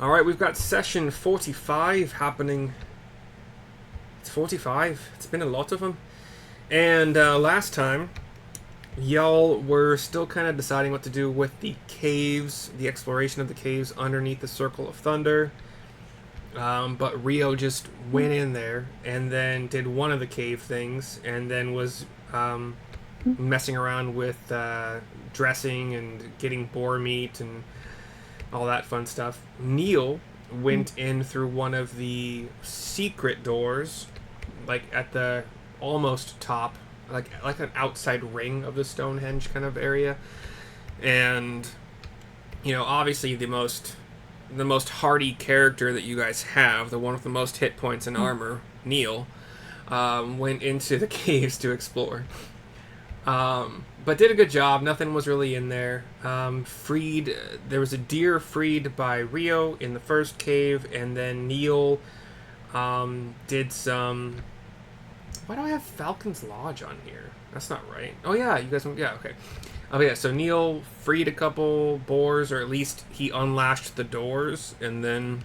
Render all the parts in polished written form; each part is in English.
Alright, we've got session 45 happening. It's 45. It's been a lot of them. And last time, y'all were still kind of deciding what to do with the caves, the exploration of the caves underneath the Circle of Thunder. But Rio just went in there and then did one of the cave things and then was messing around with dressing and getting boar meat and all that fun stuff. Neil went in through one of the secret doors, like at the almost top, like an outside ring of the Stonehenge kind of area. And obviously the most hardy character that you guys have, the one with the most hit points and armor, Neil, went into the caves to explore. But did a good job. Nothing was really in there. There was a deer freed by Rio in the first cave, and then Neil did some... Why do I have Falcon's Lodge on here? That's not right. Oh yeah, you guys... Yeah, okay. Oh yeah, so Neil freed a couple boars, or at least he unlashed the doors, and then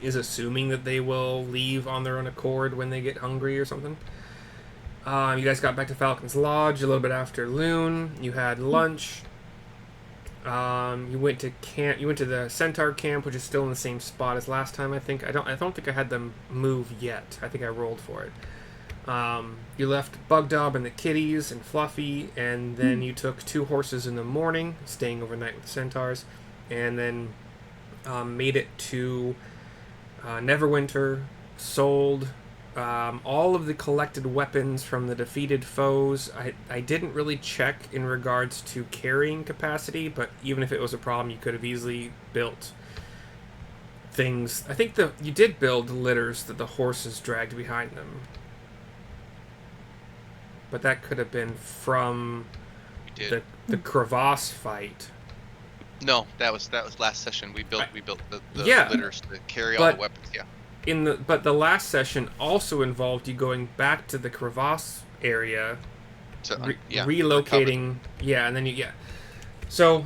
is assuming that they will leave on their own accord when they get hungry or something. You guys got back to Falcon's Lodge a little bit after Loon. You had lunch. You went to camp. You went to the Centaur camp, which is still in the same spot as last time. I think. I don't think I had them move yet. I think I rolled for it. You left Bugdob and the kitties and Fluffy, and then you took 2 horses in the morning, staying overnight with the Centaurs, and then made it to Neverwinter. Sold all of the collected weapons from the defeated foes. I didn't really check in regards to carrying capacity, but even if it was a problem, you could have easily built things. I think you did build litters that the horses dragged behind them. But that could have been from the crevasse fight. No, that was last session. We built the litters to carry all the weapons. Yeah. But the last session also involved you going back to the crevasse area, relocating. And then So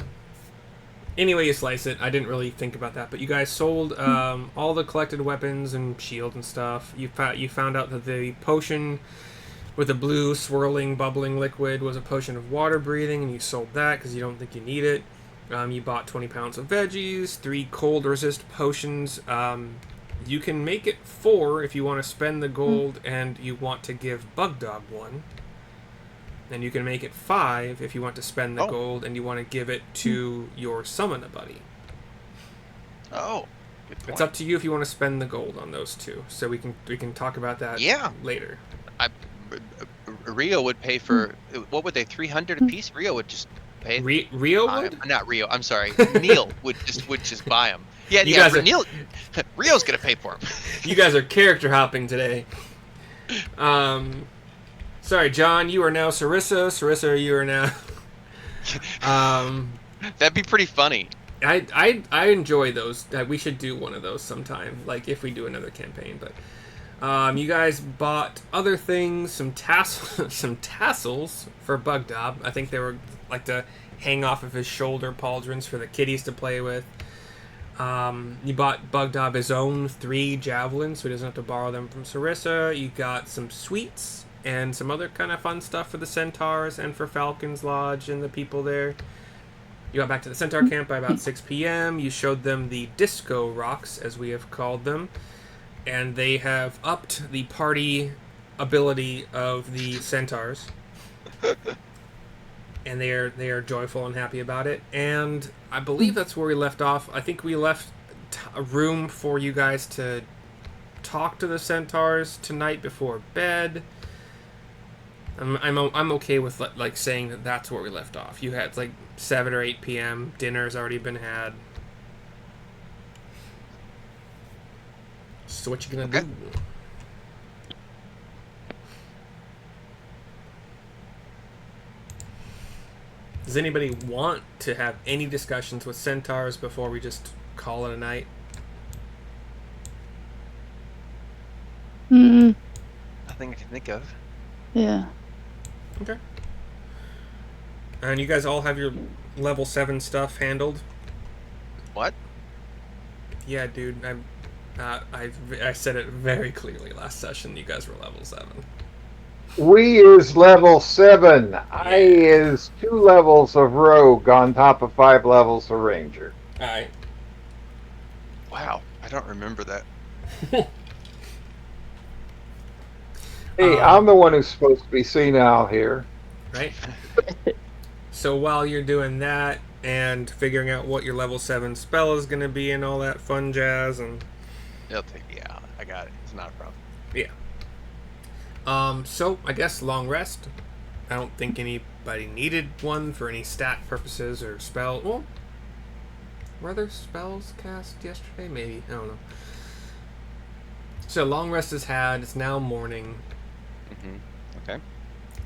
anyway, you slice it. I didn't really think about that, but you guys sold all the collected weapons and shield and stuff. You found out that the potion with the blue swirling bubbling liquid was a potion of water breathing, and you sold that because you don't think you need it. You bought 20 pounds of veggies, 3 cold resist potions. You can make it 4 if you want to spend the gold and you want to give Bugdob 1. And you can make it 5 if you want to spend the gold and you want to give it to your summon buddy. Oh, good point. It's up to you if you want to spend the gold on those 2. So we can talk about that later. Rio would pay for, what would they, 300 apiece? Rio would just pay. Rio would? Not Rio, I'm sorry. Neil would just buy them. Yeah, Rio's gonna pay for them. You guys are character hopping today. Sorry, John, you are now Sarissa. Sarissa, you are now... That'd be pretty funny. I enjoy those. We should do one of those sometime, like if we do another campaign. But you guys bought other things, some tassels for Bugdob. I think they were like to hang off of his shoulder pauldrons for the kitties to play with. You bought Bugdob his own 3 javelins, so he doesn't have to borrow them from Sarissa. You got some sweets and some other kind of fun stuff for the Centaurs and for Falcon's Lodge and the people there. You got back to the Centaur camp by about 6 p.m. You showed them the disco rocks, as we have called them, and they have upped the party ability of the Centaurs. And they are joyful and happy about it. And I believe that's where we left off. I think we left a room for you guys to talk to the Centaurs tonight before bed. I'm okay with like saying that that's where we left off. You had like 7 or 8 p.m. Dinner's already been had. So what you gonna do? Does anybody want to have any discussions with Centaurs before we just call it a night? Nothing I can think of. Yeah. Okay. And you guys all have your level 7 stuff handled? What? Yeah, dude. I said it very clearly last session. You guys were level 7. We is level 7. I Yeah. is 2 levels of rogue on top of 5 levels of ranger. All right. Wow, I don't remember that. Hey, I'm the one who's supposed to be senile here. Right. So while you're doing that and figuring out what your level 7 spell is going to be and all that fun jazz, and It'll take me out. I got it. It's not a problem. yeah. So I guess long rest. I don't think anybody needed one for any stat purposes or spell. Well, were there spells cast yesterday? Maybe. I don't know. So long rest is had. It's now morning. Okay.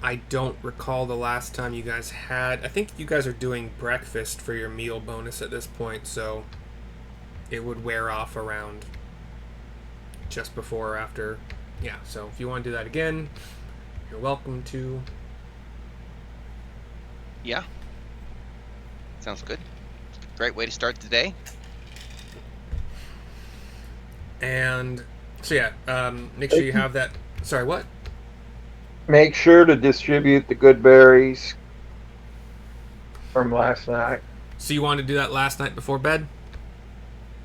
I don't recall the last time you guys had. I think you guys are doing breakfast for your meal bonus at this point, so it would wear off around just before or after. Yeah, so if you want to do that again, you're welcome to. Yeah. Sounds good. Great way to start the day. And so yeah, make sure you have that. Sorry, what? Make sure to distribute the good berries from last night. So you wanted to do that last night before bed?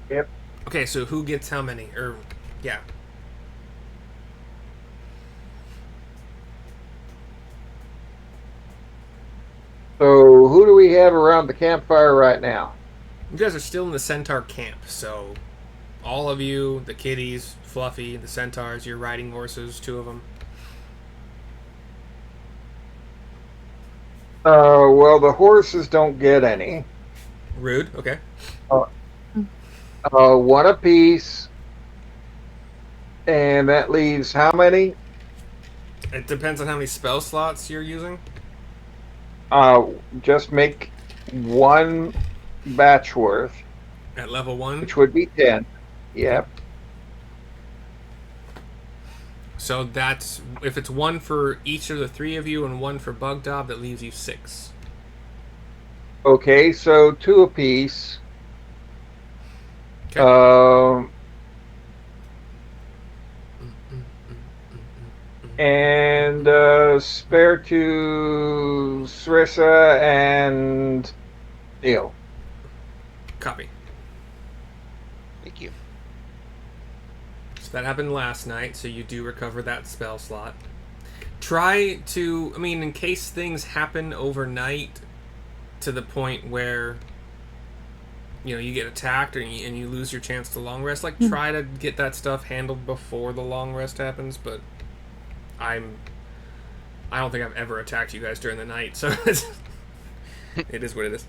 Yep. Okay, so who gets how many? Yeah. So, who do we have around the campfire right now? You guys are still in the centaur camp, so all of you, the kitties, Fluffy, the centaurs, your riding horses, 2 of them. Well, the horses don't get any. Rude, okay. One apiece. And that leaves how many? It depends on how many spell slots you're using. Just make 1 batch worth. At level 1. Which would be 10. Yep. So that's, if it's 1 for each of the 3 of you and 1 for Bugdob, that leaves you 6. Okay, so 2 apiece. Okay. And spare to Sarissa and Neil. Copy. Thank you. So that happened last night, so you do recover that spell slot. Try to, I mean, in case things happen overnight to the point where, you know, you get attacked and you lose your chance to long rest, like, try to get that stuff handled before the long rest happens, but I don't think I've ever attacked you guys during the night, so it is what it is.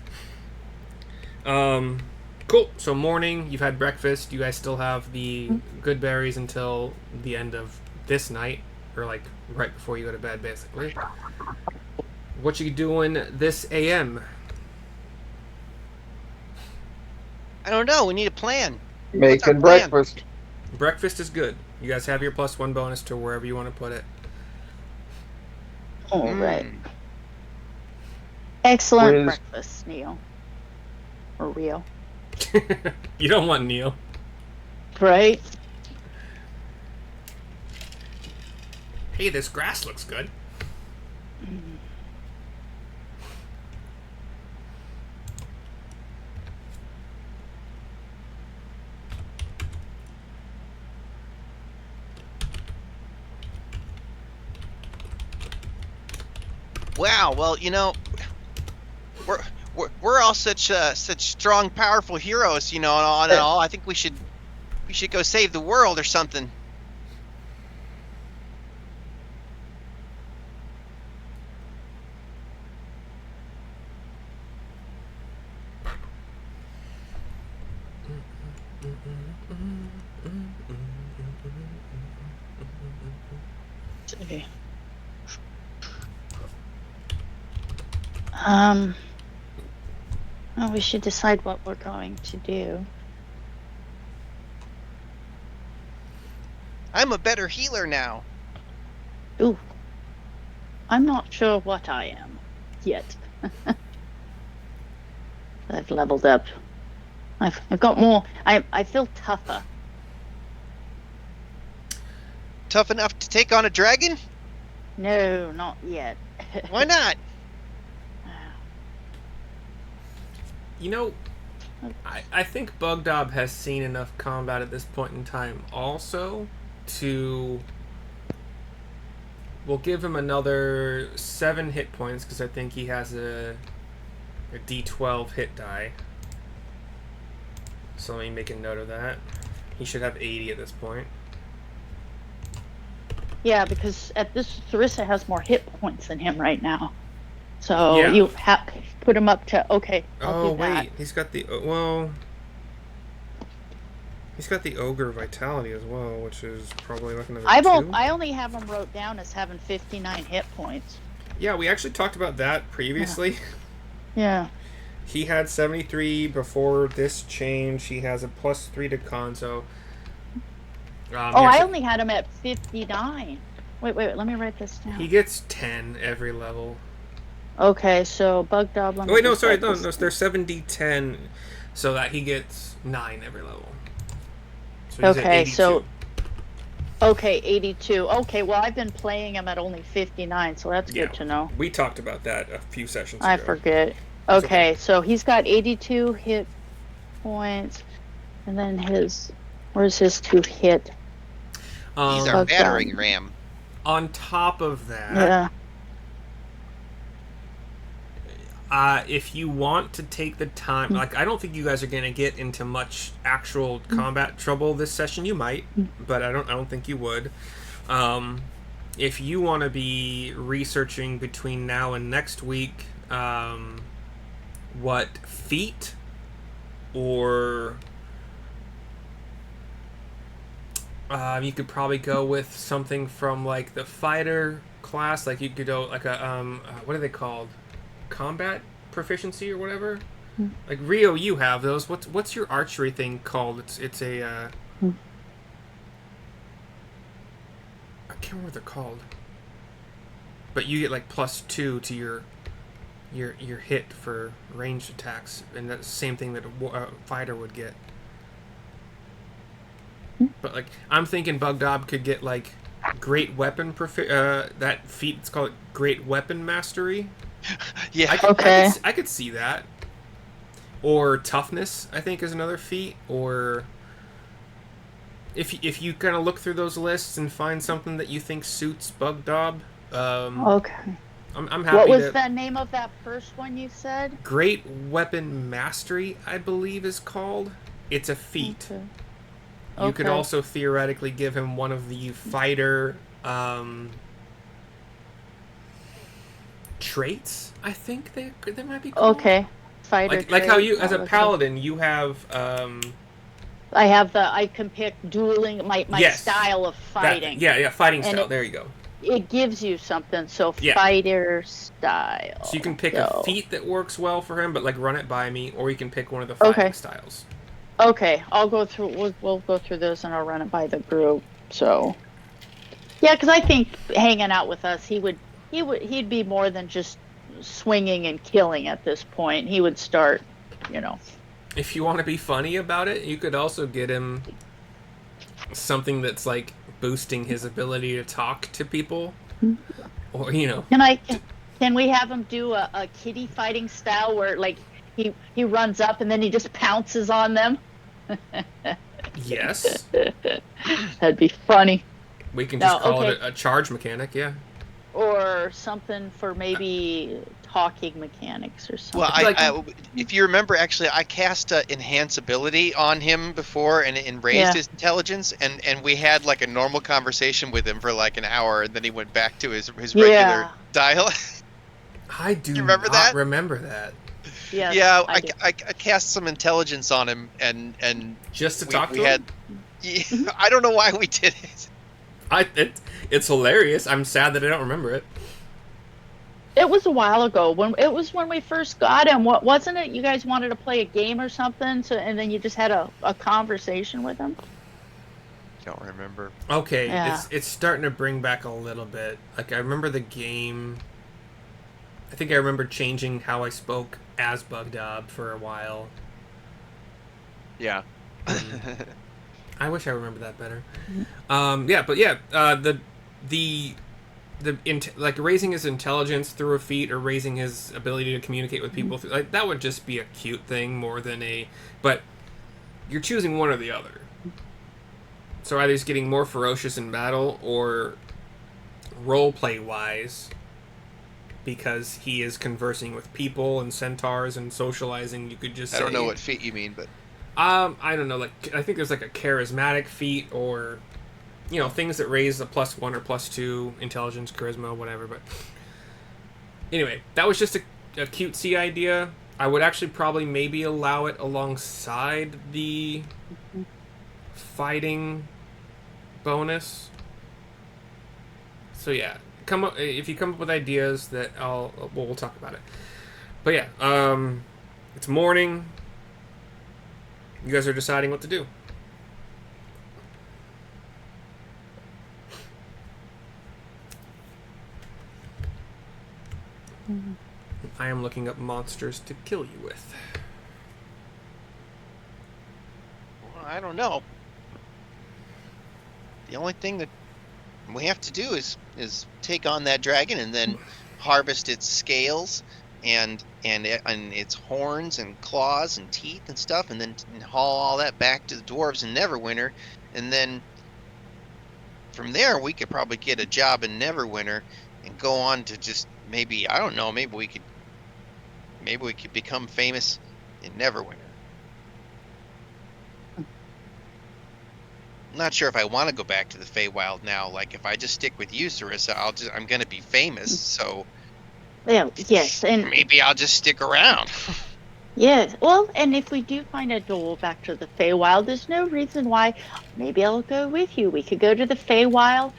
Cool. So morning, you've had breakfast. You guys still have the good berries until the end of this night, or like right before you go to bed, basically. What you doing this AM? I don't know. We need a plan. Making breakfast. Breakfast is good. You guys have your +1 bonus to wherever you want to put it. All right. Excellent breakfast, Neil. Or Rio. You don't want Neil. Right? Hey, this grass looks good. Wow. Well, you know, we're all such strong, powerful heroes, you know, and all. I think we should go save the world or something. Okay. Well, we should decide what we're going to do. I'm a better healer now. Ooh. I'm not sure what I am yet. I've leveled up I've got more. I feel tougher. Tough enough to take on a dragon? No, not yet. Why not? You know, I think Bugdob has seen enough combat at this point in time also to... We'll give him another 7 hit points because I think he has a D12 hit die. So let me make a note of that. He should have 80 at this point. Yeah, because at this Theresa has more hit points than him right now. So Yeah. you have put him up to okay. I'll do that. Wait, he's got the well. He's got the ogre vitality as well, which is probably like another 2. I only have him wrote down as having 59 hit points. Yeah, we actually talked about that previously. Yeah. He had 73 before this change. He has a +3 to con, so... I only had him at 59. Wait, let me write this down. He gets 10 every level. Okay, so Bugdob... Oh, wait, no, sorry, no, they're 7d10, so that he gets 9 every level. So he's at Okay, 82. so... Okay, 82. Okay, well, I've been playing him at only 59, so that's Yeah. good to know. We talked about that a few sessions I ago. forget. It's Okay, so he's got 82 hit points, and then where's his 2 hit? He's Um, our Bugdob. battering ram. on top of that, Yeah. if you want to take the time, like, I don't think you guys are going to get into much actual combat trouble this session. You might, but I don't think you would. If you want to be researching between now and next week, what feat or you could probably go with something from like the fighter class, like you could go like a what are they called? Combat proficiency or whatever. Like Rio, you have those. What's your archery thing called? It's a I can't remember what they're called. But you get like +2 to your hit for ranged attacks, and that's the same thing that a fighter would get. But like I'm thinking Bugdob could get like great weapon that feat. It's called Great Weapon Mastery. Yeah. I could see that. Or toughness, I think, is another feat. Or if you kind of look through those lists and find something that you think suits Bugdob, Okay. I'm happy. What was to... the name of that first one you said? Great Weapon Mastery, I believe, is called. It's a feat. Okay. You could also theoretically give him one of the fighter traits. I think they might be called. Okay. Fighter Like how trait, you, as a okay. paladin, you have I can pick dueling my Yes. style of fighting. fighting And style. There you go. It gives you something. So Yeah. fighter style. So you can pick a So- feat that works well for him, but like run it by me, or you can pick one of the fighting styles. Okay, I'll go through. We'll go through this, and I'll run it by the group. So, yeah, because I think hanging out with us, he'd be more than just swinging and killing at this point. He would start, If you want to be funny about it, you could also get him something that's like boosting his ability to talk to people, or Can we have him do a kitty fighting style where like he runs up and then he just pounces on them? Yes, That'd be funny. we can just call it a charge mechanic. Yeah. Or something for maybe talking mechanics or something. Well, if you remember, actually, I cast enhance ability on him before and raised his intelligence, and we had like a normal conversation with him for like an hour, and then he went back to his regular dial. I do You remember not that? remember that. Yes, Yeah, I I cast some intelligence on him, and Just to talk to we him? had. I don't know why we did it. It's hilarious. I'm sad that I don't remember it. It was a while ago when we first got him. What wasn't it? You guys wanted to play a game or something, and then you just had a conversation with him. Don't remember. Okay, Yeah. it's starting to bring back a little bit. Like I remember the game. I think I remember changing how I spoke as Bugdob for a while. Yeah. I wish I remember that better. Like raising his intelligence through a feat or raising his ability to communicate with people, like that would just be a cute thing more than a. But you're choosing one or the other. So either he's getting more ferocious in battle or roleplay wise, because he is conversing with people and centaurs and socializing. You could just I don't know what feat you mean, but I don't know. Like I think there's like a charismatic feat or things that raise a +1 or +2 intelligence, charisma, whatever. But anyway, that was just a cutesy idea. I would actually probably maybe allow it alongside the fighting bonus. So yeah, if you come up with ideas that we'll talk about it. But yeah, it's morning. You guys are deciding what to do. I am looking up monsters to kill you with. well, I don't know. The only thing that we have to do is take on that dragon and then harvest its scales and its horns and claws and teeth and stuff, and then haul all that back to the dwarves in Neverwinter, and then from there we could probably get a job in Neverwinter and go on to just maybe, I don't know, maybe we could become famous in Neverwinter. I'm not sure if I want to go back to the Feywild now. Like, if I just stick with you, Sarissa, I'm gonna be famous, so Yeah, yes, and maybe I'll just stick around. yes, well, and if we do find a door back to the Feywild, there's no reason why. Maybe I'll go with you. We could go to the Feywild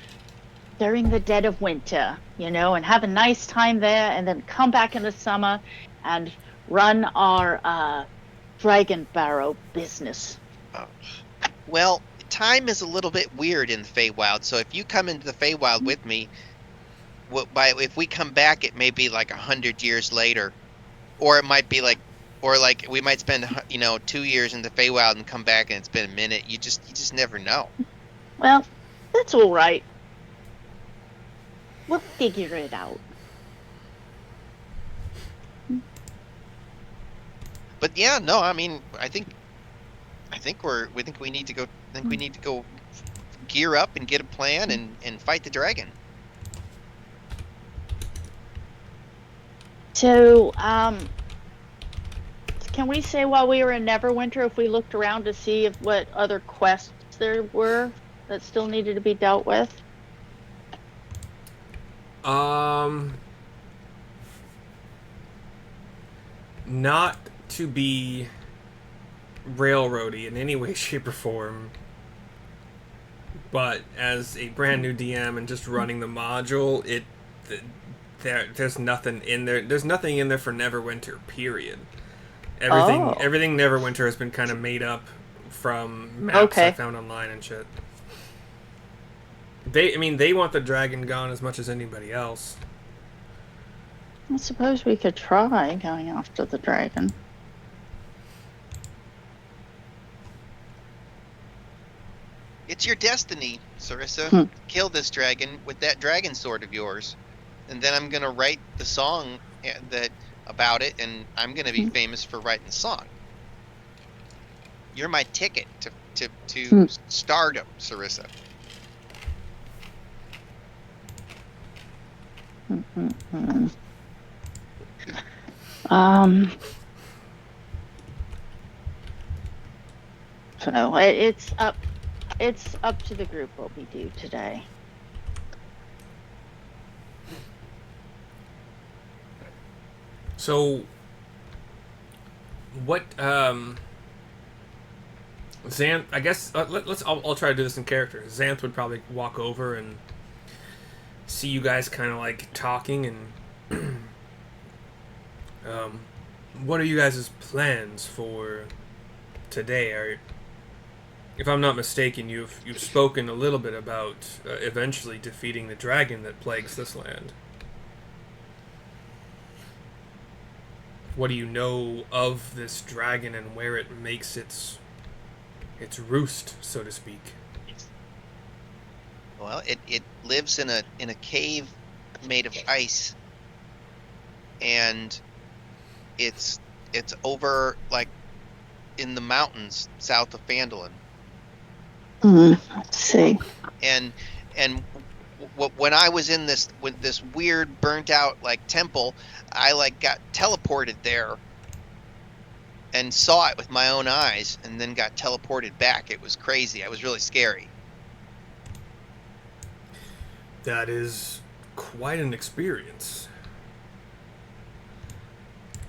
during the dead of winter, and have a nice time there, and then come back in the summer and run our dragon barrow business. Well, time is a little bit weird in the Feywild, so if you come into the Feywild with me, if we come back, it may be like 100 years later, or it might be like, we might spend 2 years in the Feywild and come back and it's been a minute. You just never know. Well, that's all right. We'll figure it out. But yeah, no, I mean, I think we need to go gear up and get a plan and fight the dragon. So, can we say while we were in Neverwinter, if we looked around to see what other quests there were that still needed to be dealt with? Not to be railroady in any way, shape, or form, but as a brand new DM and just running the module, there's nothing in there. There's nothing in there for Neverwinter. Period. Everything Neverwinter has been kind of made up from maps I found online and shit. They want the dragon gone as much as anybody else. I suppose we could try going after the dragon. It's your destiny, Sarissa. Kill this dragon with that dragon sword of yours, and then I'm gonna write the song about it, and I'm gonna be famous for writing the song. You're my ticket to stardom, Sarissa. So it's up to the group what we do today. So, what, Xanth, I guess, I'll try to do this in character. Xanth would probably walk over and see you guys kind of like talking and, what are you guys' plans for today? If I'm not mistaken, you've spoken a little bit about eventually defeating the dragon that plagues this land. What do you know of this dragon and where it makes its its roost, so to speak. Well, it lives in a cave made of ice, and it's over like in the mountains south of Phandalin. Let's see. And when I was in this weird burnt out like temple, I like got teleported there and saw it with my own eyes, and then got teleported back. It was crazy. I was really scary. That is quite an experience.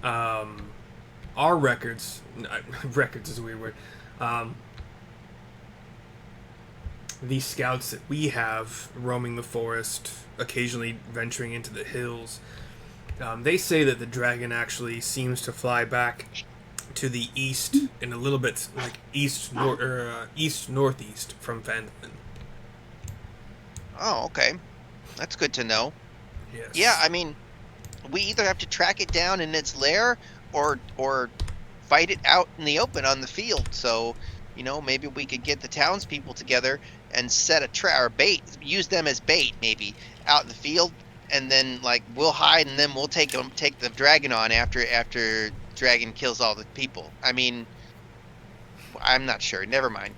Our records is a weird word. These scouts that we have roaming the forest, occasionally venturing into the hills, they say that the dragon actually seems to fly back to the east and a little bit like east northeast from Phandalin. Oh, okay. That's good to know. Yes. Yeah, I mean, we either have to track it down in its lair or fight it out in the open on the field. So, maybe we could get the townspeople together and set a trap or bait, use them as bait maybe out in the field, and then like we'll hide and then we'll take the dragon on after dragon kills all the people. I mean, I'm not sure. Never mind.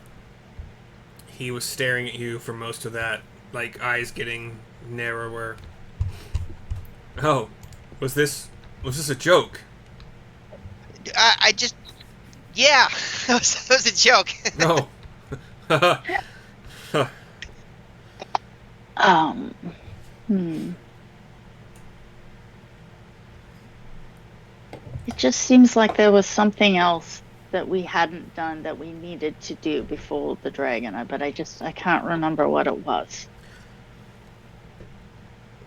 He was staring at you for most of that, like eyes getting narrower. Oh, was this a joke? I just, yeah, that was a joke. No. It just seems like there was something else that we hadn't done that we needed to do before the dragon, but I can't remember what it was.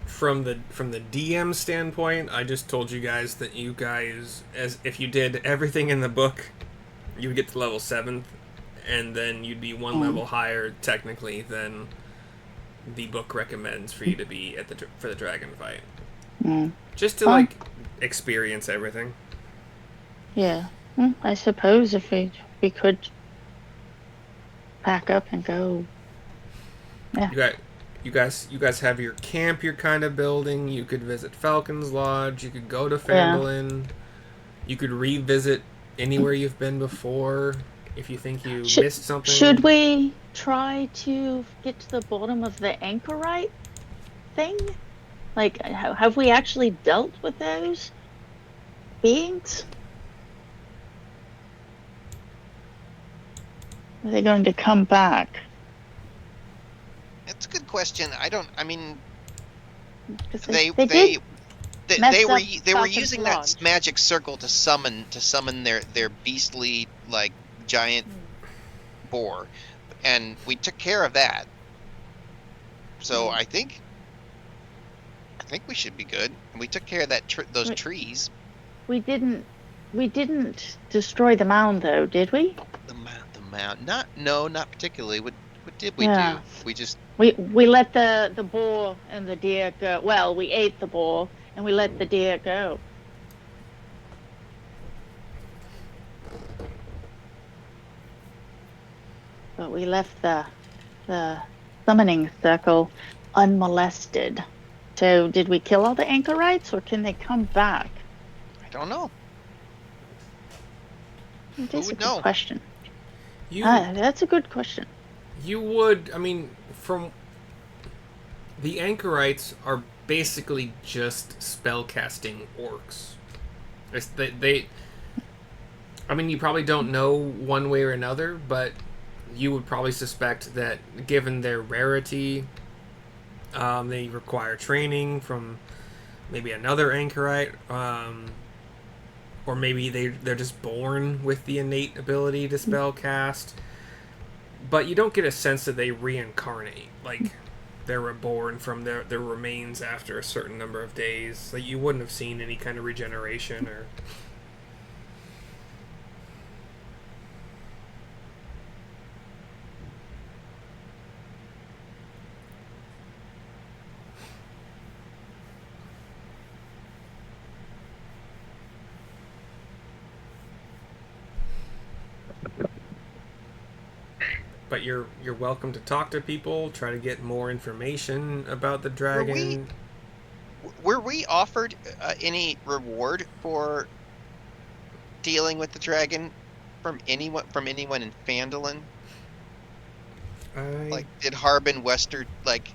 From the DM standpoint, I just told you guys that you guys, as if you did everything in the book, you would get to level 7th, and then you'd be one level higher technically than the book recommends for you to be at for the dragon fight. Just to like experience everything. Yeah, I suppose if we could pack up and go. Yeah. You guys have your camp you're kind of building. You could visit Falcon's Lodge. You could go to Phandalin. Yeah. You could revisit anywhere you've been before if you think you missed something. Should we try to get to the bottom of the anchorite thing? Like, have we actually dealt with those beings? Are they going to come back? That's a good question. I mean, they were using that magic circle to summon their beastly like giant boar, and we took care of that. So I think we should be good. We took care of those trees. We didn't destroy the mound though, did we? The mound? Not particularly. What did we do? We just we let the boar and the deer go. Well, we ate the boar and we let the deer go. But we left the summoning circle unmolested. So did we kill all the anchorites or can they come back? I don't know. That's a good question. That's a good question. You would, I mean, from the anchorites are basically just spellcasting orcs. I mean, you probably don't know one way or another, but you would probably suspect that given their rarity, they require training from maybe another anchorite, or maybe they're just born with the innate ability to spellcast. But you don't get a sense that they reincarnate, like they're reborn from their remains after a certain number of days. Like you wouldn't have seen any kind of regeneration or. but you're welcome to talk to people, try to get more information about the Were dragon. were we offered any reward for dealing with the dragon from anyone in Phandalin? I Like, did Harbin Wester like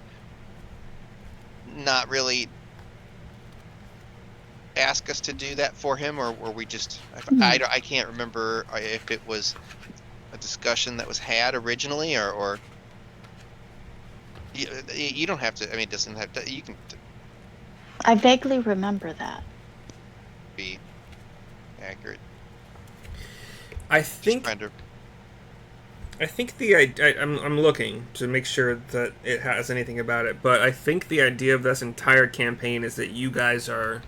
not really ask us to do that for him, or were we just? I can't remember if it was a discussion that was had originally, or you don't have to. I mean, it doesn't have to. You can I vaguely remember that. be accurate. I Just think trying to. I think I'm looking to make sure that it has anything about it, but I think the idea of this entire campaign is that you guys are,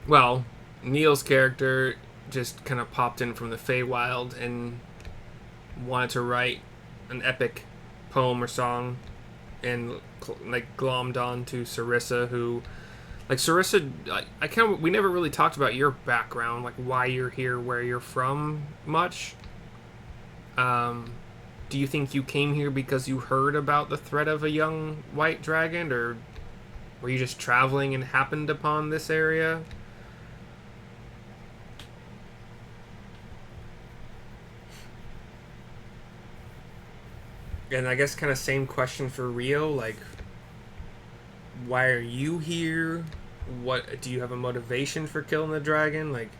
well, Neil's character just kind of popped in from the Feywild and wanted to write an epic poem or song, and like glommed on to Sarissa, who, like Sarissa, I kind of, we never really talked about your background, like why you're here, where you're from, much. Do you think you came here because you heard about the threat of a young white dragon, or were you just traveling and happened upon this area? And I guess kind of same question for Rio, like, why are you here? What do you have a motivation for killing the dragon? Like,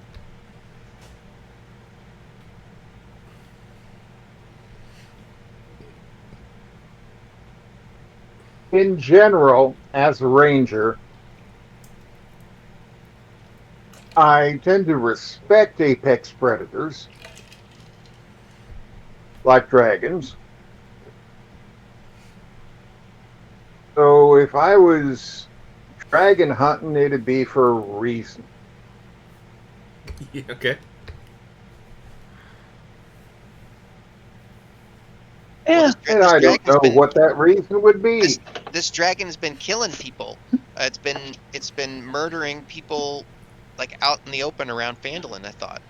In general, as a ranger, I tend to respect apex predators like dragons. So if I was dragon hunting, it'd be for a reason. yeah, okay. Yeah. And I don't know what that reason would be. This dragon has been killing people. It's been murdering people, like out in the open around Phandalin. I thought.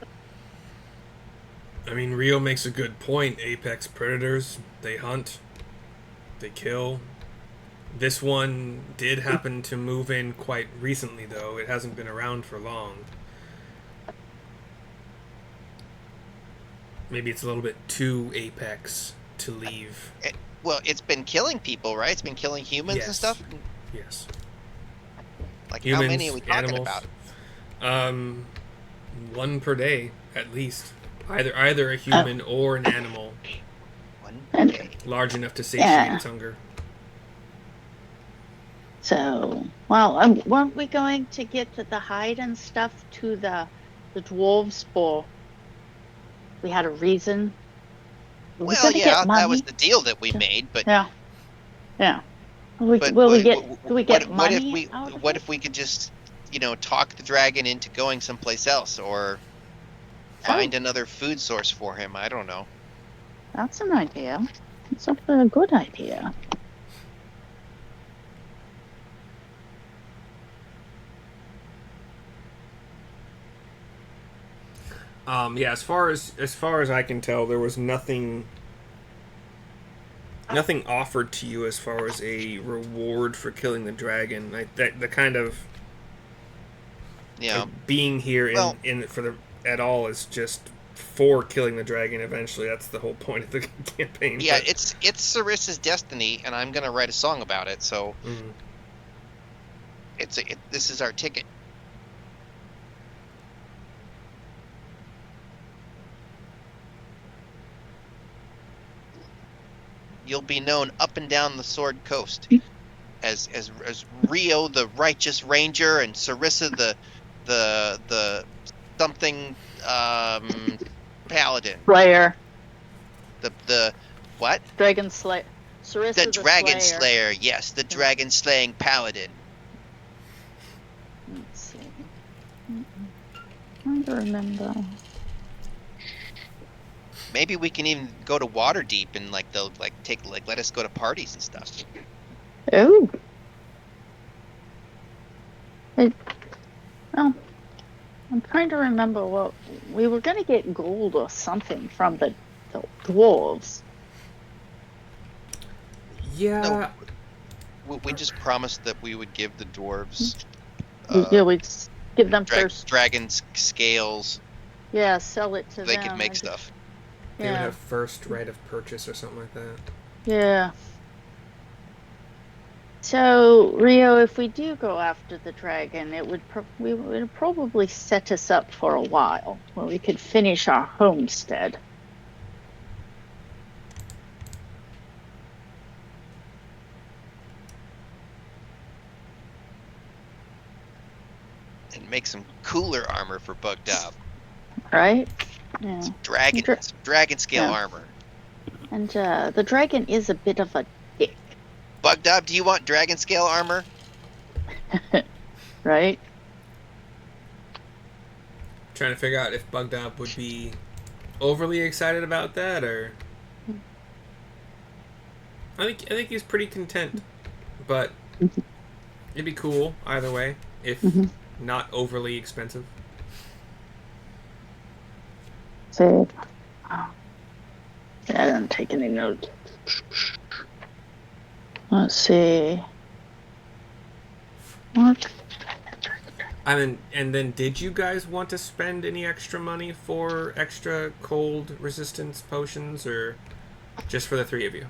I mean, Rio makes a good point. Apex predators, they hunt, they kill. This one did happen to move in quite recently, though. It hasn't been around for long. Maybe it's a little bit too apex to leave. Well, it's been killing people, right? It's been killing humans and Yes. stuff. Yes. Like Humans, how many are we talking animals. about? One per day at least. Either a human or an animal One day. large enough to satiate its hunger. So, well, weren't we going to get to the hide and stuff to the dwarves for? We had a reason. Well, yeah, that was the deal that we made, but yeah. Do we get money out of what it? if we could just, talk the dragon into going someplace else, or find another food source for him? I don't know. That's an idea. It's a good idea. Yeah, as far as I can tell, there was nothing offered to you as far as a reward for killing the dragon. Like the kind of being here at all is just for killing the dragon. Eventually, that's the whole point of the campaign. Yeah, it's Sarissa's destiny, and I'm gonna write a song about it. So this is our ticket. You'll be known up and down the Sword Coast as Rio, the righteous ranger, and Sarissa, the something paladin. Slayer. The what? Dragon Slayer. Sarissa The Dragon Slayer. Slayer. Yes, the dragon slaying paladin. Let's see. I don't remember. Maybe we can even go to Waterdeep and they'll let us go to parties and stuff. Oh. Well, I'm trying to remember what we were going to get gold or something from the dwarves. Yeah. We just promised that we would give the dwarves Yeah, we give them first. dragon scales. Yeah, sell it to They them. could make stuff. They would Yeah. have first right of purchase or something like that. Yeah. So, Rio, if we do go after the dragon, it would probably set us up for a while where we could finish our homestead. And make some cooler armor for Bugdob. Right? Yeah. Some dragon scale Yeah. armor. And the dragon is a bit of a dick, Bugdob, do you want dragon scale armor? right? Trying to figure out if Bugdob would be overly excited about that, or I think he's pretty content, but it'd be cool either way if not overly expensive. So, I didn't take any notes. Let's see. What? And then did you guys want to spend any extra money for extra cold resistance potions, or just for the three of you?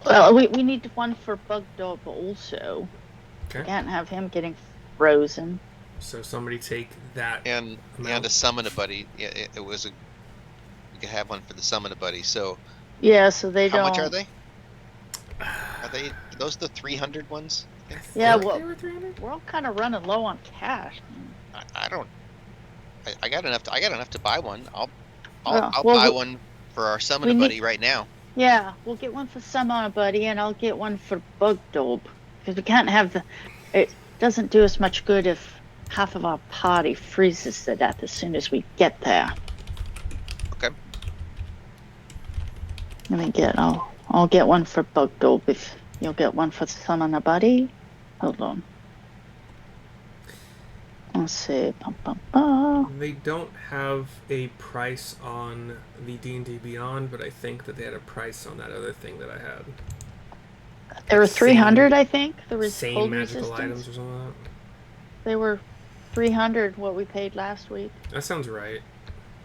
Well, we need one for Bugdob also. Okay. We can't have him getting frozen. So somebody take that. And amount. to summon a buddy. Yeah, it was you could have one for the summon a buddy. So Yeah, so they how don't. much are they? Are those the 300 ones? Yeah, They well, were 300? we're all kind of running low on cash. I don't. I got enough. I got enough to buy one. I'll Well, buy one for our summon a we buddy right now. Yeah, we'll get one for Summon Buddy, and I'll get one for Bugdob. Because we can't have the. It doesn't do us much good if half of our party freezes to death as soon as we get there. Okay. Let me get. I'll get one for Bugdob if you'll get one for Summon a Buddy. Hold on. Let's see. Bum, bum, bum. They don't have a price on the D&D Beyond, but I think that they had a price on that other thing that I had. There were 300, I think. There was Same cold magical resistance. items or something like They were 300 what we paid last week. that. That sounds right.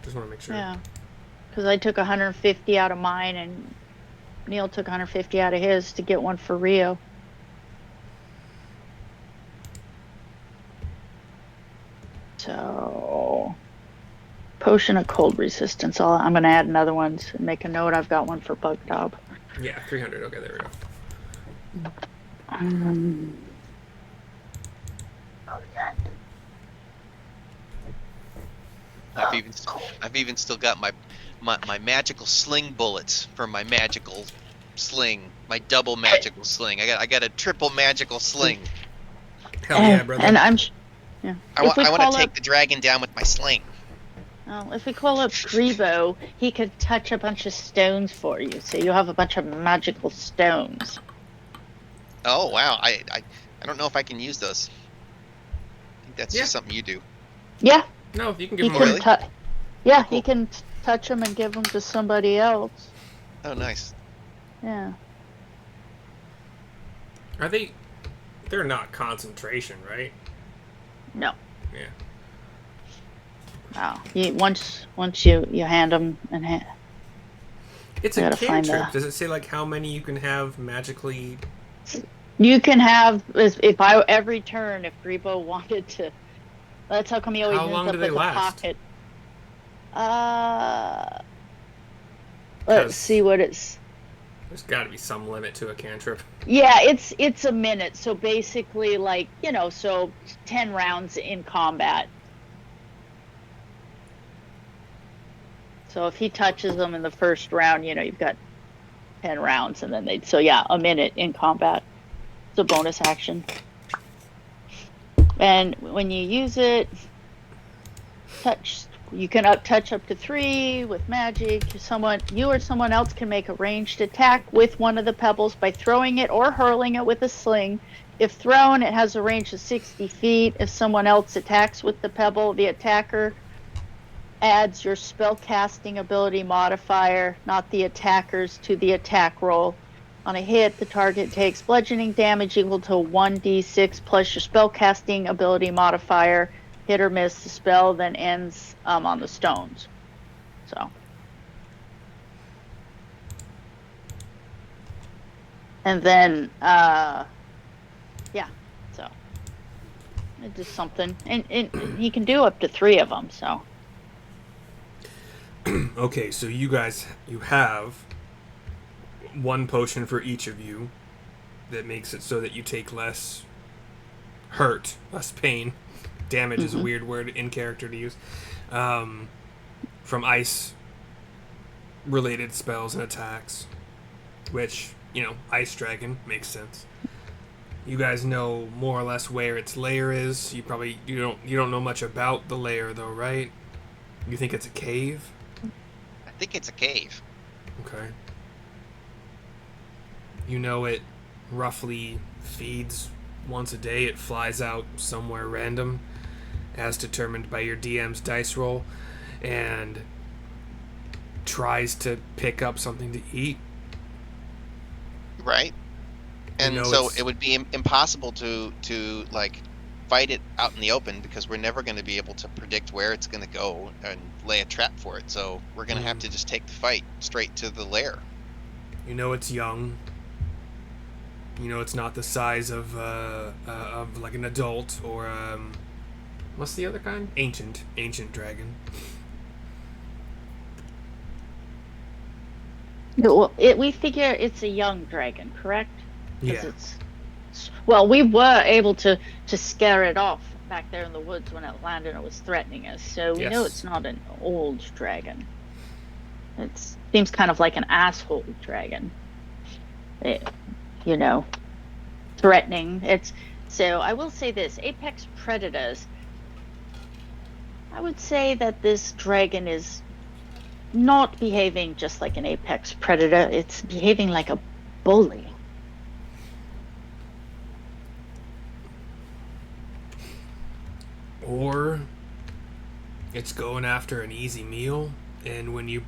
Just want to make sure. Yeah. Because I took 150 out of mine, and Neil took 150 out of his to get one for Rio. So, potion of cold resistance. I'm going to add another one to make a note. I've got one for Bugdob. Yeah, 300. Okay, there we go. I've even still got my magical sling bullets for my magical sling, my double magical sling. I got a triple magical sling. Hell yeah, brother. And I'm. Yeah. I want to take the dragon down with my sling. Oh, if we call up Grebo, he could touch a bunch of stones for you, so you have a bunch of magical stones. Oh wow, I don't know if I can use those. I think that's just something you do. Yeah. No, if you can give He them can away. Yeah, Cool. he can touch them and give them to somebody else. Oh nice. Yeah. Are they... They're not concentration, right? No. Yeah. No. Once you hand them and It's I a gotta find cantrip. the- Does it say, like, how many you can have magically... you can have every turn if Grebo wanted to. That's how come he always How ends long up do they with a last? pocket. 'Cause- Let's see what it's. There's got to be some limit to a cantrip. Yeah, it's a minute. So basically, like, so 10 rounds in combat. So if he touches them in the first round, you've got 10 rounds, and then a minute in combat. It's a bonus action. And when you use it, you can touch up to 3 with magic. You or someone else can make a ranged attack with one of the pebbles by throwing it or hurling it with a sling. If thrown, it has a range of 60 feet. If someone else attacks with the pebble, the attacker adds your spellcasting ability modifier, not the attacker's, to the attack roll. On a hit, the target takes bludgeoning damage equal to 1d6 plus your spellcasting ability modifier. Hit or miss, the spell then ends on the stones. So. And then, so. It's just something. And he can do up to 3 of them, so. Okay, so you have 1 potion for each of you that makes it so that you take less hurt, less pain. Damage is a weird word in character to use. From ice related spells and attacks, which, Ice Dragon makes sense. You guys know more or less where its lair is. You don't know much about the lair though, right? You think it's a cave? I think it's a cave. Okay. You know it roughly feeds once a day. It flies out somewhere random, as determined by your DM's dice roll, and tries to pick up something to eat. Right. And so it would be impossible to like fight it out in the open, because we're never going to be able to predict where it's going to go and lay a trap for it. So we're going to have to just take the fight straight to the lair. You know it's young. You know it's not the size of like an adult or what's the other kind? Ancient dragon. Well, we figure it's a young dragon, correct? Yeah. Well, we were able to scare it off back there in the woods when it landed and it was threatening us, so we know it's not an old dragon. It seems kind of like an asshole dragon. Threatening. So I will say this: apex predators. I would say that this dragon is not behaving just like an apex predator. It's behaving like a bully. Or it's going after an easy meal, and when you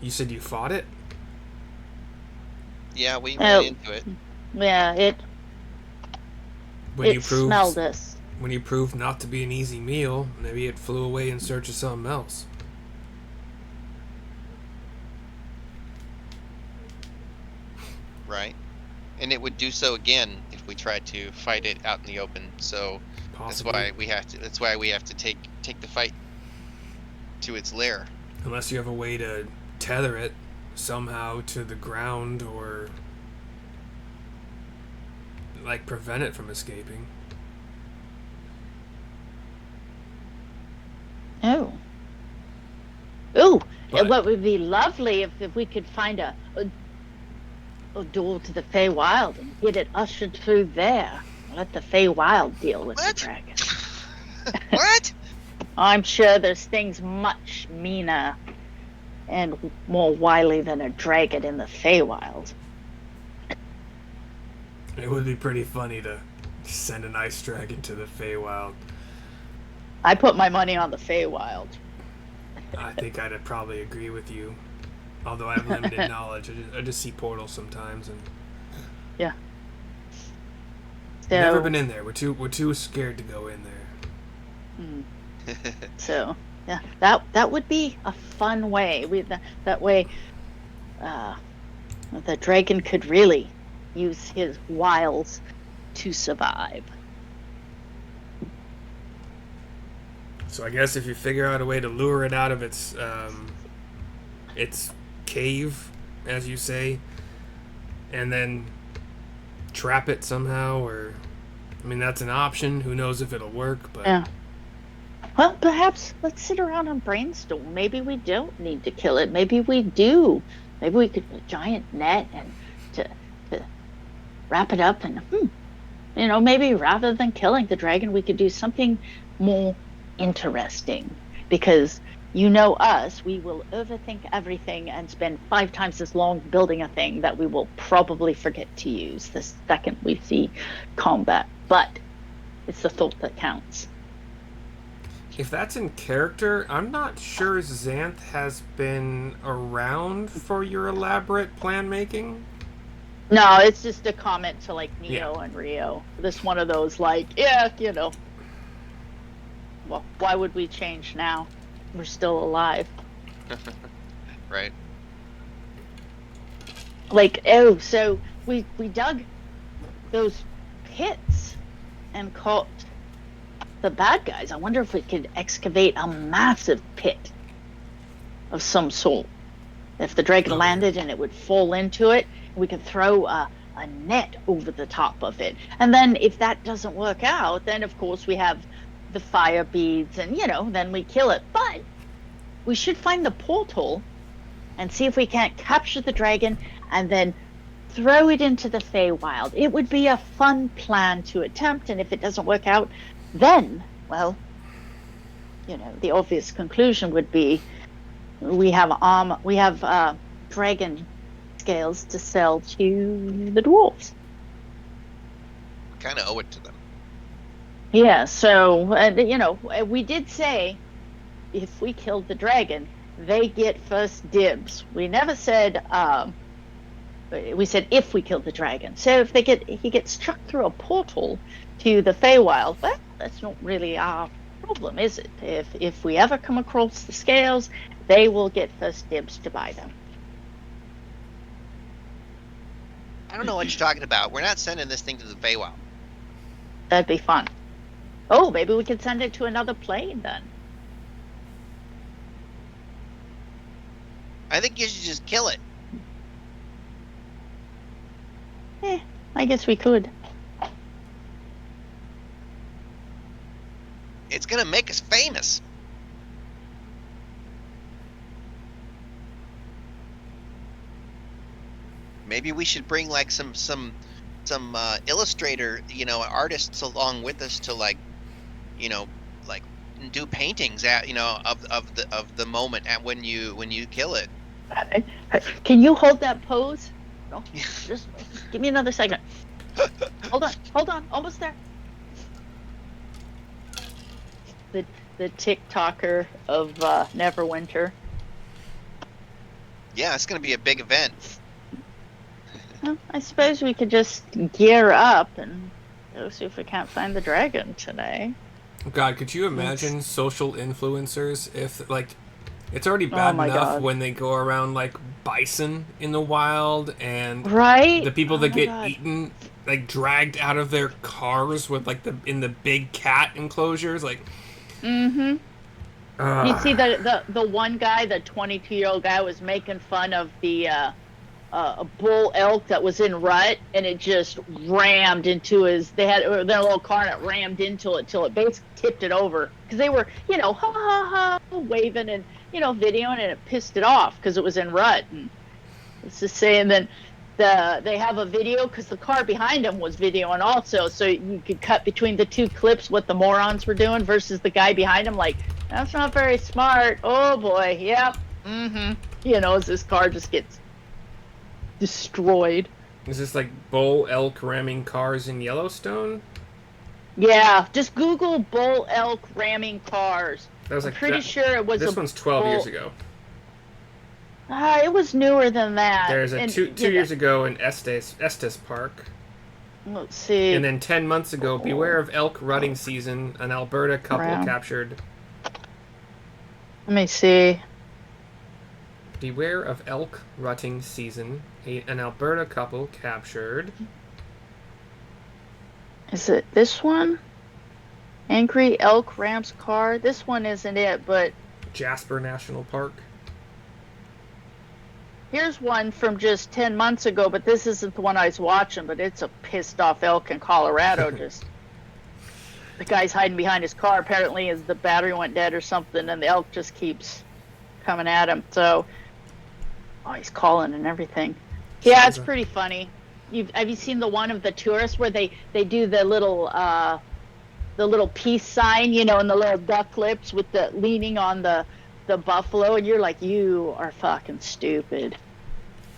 said you fought it? Yeah, we ran into it. Yeah, it smelled us. When you proved not to be an easy meal, maybe it flew away in search of something else. Right. And it would do so again if we tried to fight it out in the open. So Possibly. That's why we have to take the fight to its lair. Unless you have a way to tether it somehow to the ground, or like prevent it from escaping. What would be lovely if we could find a door to the Feywild and get it ushered through there. Let the Feywild deal with the dragon. What? I'm sure there's things much meaner and more wily than a dragon in the Feywild. It would be pretty funny to send an ice dragon to the Feywild. I put my money on the Feywild. I think I'd probably agree with you. Although I have limited knowledge. I just see portals sometimes, and yeah. So, never been in there. We're too scared to go in there. So yeah, that would be a fun way. That way, the dragon could really use his wiles to survive. So I guess if you figure out a way to lure it out of its cave, as you say, and then trap it somehow, or that's an option. Who knows if it'll work, but yeah. Well, perhaps let's sit around and brainstorm. Maybe we don't need to kill it. Maybe we do. Maybe we could put a giant net and to wrap it up, and maybe rather than killing the dragon, we could do something more interesting, because us, we will overthink everything and spend 5 times as long building a thing that we will probably forget to use the second we see combat. But it's the thought that counts. If that's in character, I'm not sure Xanth has been around for your elaborate plan making. No, it's just a comment to like Neo Yeah. and Rio. This one of those like, yeah, well, why would we change now? We're still alive. Right. Like, oh, so we dug those pits and caught the bad guys. I wonder if we could excavate a massive pit of some sort. If the dragon landed and it would fall into it, we could throw a net over the top of it. And then if that doesn't work out, then of course we have the fire beads and, then we kill it. But we should find the portal and see if we can't capture the dragon and then throw it into the Feywild. It would be a fun plan to attempt, and if it doesn't work out, then, well, the obvious conclusion would be we have dragon scales to sell to the dwarves. Kind of owe it to them. Yeah, so we did say if we killed the dragon, they get first dibs. We never said we said if we killed the dragon. So if he gets struck through a portal to the Feywild, well, that's not really our problem, is it? If we ever come across the scales, they will get first dibs to buy them. I don't know what you're talking about. We're not sending this thing to the Feywild. That'd be fun. Oh, maybe we could send it to another plane then. I think you should just kill it. I guess we could. It's gonna make us famous. Maybe we should bring like some illustrator, artists along with us to like do paintings of the moment at when you kill it. Can you hold that pose? No, just give me another second. Hold on, almost there. The TikToker of Neverwinter. Yeah, it's gonna be a big event. Well, I suppose we could just gear up and go see if we can't find the dragon today. God, could you imagine social influencers if, like, it's already bad enough when they go around, like, bison in the wild and right? The people that get eaten, like, dragged out of their cars with, like, in the big cat enclosures, like... Mm-hmm. You see the one guy, the 22-year-old guy, was making fun of the a bull elk that was in rut, and it just rammed into his. They had their little car, and it rammed into it till it basically tipped it over because they were, ha ha ha, waving and videoing, and it pissed it off because it was in rut. And it's just saying then. They have a video because the car behind him was videoing also, so you could cut between the two clips what the morons were doing versus the guy behind him. Like, that's not very smart. Oh boy, yep. Mm-hmm. As this car just gets destroyed. Is this like bull elk ramming cars in Yellowstone? Yeah, just Google bull elk ramming cars. That was I'm pretty sure it was. This one's 12 years ago. It was newer than that. There's a two years ago in Estes Park. Let's see. And then 10 months ago, beware of elk rutting season. An Alberta couple captured. Let me see. Beware of elk rutting season. An Alberta couple captured. Is it this one? Angry elk rams car. This one isn't it, but Jasper National Park. Here's one from just 10 months ago, but this isn't the one I was watching, but it's a pissed off elk in Colorado. Just the guy's hiding behind his car. Apparently, as the battery went dead or something, and the elk just keeps coming at him. So, he's calling and everything. Yeah, it's pretty funny. Have you seen the one of the tourists where they do the little peace sign, and the little duck lips with the leaning on the buffalo, and you're like, you are fucking stupid.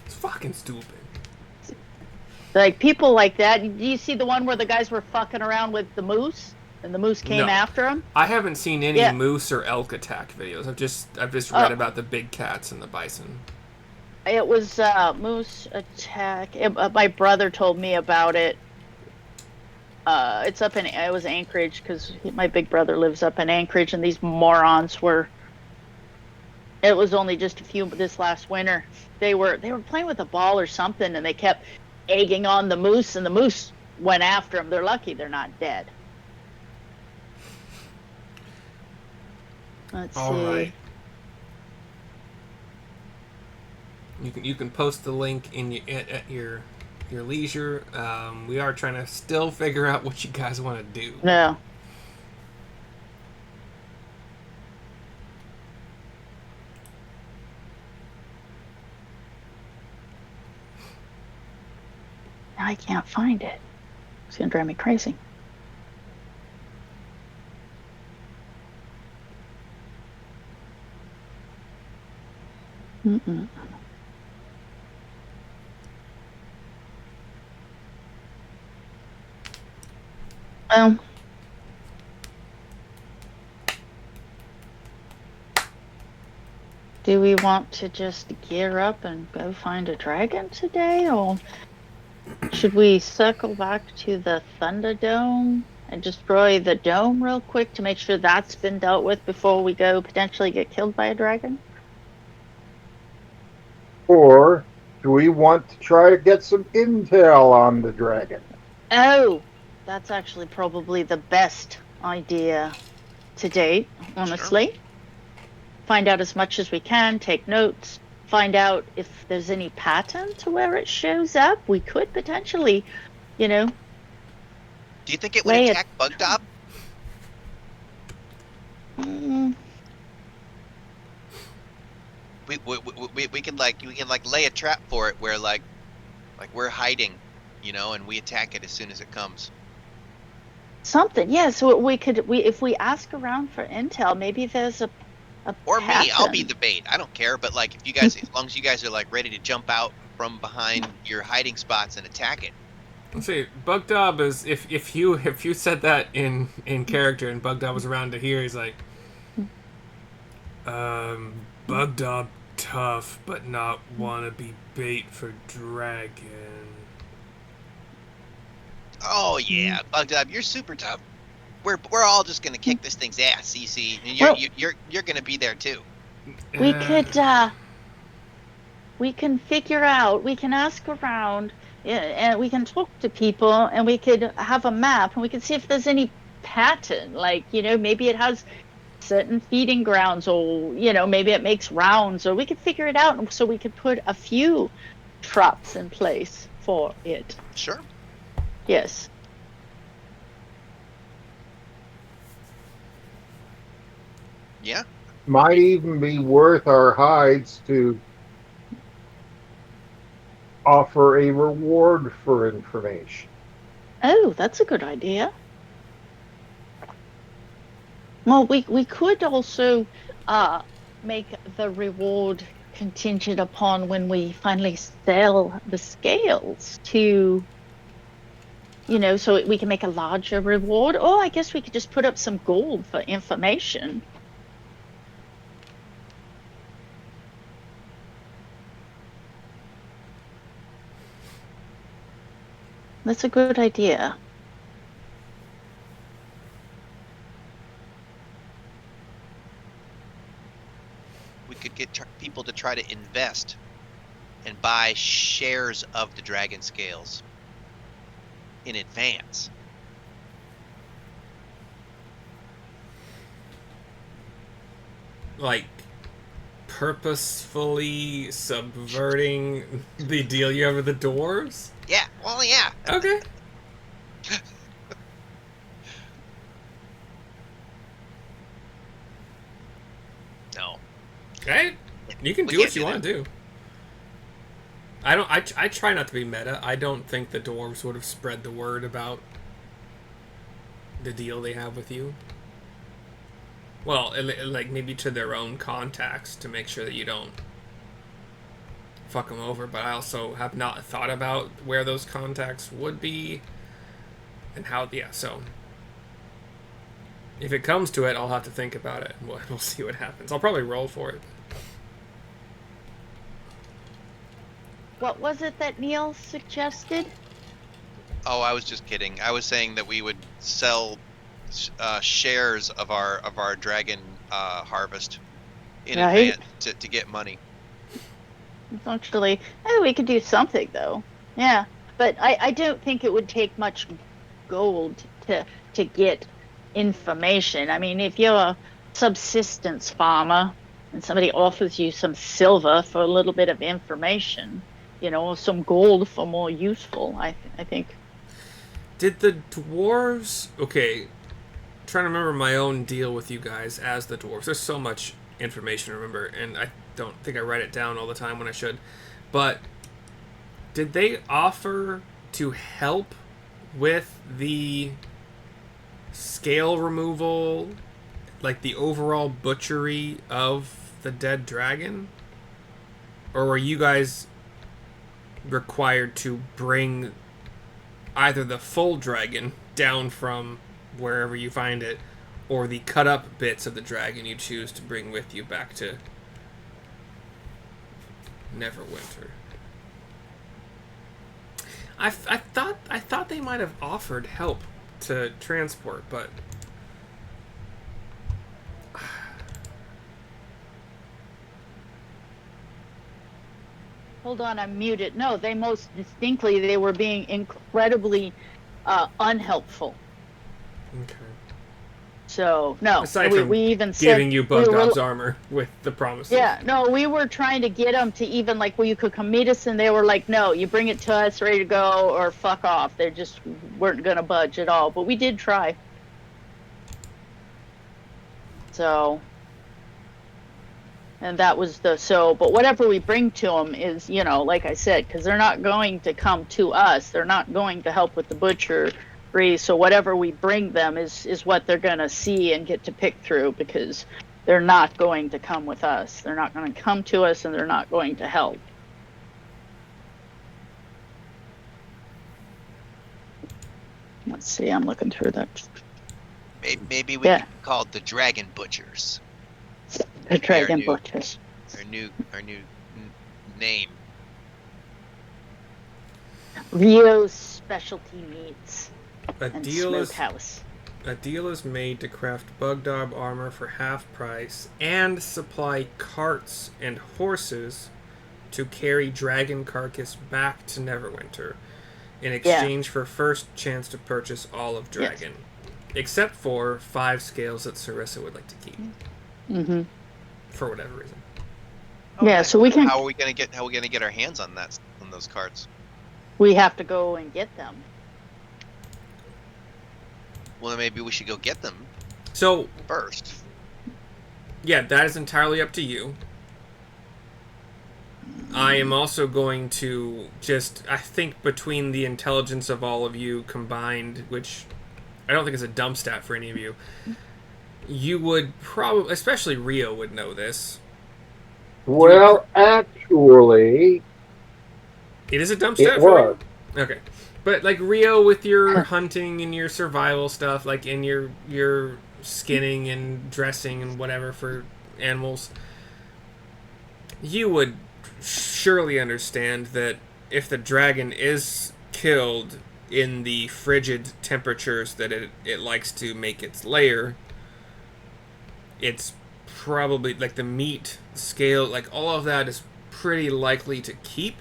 It's fucking stupid. Like, people like that. Do you see the one where the guys were fucking around with the moose, and the moose came after them? I haven't seen any moose or elk attack videos. I've just read about the big cats and the bison. It was moose attack. My brother told me about it. It's up in it was Anchorage because my big brother lives up in Anchorage, and these morons were. It was only just a few this last winter. They were playing with a ball or something, and they kept egging on the moose, and the moose went after them. They're lucky they're not dead. Let's All see. right. You can post the link in at your leisure. We are trying to still figure out what you guys want to do. No. Now I can't find it. It's gonna drive me crazy. Mm-mm. Well, do we want to just gear up and go find a dragon today, or should we circle back to the Thunderdome and destroy the dome real quick to make sure that's been dealt with before we go potentially get killed by a dragon? Or do we want to try to get some intel on the dragon? Oh, that's actually probably the best idea to date, honestly. Sure. Find out as much as we can, take notes, find out if there's any pattern to where it shows up. We could potentially, Do you think it would attack Bugdob? We can lay a trap for it where like we're hiding, and we attack it as soon as it comes. Something, yeah. So if we ask around for intel, maybe there's a or pattern. Me, I'll be the bait. I don't care, but like if you guys, as long as you guys are like ready to jump out from behind your hiding spots and attack it. Let's see, Bugdob is if you said that in character and Bugdob was around to hear, he's like, Bugdob tough, but not wanna be bait for dragon. Oh yeah, Bugdob, you're super tough. We're all just gonna kick this thing's ass, CC, and you're gonna be there too. We could we can figure out. We can ask around, and we can talk to people, and we could have a map, and we can see if there's any pattern. Like maybe it has certain feeding grounds, or maybe it makes rounds, or we could figure it out, so we could put a few traps in place for it. Sure. Yes. Yeah. Might even be worth our hides to offer a reward for information. Oh, that's a good idea. Well, we could also make the reward contingent upon when we finally sell the scales to, so we can make a larger reward. Or I guess we could just put up some gold for information. That's a good idea. We could get people to try to invest and buy shares of the dragon scales in advance. Like purposefully subverting the deal you have with the dwarves? Yeah, well, yeah. Okay. No. Okay. You can do what you want to do. I try not to be meta. I don't think the dwarves would have spread the word about the deal they have with you. Well, like maybe to their own contacts to make sure that you don't fuck them over, but I also have not thought about where those contacts would be and how. Yeah, so if it comes to it, I'll have to think about it. We'll see what happens. I'll probably roll for it. What was it that Neil suggested? Oh, I was just kidding. I was saying that we would sell shares of our dragon harvest in Right. advance to get money. Actually, we could do something though. Yeah, but I don't think it would take much gold to get information. I mean, if you're a subsistence farmer and somebody offers you some silver for a little bit of information, or some gold for more useful, I think. Did the dwarves... Okay, trying to remember my own deal with you guys as the dwarves. There's so much information to remember, and I don't think I write it down all the time when I should. But did they offer to help with the scale removal, like the overall butchery of the dead dragon? Or were you guys required to bring either the full dragon down from wherever you find it, or the cut up bits of the dragon you choose to bring with you back to Neverwinter? I thought they might have offered help to transport, but Hold on, I'm muted. No, they most distinctly they were being incredibly unhelpful. okay. So no, Aside we, from we even said giving you we were- Bugdob's armor with the promise. Yeah, no, we were trying to get them to even well, you could come meet us, and they were like, no, you bring it to us, ready to go, or fuck off. They just weren't gonna budge at all. But we did try. So, and that was but whatever we bring to them is, like I said, because they're not going to come to us. They're not going to help with the butchery. So whatever we bring them is what they're going to see and get to pick through, because they're not going to come with us. They're not going to come to us, and they're not going to help. Let's see, I'm looking through that. Maybe we could call it the Dragon Butchers. The Dragon Butchers. Our new name. Rio's Specialty Meats A and deal Smokehouse. is made to craft Bugdob armor for half price and supply carts and horses to carry dragon carcass back to Neverwinter in exchange for first chance to purchase all of dragon, except for 5 scales that Sarissa would like to keep. Mm-hmm. For whatever reason. Okay. Yeah, so we can. How are we gonna get our hands on those cards? We have to go and get them. Well, then maybe we should go get them So, first. yeah, that is entirely up to you. I am also going to I think between the intelligence of all of you combined, which I don't think is a dumb stat for any of you, you would probably, especially Rio would know this. Well, actually, It is a dumb stat it for was. you? Okay. But like Rio with your hunting and your survival stuff, like in your skinning and dressing and whatever for animals, you would surely understand that if the dragon is killed in the frigid temperatures that it likes to make its lair, it's probably like the meat scale, like all of that is pretty likely to keep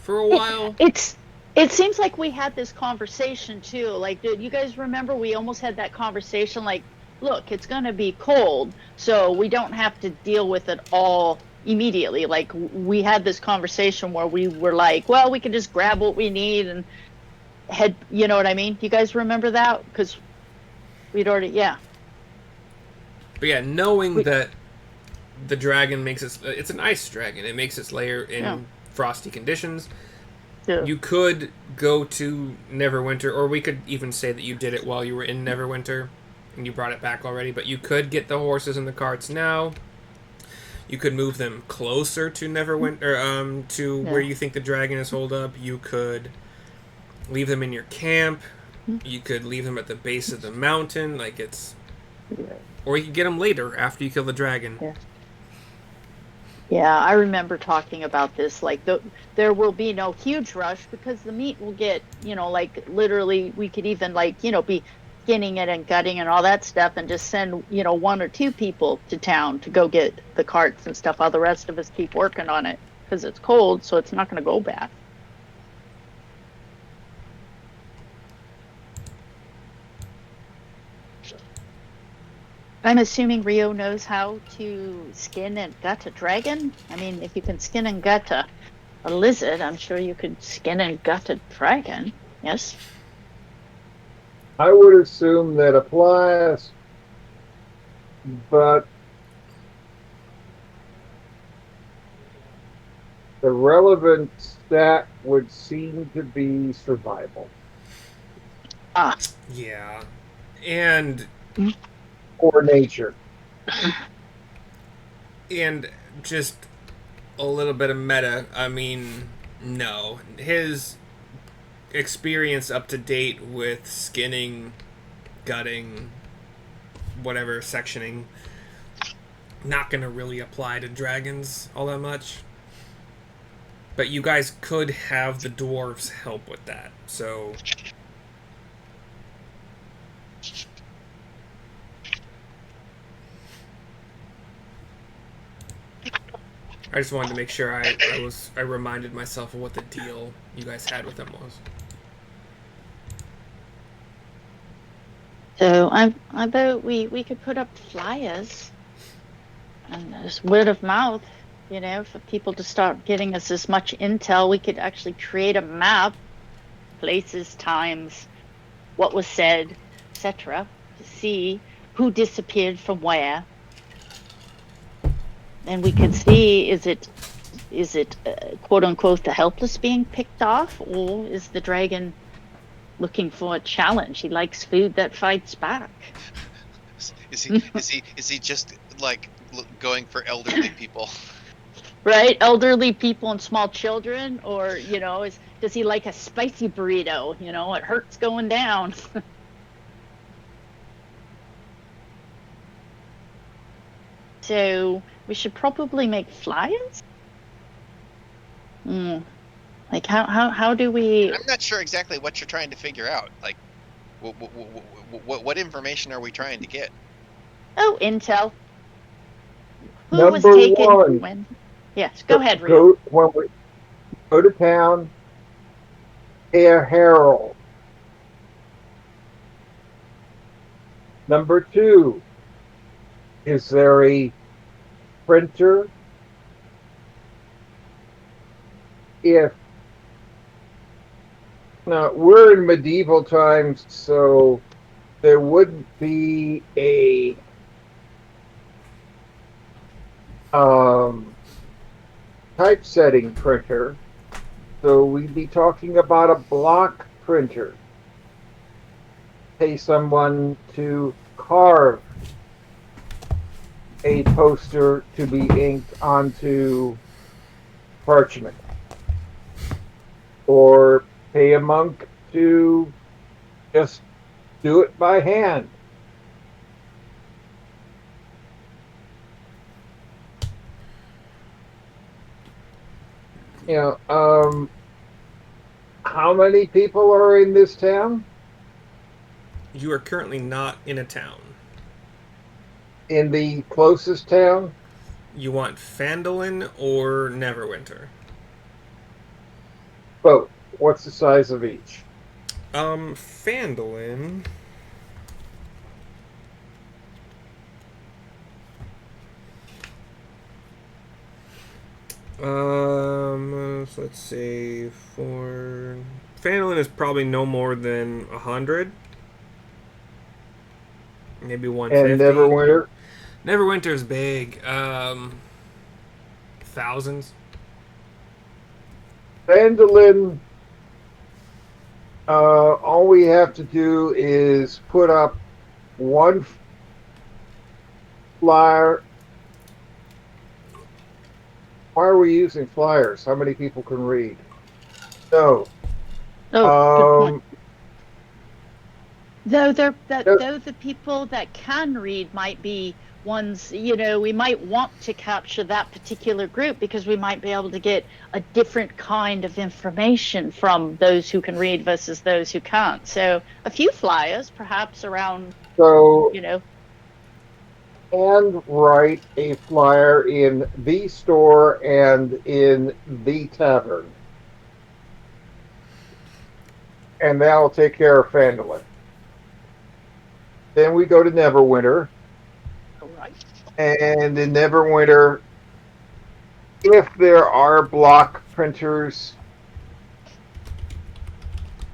for a while. It seems like we had this conversation too. Like, do you guys remember we almost had that conversation? Like, look, it's gonna be cold, so we don't have to deal with it all immediately. Like, we had this conversation where we were like, well, we can just grab what we need and head. You know what I mean? Do you guys remember that? Because we'd already, But yeah, knowing that the dragon makes it's an ice dragon. It makes its lair in frosty conditions. Yeah. You could go to Neverwinter, or we could even say that you did it while you were in Neverwinter and you brought it back already, but you could get the horses and the carts now. You could move them closer to Neverwinter, to where you think the dragon is holed up. You could leave them in your camp. You could leave them at the base of the mountain, like it's... Or you could get them later, after you kill the dragon. Yeah. Yeah, I remember talking about this. Like, there will be no huge rush because the meat will get, like literally, we could even like, be skinning it and gutting and all that stuff, and just send, one or two people to town to go get the carts and stuff, while the rest of us keep working on it because it's cold, so it's not going to go bad. I'm assuming Rio knows how to skin and gut a dragon. I mean, if you can skin and gut a lizard, I'm sure you could skin and gut a dragon. Yes. I would assume that applies, but the relevant stat would seem to be survival Ah. Yeah. And or nature. and just a little bit of meta. I mean, no. His experience up to date with skinning, gutting, whatever, sectioning, not going to really apply to dragons all that much. But you guys could have the dwarves help with that. So I just wanted to make sure I reminded myself of what the deal you guys had with them was. So I bet we could put up flyers and just word of mouth, for people to start getting us as much intel. We could actually create a map, places, times, what was said, etc., to see who disappeared from where. And we could see, is it quote unquote the helpless being picked off, or is the dragon looking for a challenge? He likes food that fights back. Is he just like going for elderly people? Right, elderly people and small children, or does he like a spicy burrito? It hurts going down. So we should probably make flyers. Like how do we? I'm not sure exactly what you're trying to figure out. Like, what information are we trying to get? Oh, intel. Who was Number taken one, when? Yes, go ahead, Rio. when we go to town, pay a herald. Number two, is there a printer? If now we're in medieval times, so there wouldn't be a typesetting printer, so we'd be talking about a block printer. Pay someone to carve a poster to be inked onto parchment, or pay a monk to just do it by hand. How many people are in this town? You are currently not in a town. In the closest town? You want Phandalin or Neverwinter? Both. What's the size of each? Phandalin. So let's say for Phandalin is probably no more than 100, maybe 150. And Neverwinter? Neverwinter's big. Thousands. Vandalin, all we have to do is put up one flyer. Why are we using flyers? How many people can read? No. Oh, good point. Though the people that can read might be ones, we might want to capture that particular group because we might be able to get a different kind of information from those who can read versus those who can't. So a few flyers, perhaps around, So, and write a flyer in the store and in the tavern. And that'll take care of Fandolin. Then we go to Neverwinter. all right. And in Neverwinter, if there are block printers,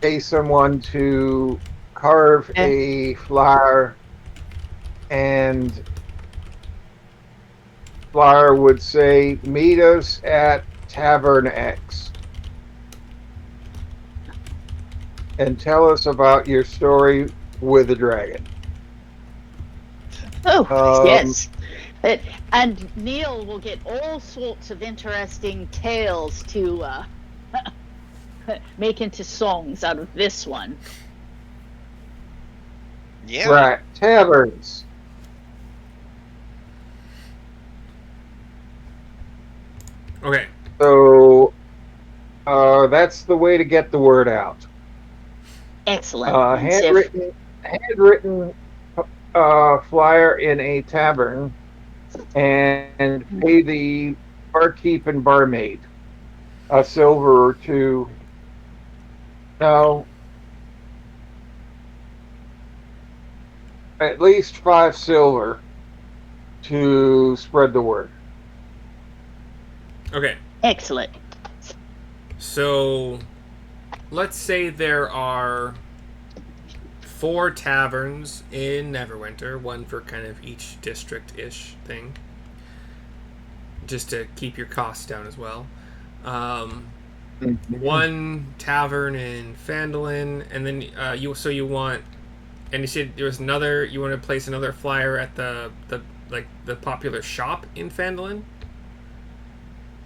pay someone to carve a flyer, and flyer would say, meet us at Tavern X. And tell us about your story with the dragon. Oh, yes. And Neil will get all sorts of interesting tales to make into songs out of this one. Yeah. Right. Taverns. Okay. So that's the way to get the word out. Excellent. Handwritten flyer in a tavern, and pay the barkeep and barmaid a silver or two. No, at least 5 silver to spread the word. Okay. Excellent. So, let's say there are 4 taverns in Neverwinter, one for kind of each district-ish thing, just to keep your costs down as well. One tavern in Fandolin, and then you want, and you said there was another. You want to place another flyer at the popular shop in Fandolin.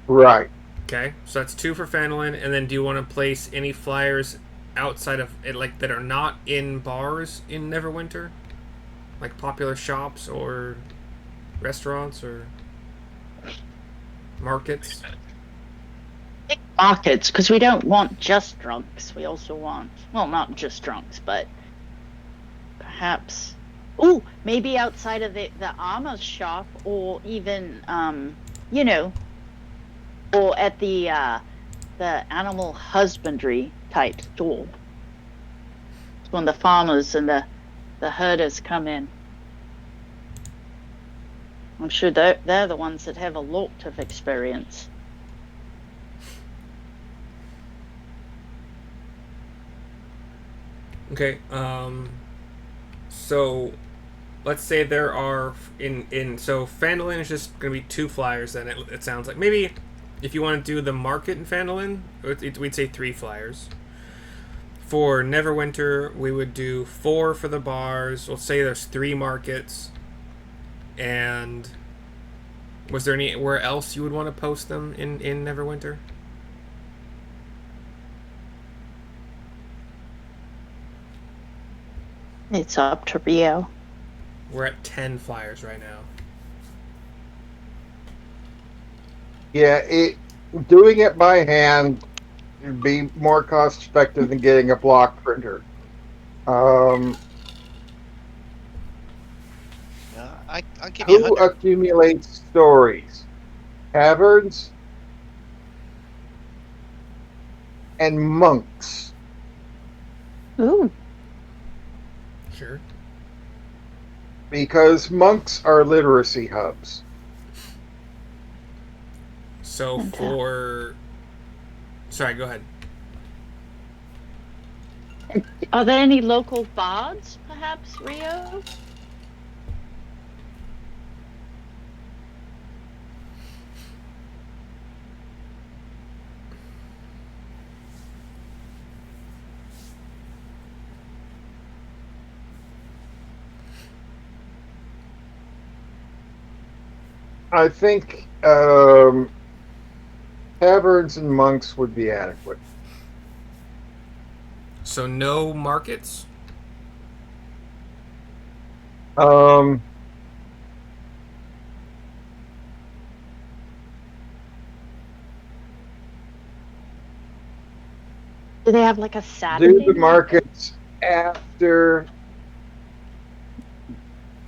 Right. Okay, so that's 2 for Fandolin, and then do you want to place any flyers outside of it, like that are not in bars in Neverwinter, like popular shops or restaurants or markets? Markets, because we don't want just drunks. We also want, well, not just drunks, but perhaps, maybe outside of the armor shop, or even, or at the animal husbandry type store. It's when the farmers and the herders come in. I'm sure they're the ones that have a lot of experience. Okay, so let's say there are so Fandolin is just going to be 2 flyers. Then it sounds like maybe if you want to do the market in Fandolin, we'd say 3 flyers. For Neverwinter, we would do 4 for the bars. We'll say there's 3 markets. And was there anywhere else you would want to post them in Neverwinter? It's up to Rio. We're at 10 flyers right now. Yeah, doing it by hand would be more cost effective than getting a block printer. I'll give you Who 100. accumulates stories? Taverns and monks. Ooh. Sure. Because monks are literacy hubs. So for... Sorry, go ahead. Are there any local bards, perhaps, Rio? I think taverns and monks would be adequate. So no markets? Do they have like a Do Saturday the market? markets after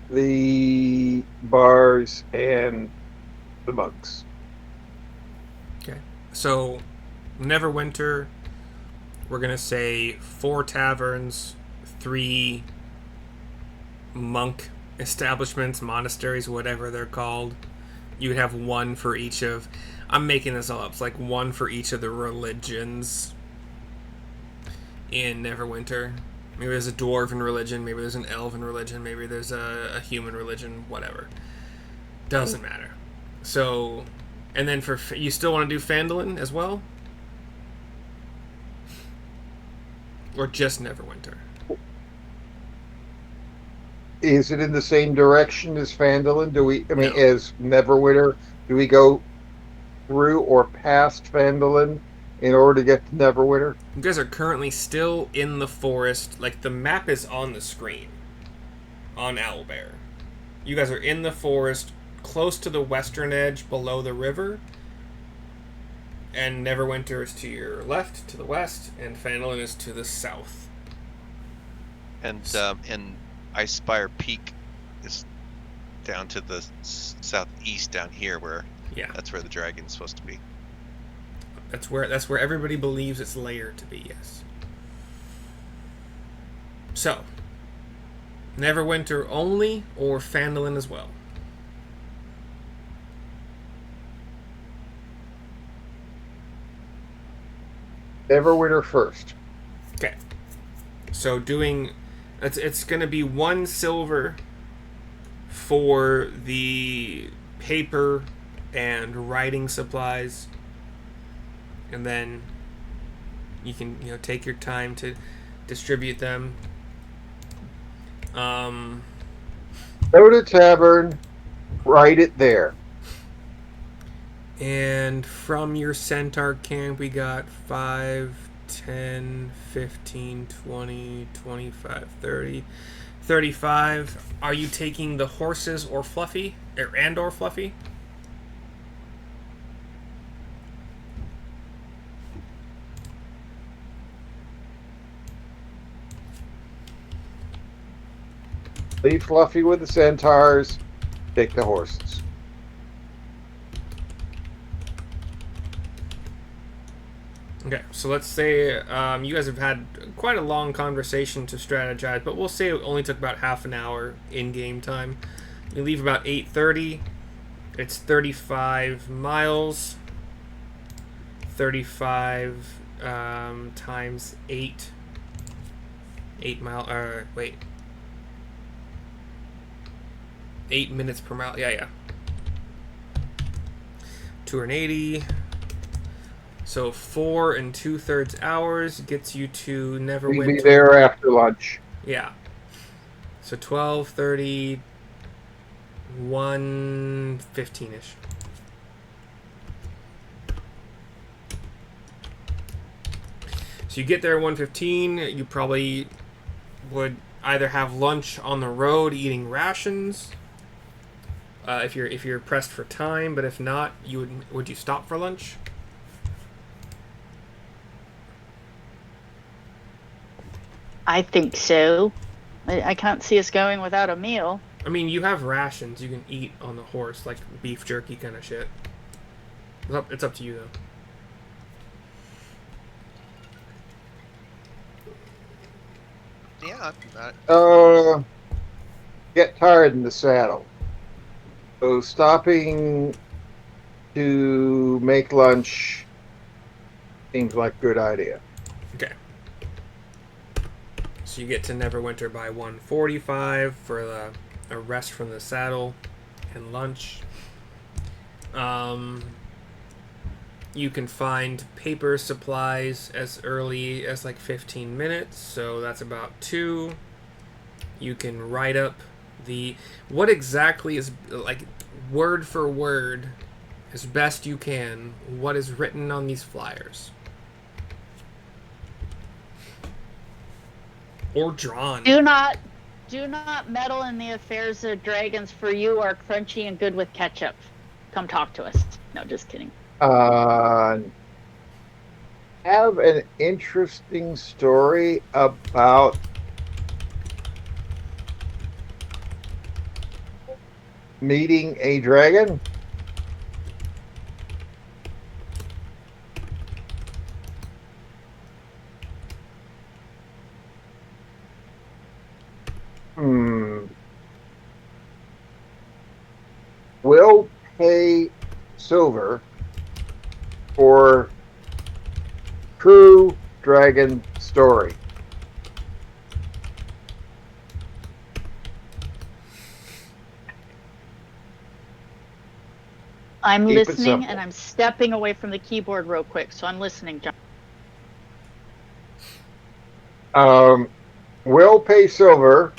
the bars and the monks. Okay. So, Neverwinter, we're going to say 4 taverns, 3 monk establishments, monasteries, whatever they're called. You would have 1 for each of. I'm making this all up. It's like 1 for each of the religions in Neverwinter. Maybe there's a dwarven religion, maybe there's an elven religion, maybe there's a human religion, whatever. Doesn't matter. So, and then for you still want to do Phandalin as well, or just Neverwinter? Is it in the same direction as Phandalin? No. As Neverwinter? Do we go through or past Phandalin in order to get to Neverwinter? You guys are currently still in the forest. Like, the map is on the screen on Owlbear. You guys are in the forest, close to the western edge, below the river. And Neverwinter is to your left, to the west, and Phandalin is to the south. And Icespire Peak is down to the southeast down here, where that's where the dragon's supposed to be. That's where everybody believes its lair to be. Yes. So, Neverwinter only, or Phandalin as well? Neverwinter first. Okay. So doing, it's going to be 1 silver for the paper and writing supplies, and then you can take your time to distribute them. Go to tavern, write it there. And from your centaur camp, we got 5, 10, 15, 20, 25, 30, 35. Are you taking the horses or Fluffy? Or Fluffy? Leave Fluffy with the centaurs. Take the horses. Okay, so let's say you guys have had quite a long conversation to strategize, but we'll say it only took about half an hour in-game time. You leave about 8:30. It's 35 miles. 35 times 8. 8 mile. Wait. 8 minutes per mile. Yeah. 280. So 4 2/3 hours gets you to Neverwinter. We'll be there after lunch. Yeah. So 12:30, 1:15-ish. So you get there at 1:15. You probably would either have lunch on the road eating rations, if you're pressed for time. But if not, would you stop for lunch? I think so. I can't see us going without a meal. I mean, you have rations you can eat on the horse, like beef jerky kind of shit. It's up to you, Yeah, I'm not... Get tired in the saddle. So stopping to make lunch seems like a good idea. Okay. So you get to Neverwinter by 1:45 for a rest from the saddle and lunch. You can find paper supplies as early as like 15 minutes, so that's about 2. You can write up what exactly is, like, word for word, as best you can, what is written on these flyers. Or drawn. Do not meddle in the affairs of dragons, for you are crunchy and good with ketchup. Come talk to us. No, just kidding. have an interesting story about meeting a dragon. Will pay silver for true dragon story. I'm Keep it listening, simple. and I'm stepping away from the keyboard real quick, so I'm listening, John. Will pay silver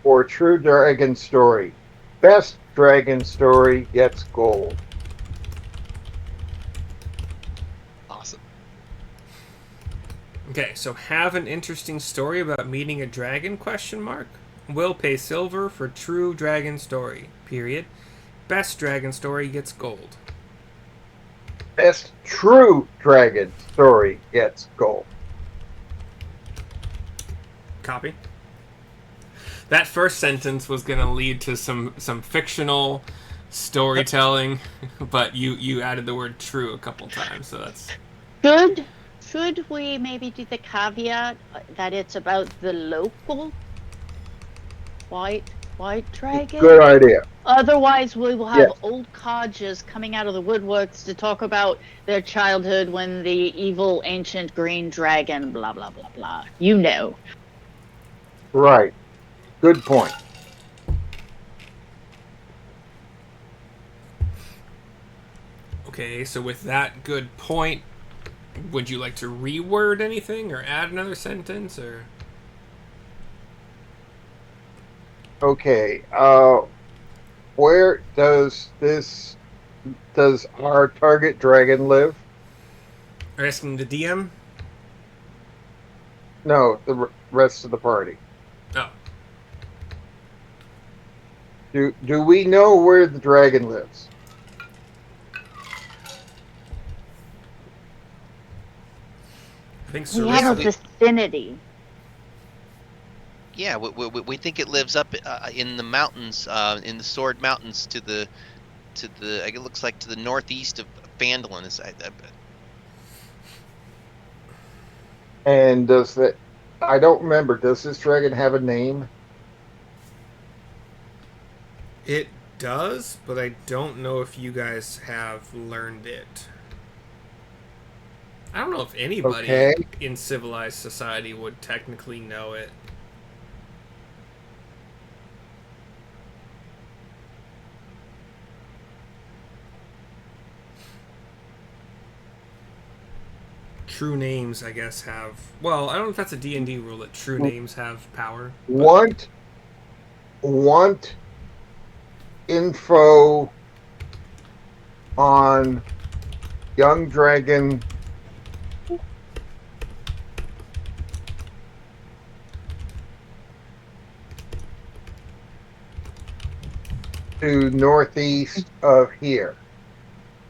for true dragon story. Best dragon story gets gold. Awesome. Okay, so have an interesting story about meeting a dragon? Will pay silver for true dragon story. Period. Best dragon story gets gold. Best true dragon story gets gold. Copy. That first sentence was going to lead to some fictional storytelling, but you added the word true a couple times, so that's... Should we maybe do the caveat that it's about the local white dragon? Good idea. Otherwise, we will have Yes. old codgers coming out of the woodworks to talk about their childhood when the evil ancient green dragon, blah, blah, blah, blah. You know. Right. Good point. Okay, so with that good point, would you like to reword anything or add another sentence or... Okay. Where does our target dragon live? Are you asking the DM? No, the rest of the party. Oh. Do we know where the dragon lives? I think We have a we- vicinity. Yeah, we think it lives up in the mountains, in the Sword Mountains, to the it looks like to the northeast of Phandalin. And does that? I don't remember. Does this dragon have a name? It does, but I don't know if you guys have learned it. I don't know if anybody Okay. in civilized society would technically know it. True names, I guess, have... Well, I don't know if that's a D&D rule that true names have power. but- Want info on young dragon to northeast of here.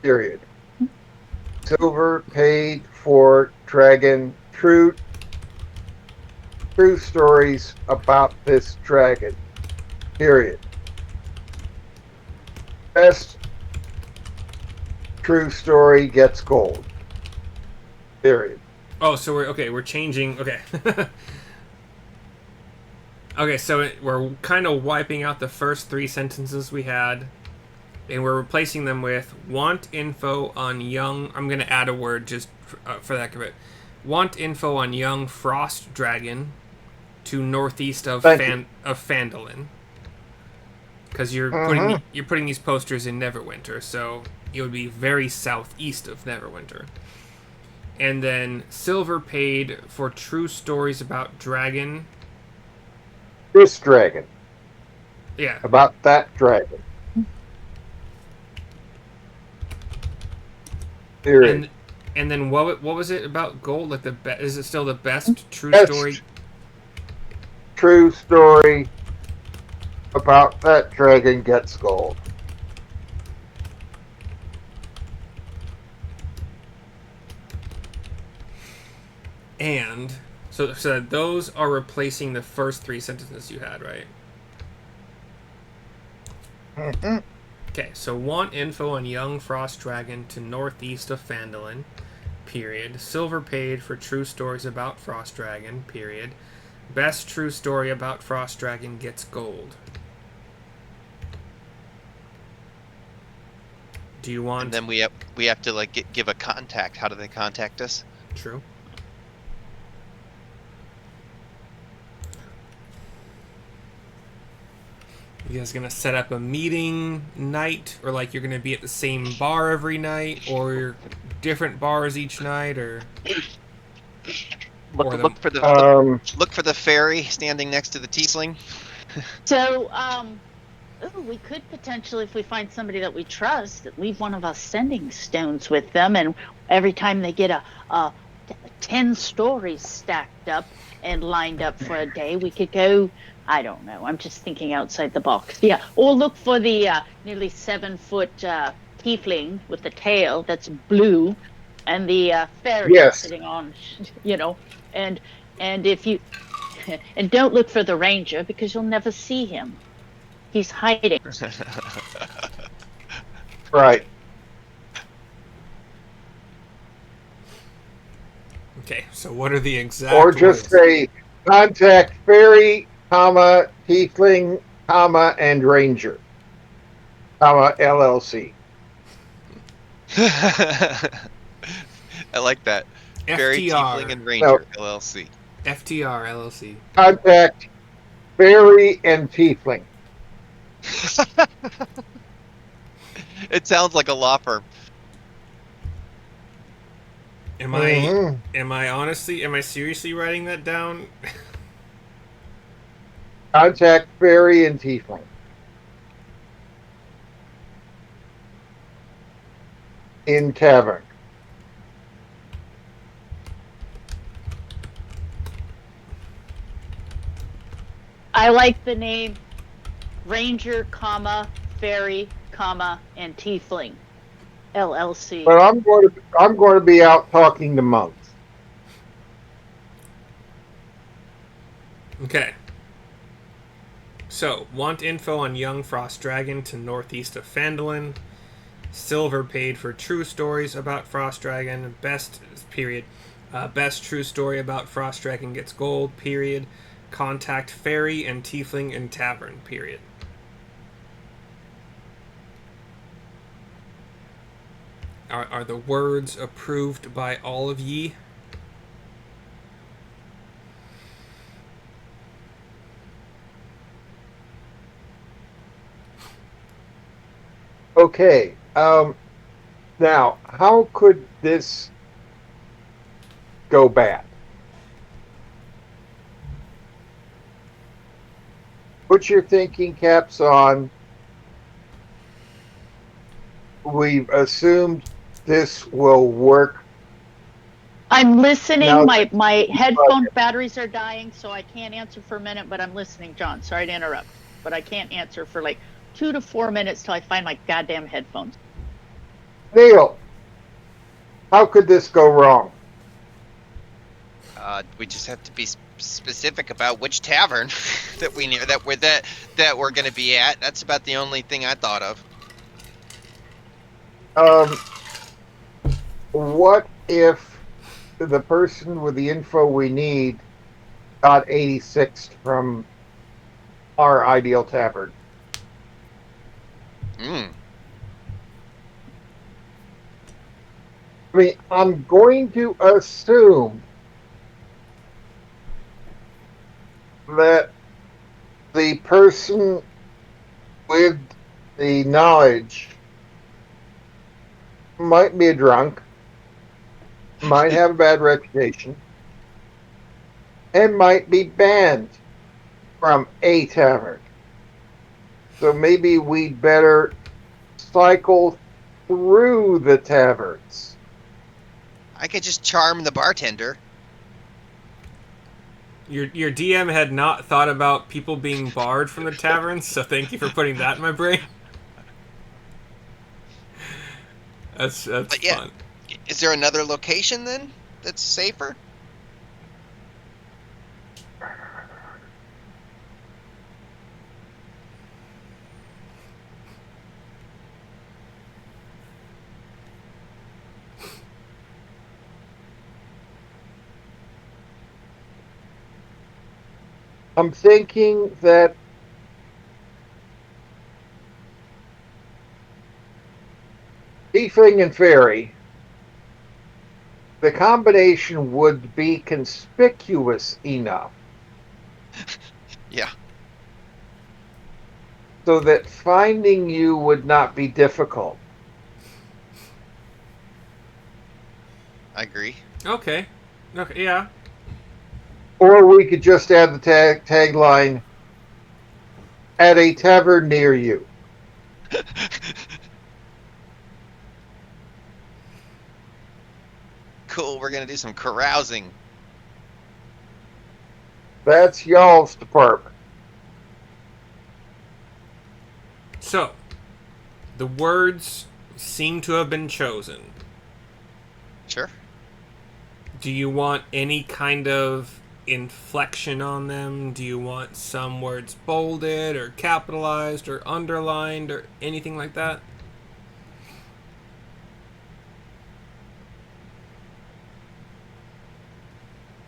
Period. Silver paid for dragon. True stories about this dragon. Period. Best true story gets gold. Period. Oh, so we're changing... Okay. Okay, so we're kind of wiping out the first three sentences we had, and we're replacing them with want info on young... I'm going to add a word just for the heck of it. Want info on young frost dragon to northeast of Phandalin. Because you're putting these posters in Neverwinter, so it would be very southeast of Neverwinter. And then silver paid for true stories about dragon. This dragon. Yeah. About that dragon. Period. And then what was it about gold? Like is it still the best true Best story? True story about that dragon gets gold. And so those are replacing the first 3 sentences you had, right? Mm-hmm. Okay, so want info on young frost dragon to northeast of Phandalin, period. Silver paid for true stories about frost dragon, period. Best true story about frost dragon gets gold. Do you want... And then we have to like give a contact. How do they contact us? True. You guys gonna set up a meeting night, or like you're gonna be at the same bar every night, or different bars each night, or or Look for the look for the fairy standing next to the tiefling. So, we could potentially, if we find somebody that we trust, leave one of our sending stones with them, and every time they get a 10 stories stacked up and lined up for a day, we could go. I don't know. I'm just thinking outside the box. Yeah, or look for the nearly 7-foot tiefling with the tail that's blue, and the fairy Yes. sitting on, and if you and don't look for the ranger because you'll never see him. He's hiding. Right. okay. So what are the exact? Or just words? say contact fairy, comma, tiefling, comma, and ranger, comma, LLC. I like that. Fairy, tiefling, FTR. and ranger LLC. FTR LLC. Contact fairy and tiefling. It sounds like a law firm. Am Mm-hmm. I seriously writing that down? Contact fairy and tiefling. In tavern. I like the name Ranger, comma, Fairy, comma, and Tiefling, LLC. But I'm going to be out talking to monks. Okay. So, want info on young frost dragon to northeast of Phandalin. Silver paid for true stories about frost dragon. Best true story about frost dragon gets gold, period. Contact fairy and tiefling in tavern, period. Are the words approved by all of ye? Okay. Now, how could this go bad? Put your thinking caps on. We've assumed this will work. I'm listening. Now- My headphone batteries are dying, so I can't answer for a minute, but I'm listening, John. Sorry to interrupt, but I can't answer for like 2 to 4 minutes till I find my goddamn headphones. Neil, how could this go wrong? We just have to be specific about which tavern that we're going to be at. That's about the only thing I thought of. What if the person with the info we need got 86 from our ideal tavern? I mean, I'm going to assume that the person with the knowledge might be a drunk, might have a bad reputation, and might be banned from a tavern. So maybe we'd better cycle through the taverns. I could just charm the bartender. Your DM had not thought about people being barred from the taverns, so thank you for putting that in my brain. That's But yeah, fun. is there another location then that's safer? I'm thinking that Tiefling and Fairy, the combination would be conspicuous enough Yeah, so that finding you would not be difficult. I agree. Okay. Okay. Yeah. Or we could just add the tagline, at a tavern near you. Cool, we're gonna do some carousing. That's y'all's department. So, the words seem to have been chosen. Sure. Do you want any kind of inflection on them? Do you want some words bolded or capitalized or underlined or anything like that?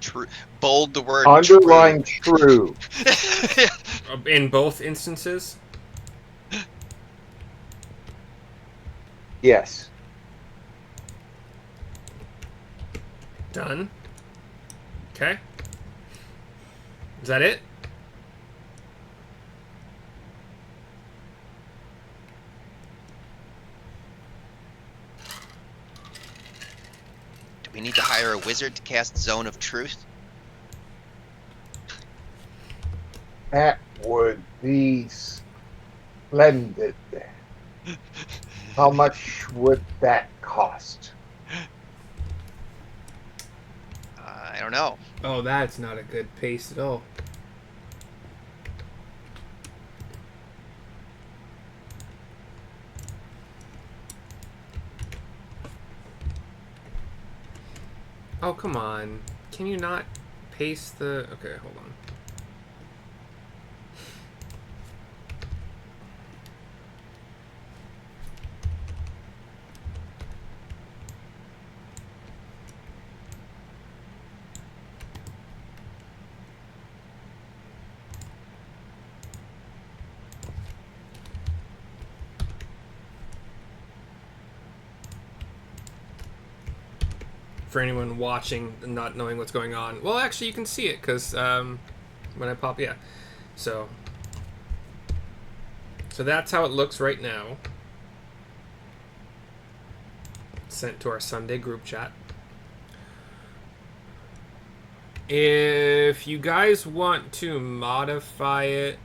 True. Bold the word Underline true. true. In both instances? Yes. Done. Okay. Is that it? Do we need to hire a wizard to cast Zone of Truth? That would be splendid. How much would that cost? I don't know. Oh, that's not a good pace at all. Oh, come on. Can you not paste the... Okay, hold on. For anyone watching and not knowing what's going on. Well, actually, you can see it because when I pop, yeah. So that's how it looks right now. Sent to our Sunday group chat. If you guys want to modify it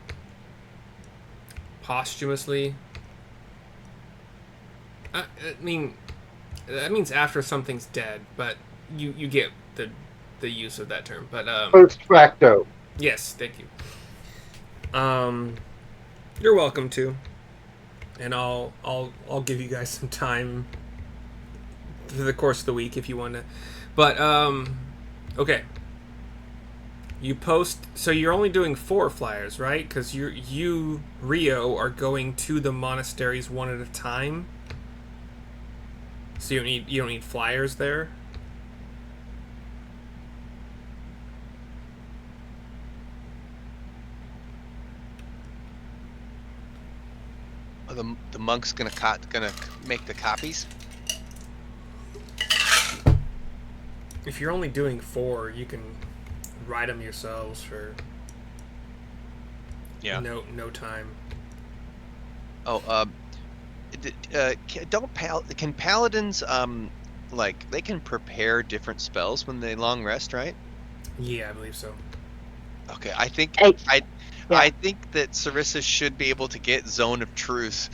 posthumously, I mean, that means after something's dead, but you get the use of that term. But Post facto. yes, thank you. You're welcome to, and I'll give you guys some time through the course of the week if you want to. But okay. You post, so you're only doing 4 flyers, right? Because you Rio are going to the monasteries one at a time. So you don't need flyers there. Are the monk's gonna make the copies? If you're only doing 4, you can write them yourselves for no time. Oh, can paladins like they can prepare different spells when they long rest, right? Yeah, I believe so. Okay, I think Yeah. I think that Sarissa should be able to get Zone of Truth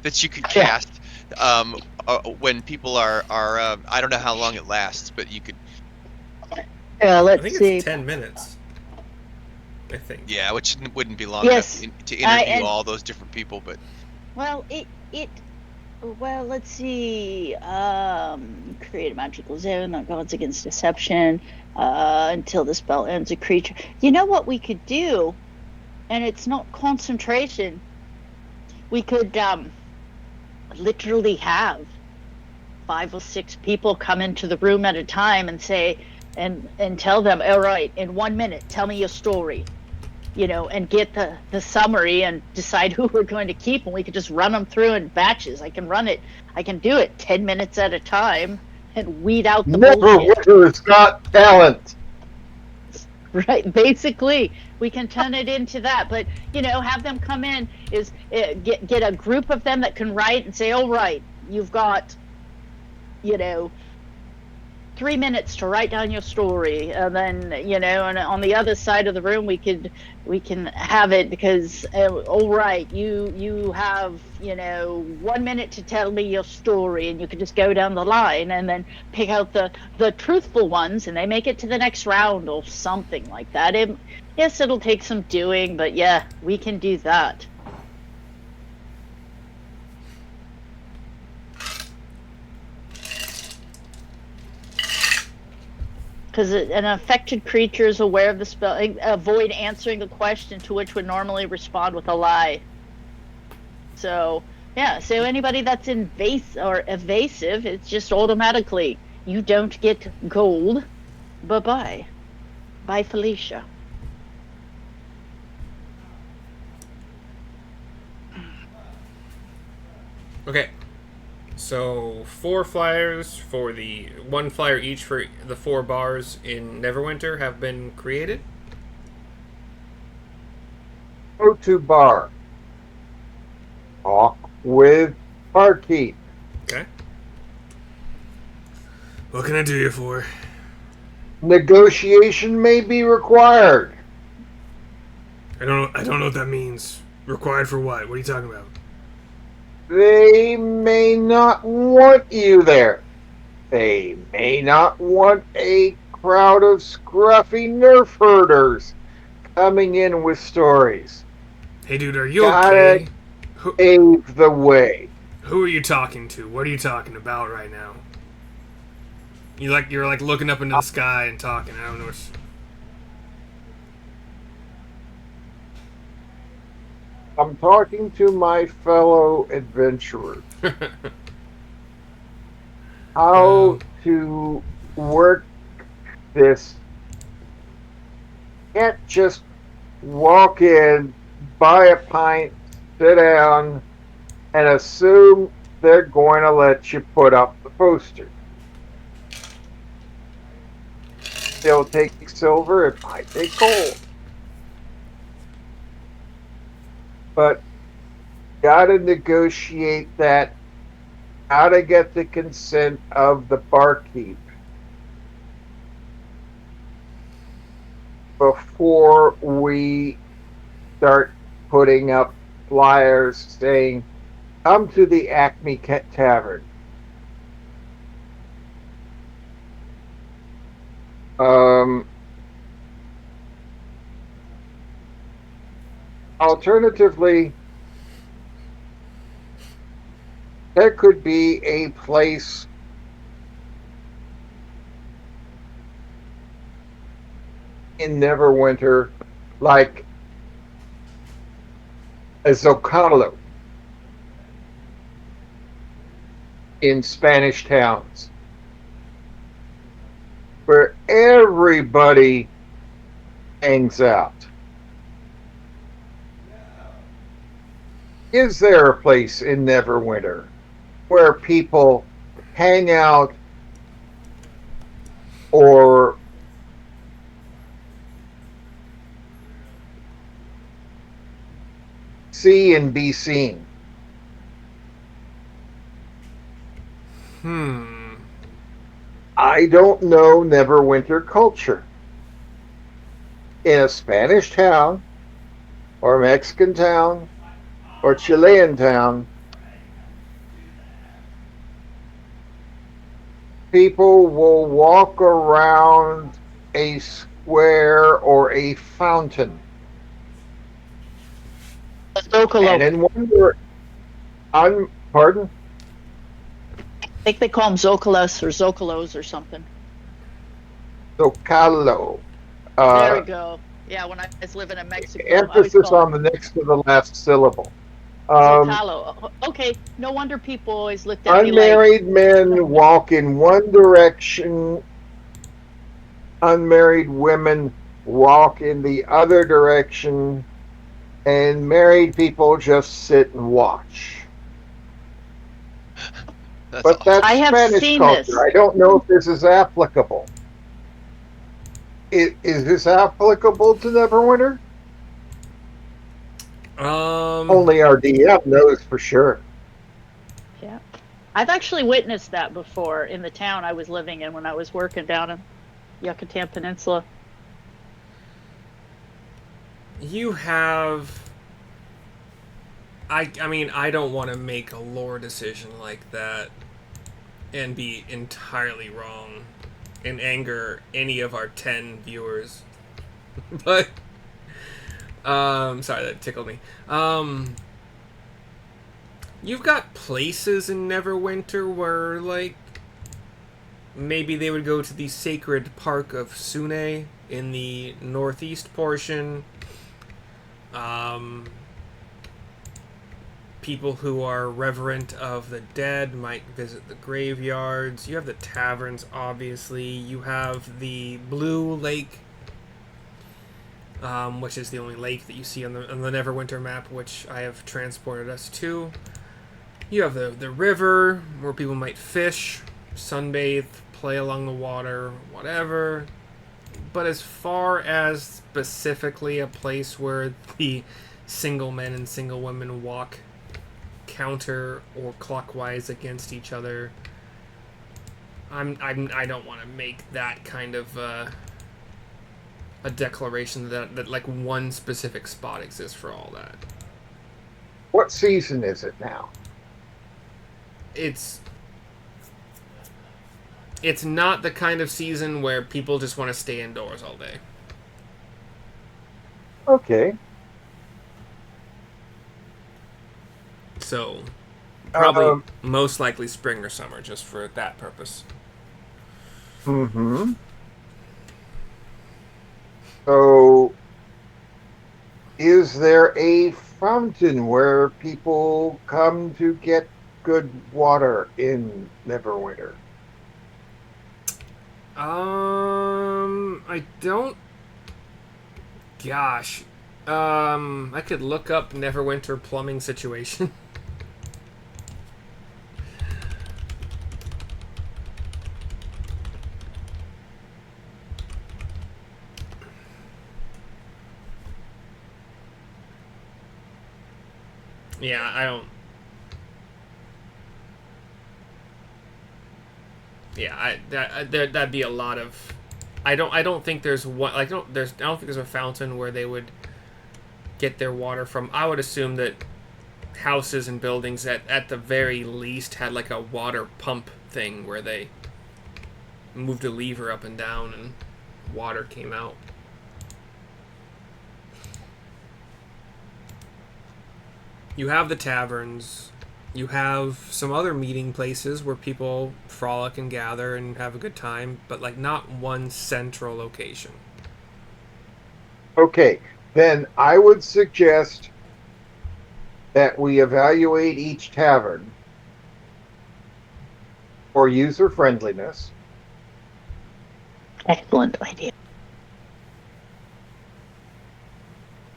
that you could cast when people are I don't know how long it lasts, but you could. Let's I think see. it's 10 minutes. I think. Yeah, which wouldn't be long Yes. enough to interview and- all those different people, but Well, well, let's see. Create a magical zone that guards against deception until the spell ends a creature. You know what we could do? And it's not concentration. We could literally have 5 or 6 people come into the room at a time and say, and tell them, all right, in 1 minute, tell me your story. and get the summary and decide who we're going to keep, and we could just run them through in batches. I can do it 10 minutes at a time and weed out the bullshit. Neverwinter's got talent. Right, basically, we can turn it into that. But have them come in, get a group of them that can write and say, all right, you've got 3 minutes to write down your story, and then and on the other side of the room we can have it, because all right, you have 1 minute to tell me your story, and you can just go down the line and then pick out the truthful ones, and they make it to the next round or something like that. Yes, it'll take some doing, but yeah, we can do that. Because an affected creature is aware of the spell. Avoid answering a question to which would normally respond with a lie. So, yeah. So anybody that's evasive, it's just automatically, you don't get gold. Bye-bye. Bye, Felicia. Okay. So 4 flyers for the 1 flyer each for the 4 bars in Neverwinter have been created. Go to bar. Talk with barkeep. Okay. What can I do you for? Negotiation may be required. I don't know what that means. Required for what? What are you talking about? They may not want you there. They may not want a crowd of scruffy nerf herders coming in with stories. Hey, dude, are you okay? Pave the way. Who are you talking to? What are you talking about right now? You're like looking up into the sky and talking. I don't know what's... I'm talking to my fellow adventurers. How to work this. Can't just walk in, buy a pint, sit down, and assume they're going to let you put up the poster. They'll take silver, it might take gold. But gotta negotiate that. Gotta get the consent of the barkeep before we start putting up flyers saying, come to the Acme Tavern. Alternatively, there could be a place in Neverwinter like a Zocalo in Spanish towns, where everybody hangs out. Is there a place in Neverwinter where people hang out or see and be seen? I don't know Neverwinter culture. In a Spanish town, or Mexican town, or Chilean town, people will walk around a square or a fountain. Zocalo. And in wonder, pardon? I think they call them Zocalos or Zocalos or something. Zocalo. There we go. Yeah, when I was living in Mexico. Emphasis on the next to the last syllable. Zocalo. Okay, no wonder people always looked at me like... Unmarried men walk in one direction. Unmarried women walk in the other direction, and married people just sit and watch. That's But awesome. that's I have Spanish seen culture. this. I don't know if this is applicable. Is this applicable to Neverwinter? Um, Only our DM knows for sure. Yeah. I've actually witnessed that before in the town I was living in when I was working down in Yucatan Peninsula. you have. I mean, I don't want to make a lore decision like that and be entirely wrong and anger any of our 10 viewers. But sorry, that tickled me. You've got places in Neverwinter where like maybe they would go to the sacred park of Sune in the northeast portion. People who are reverent of the dead might visit the graveyards. You have the taverns, obviously. You have the Blue Lake, which is the only lake that you see on the Neverwinter map, which I have transported us to. You have the river, where people might fish, sunbathe, play along the water, whatever. But as far as specifically a place where the single men and single women walk counter or clockwise against each other, I don't want to make that kind of a declaration that like one specific spot exists for all that. What season is it now? It's not the kind of season where people just want to stay indoors all day. Okay. So probably Um, most likely spring or summer just for that purpose. Mm-hmm. So, is there a fountain where people come to get good water in Neverwinter? I don't. Gosh, I could look up Neverwinter plumbing situation. Yeah, I don't. Yeah, that'd be a lot of. I don't think there's one. Like, I don't think there's a fountain where they would get their water from. I would assume that houses and buildings at the very least had like a water pump thing where they moved a lever up and down and water came out. You have the taverns. You have some other meeting places where people frolic and gather and have a good time, but like not one central location. Okay, then I would suggest that we evaluate each tavern for user friendliness. Excellent idea.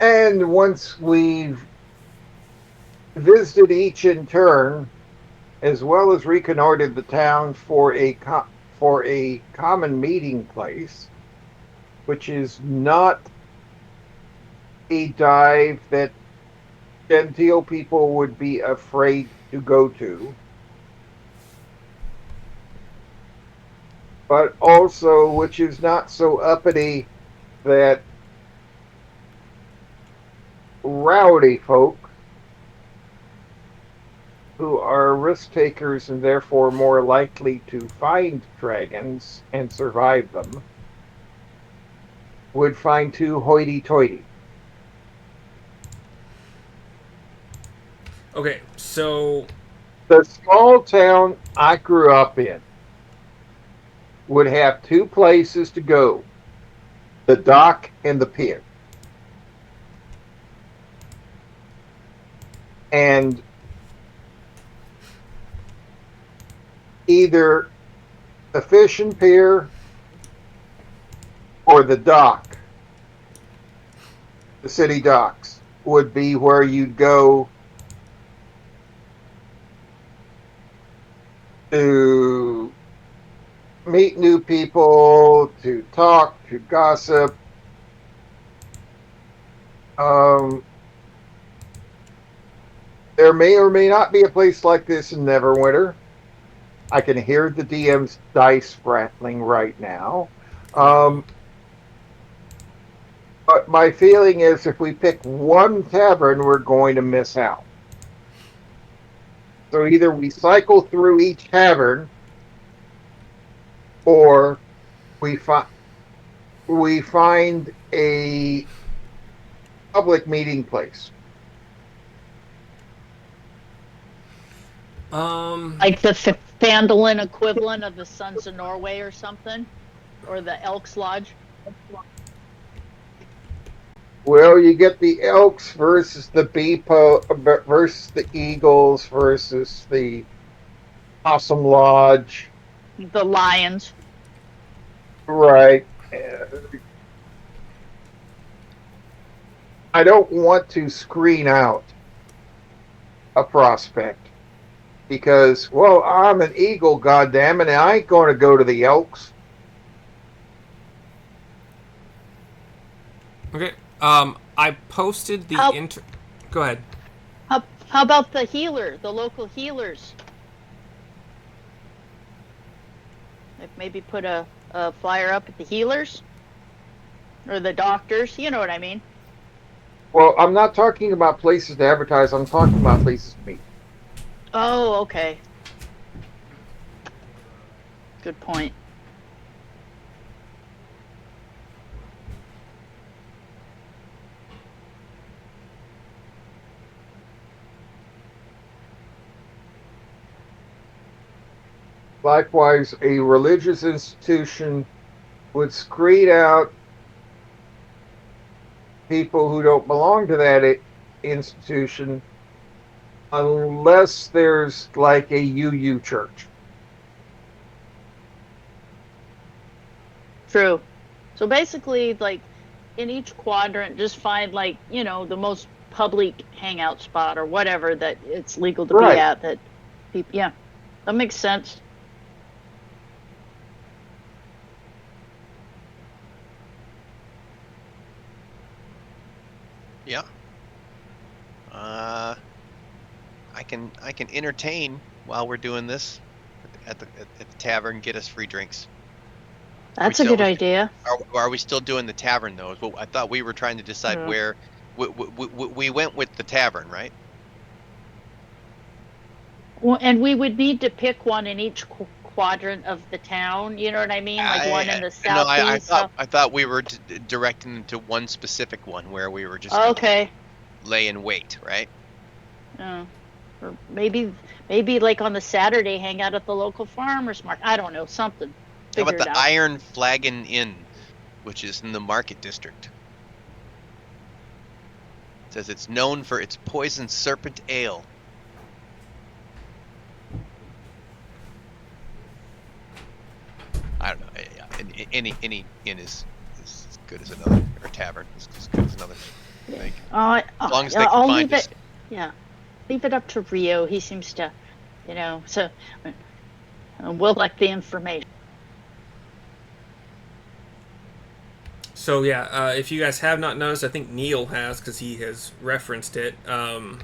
And once we've visited each in turn, as well as reconnoitered the town for a common meeting place, which is not a dive that genteel people would be afraid to go to, but also which is not so uppity that rowdy folk who are risk takers and therefore more likely to find dragons and survive them would find too hoity-toity. Okay, so The small town I grew up in would have two places to go: the dock and the pier. And either the fishing pier or the dock the city docks would be where you'd go to meet new people, to talk, to gossip. Um, there may or may not be a place like this in Neverwinter. I can hear the DM's dice rattling right now. But my feeling is if we pick one tavern, we're going to miss out. So either we cycle through each tavern, or we find a public meeting place. Like the Fandolin equivalent of the Sons of Norway or something, or the Elks Lodge. Well, you get the Elks versus the versus the Eagles versus the Possum Lodge. The Lions. Right. I don't want to screen out a prospect because, well, I'm an Eagle, goddammit, and I ain't going to go to the Elks. Okay. I posted the Go ahead. How about the healer, the local healers? Like maybe put a flyer up at the healers or the doctors. You know what I mean? Well, I'm not talking about places to advertise. I'm talking about places to meet. Oh, okay. Good point. Likewise, a religious institution would screen out people who don't belong to that institution unless there's like a UU church. True. So basically, like in each quadrant, just find like the most public hangout spot or whatever that it's legal to be at. That makes sense. Yeah. I can entertain while we're doing this at the tavern. Get us free drinks. That's a good idea. Are we still doing the tavern though? Well, I thought we were trying to decide where. We went with the tavern, right? Well, and we would need to pick one in each quadrant of the town. You know what I mean? Like one in the southeast. I thought we were directing them to one specific one where we were just lay in wait, right? Or maybe like on the Saturday, hang out at the local farmers market. I don't know, something. How about the Iron Flagon Inn, which is in the Market District? It says it's known for its poison serpent ale. I don't know. Any inn is as good as another, or tavern is as good as another. As long as they can find us. Yeah, leave it up to Rio. He seems to, so we'll like the information. So yeah, if you guys have not noticed, I think Neil has because he has referenced it. The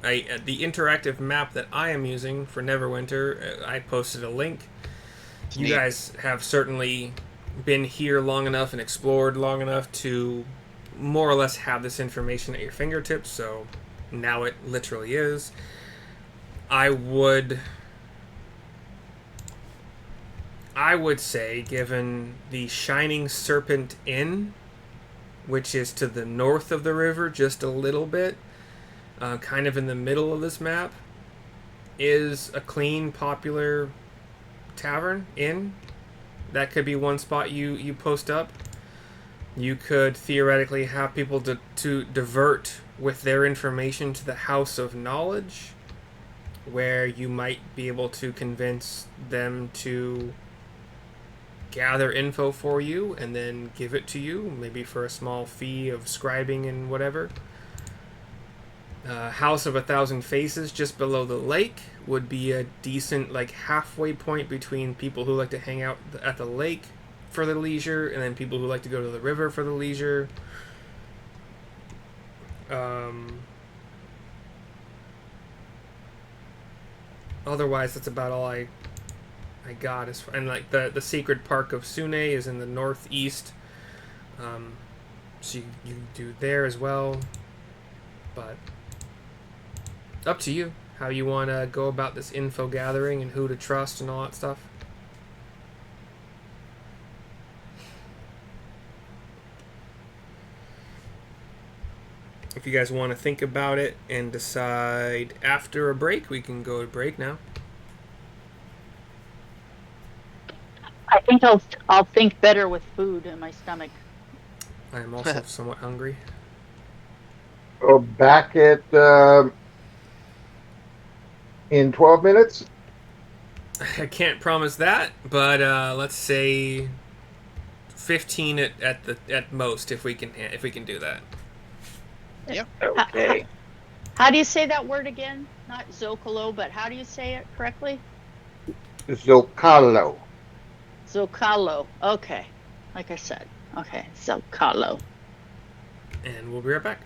interactive map that I am using for Neverwinter, I posted a link. You guys have certainly been here long enough and explored long enough to more or less have this information at your fingertips, so now it literally is. I would say, given the Shining Serpent Inn, which is to the north of the river just a little bit, kind of in the middle of this map, is a clean, popular tavern inn. That could be one spot you post up. You could theoretically have people to divert with their information to the House of Knowledge, where you might be able to convince them to gather info for you and then give it to you, maybe for a small fee of scribing and whatever. House of 1,000 Faces just below the lake would be a decent like halfway point between people who like to hang out at the lake for the leisure and then people who like to go to the river for the leisure. Otherwise, that's about all I got. And like the sacred park of Sune is in the northeast, so you do there as well. But up to you how you want to go about this info gathering and who to trust and all that stuff. If you guys want to think about it and decide after a break, we can go to break now. I think I'll think better with food in my stomach. I am also somewhat hungry. Oh, back at in 12 minutes. I can't promise that, but let's say 15 at most if we can do that. Yep. Okay. How do you say that word again? Not Zocalo, but how do you say it correctly? Zocalo. Zocalo. Okay. Like I said. Okay. Zocalo. And we'll be right back.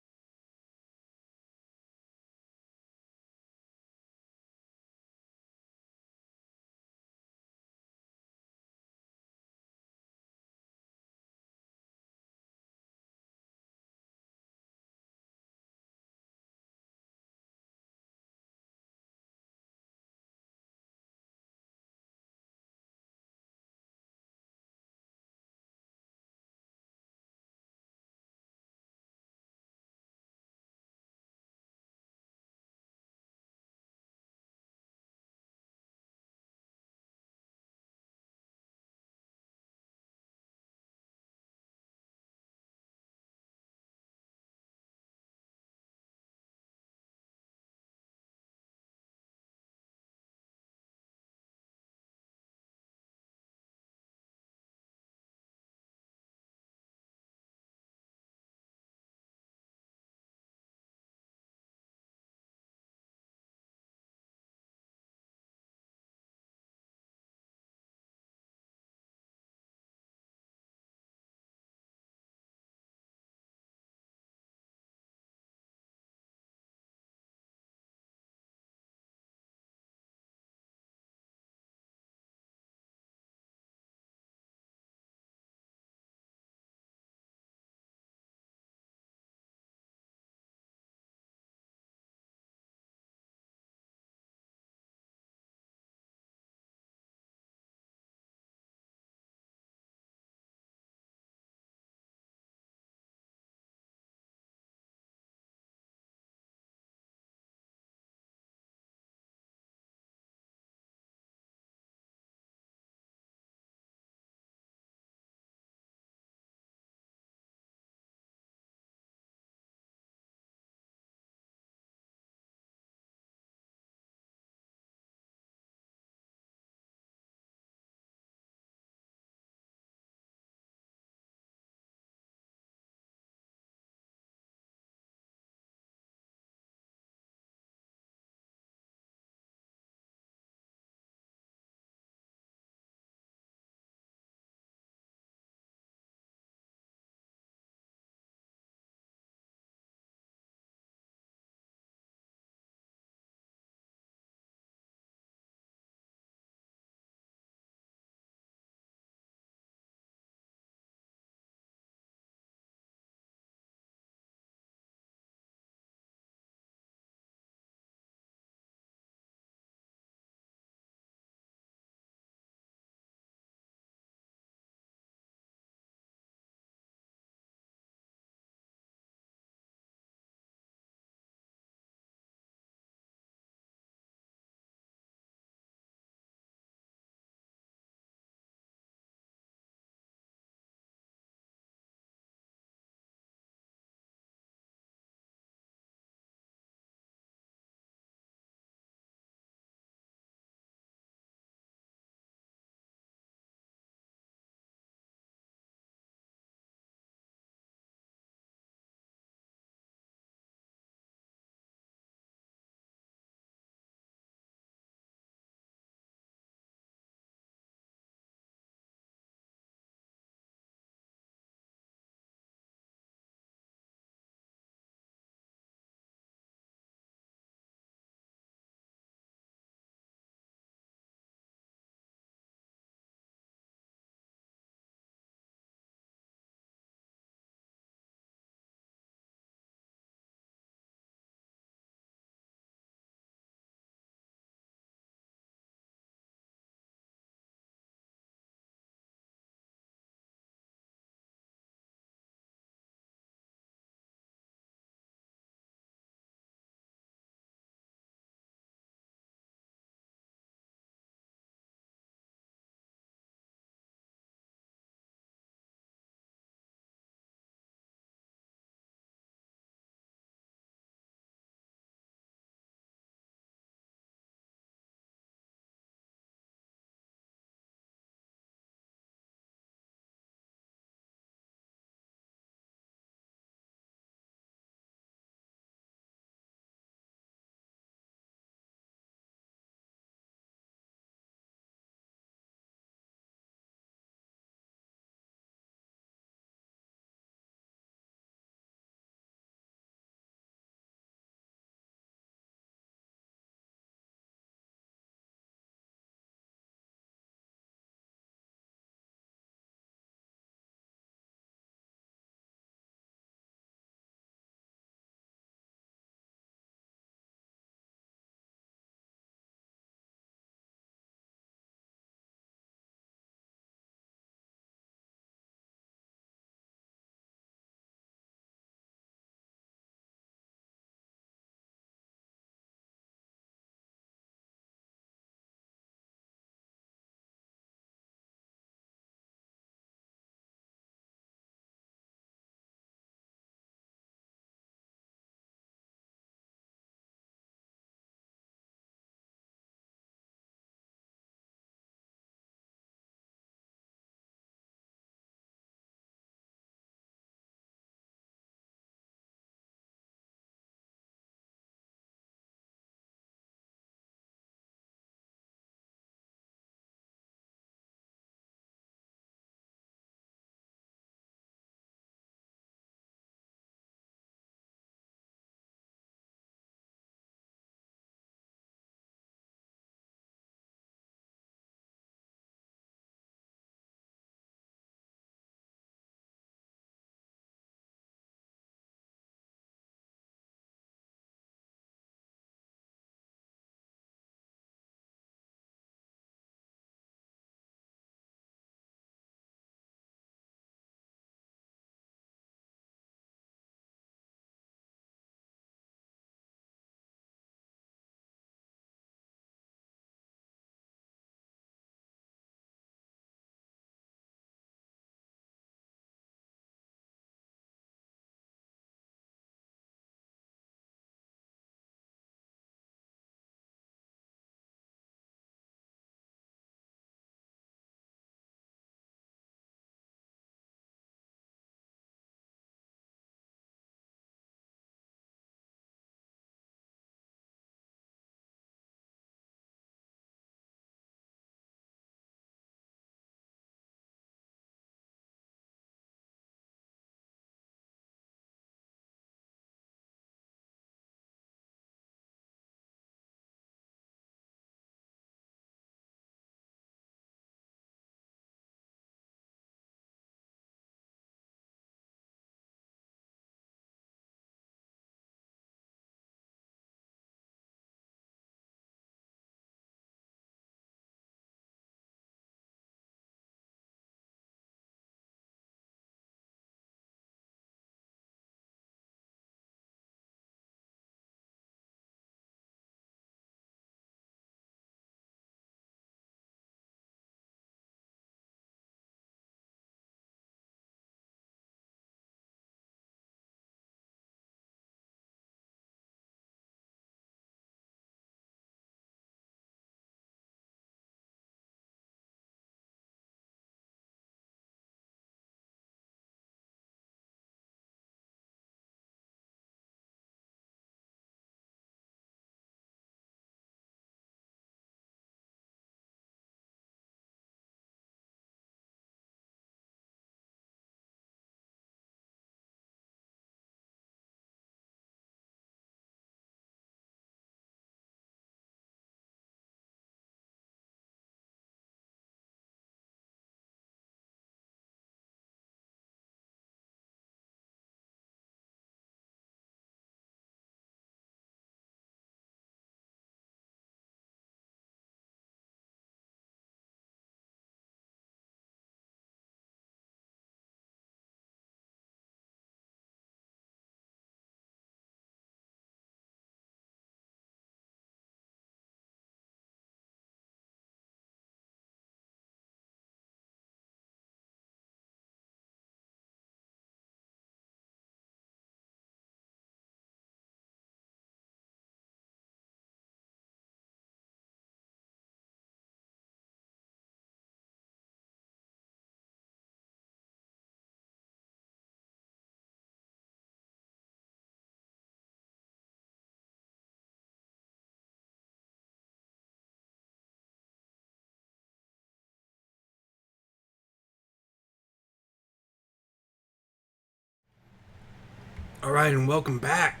All right, and welcome back.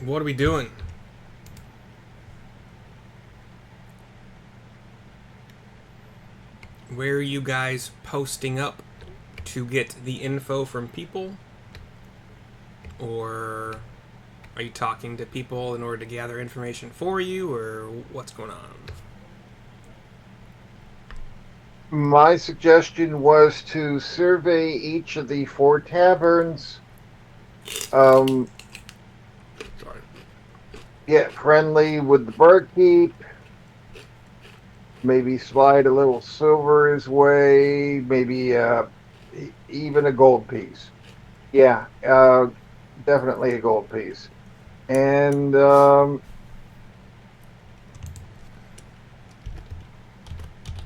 What are we doing? Where are you guys posting up to get the info from people? Or are you talking to people in order to gather information for you, or what's going on? My suggestion was to survey each of the 4 taverns, Sorry. get friendly with the barkeep, maybe slide a little silver his way, maybe even a gold piece. Yeah, definitely a gold piece. And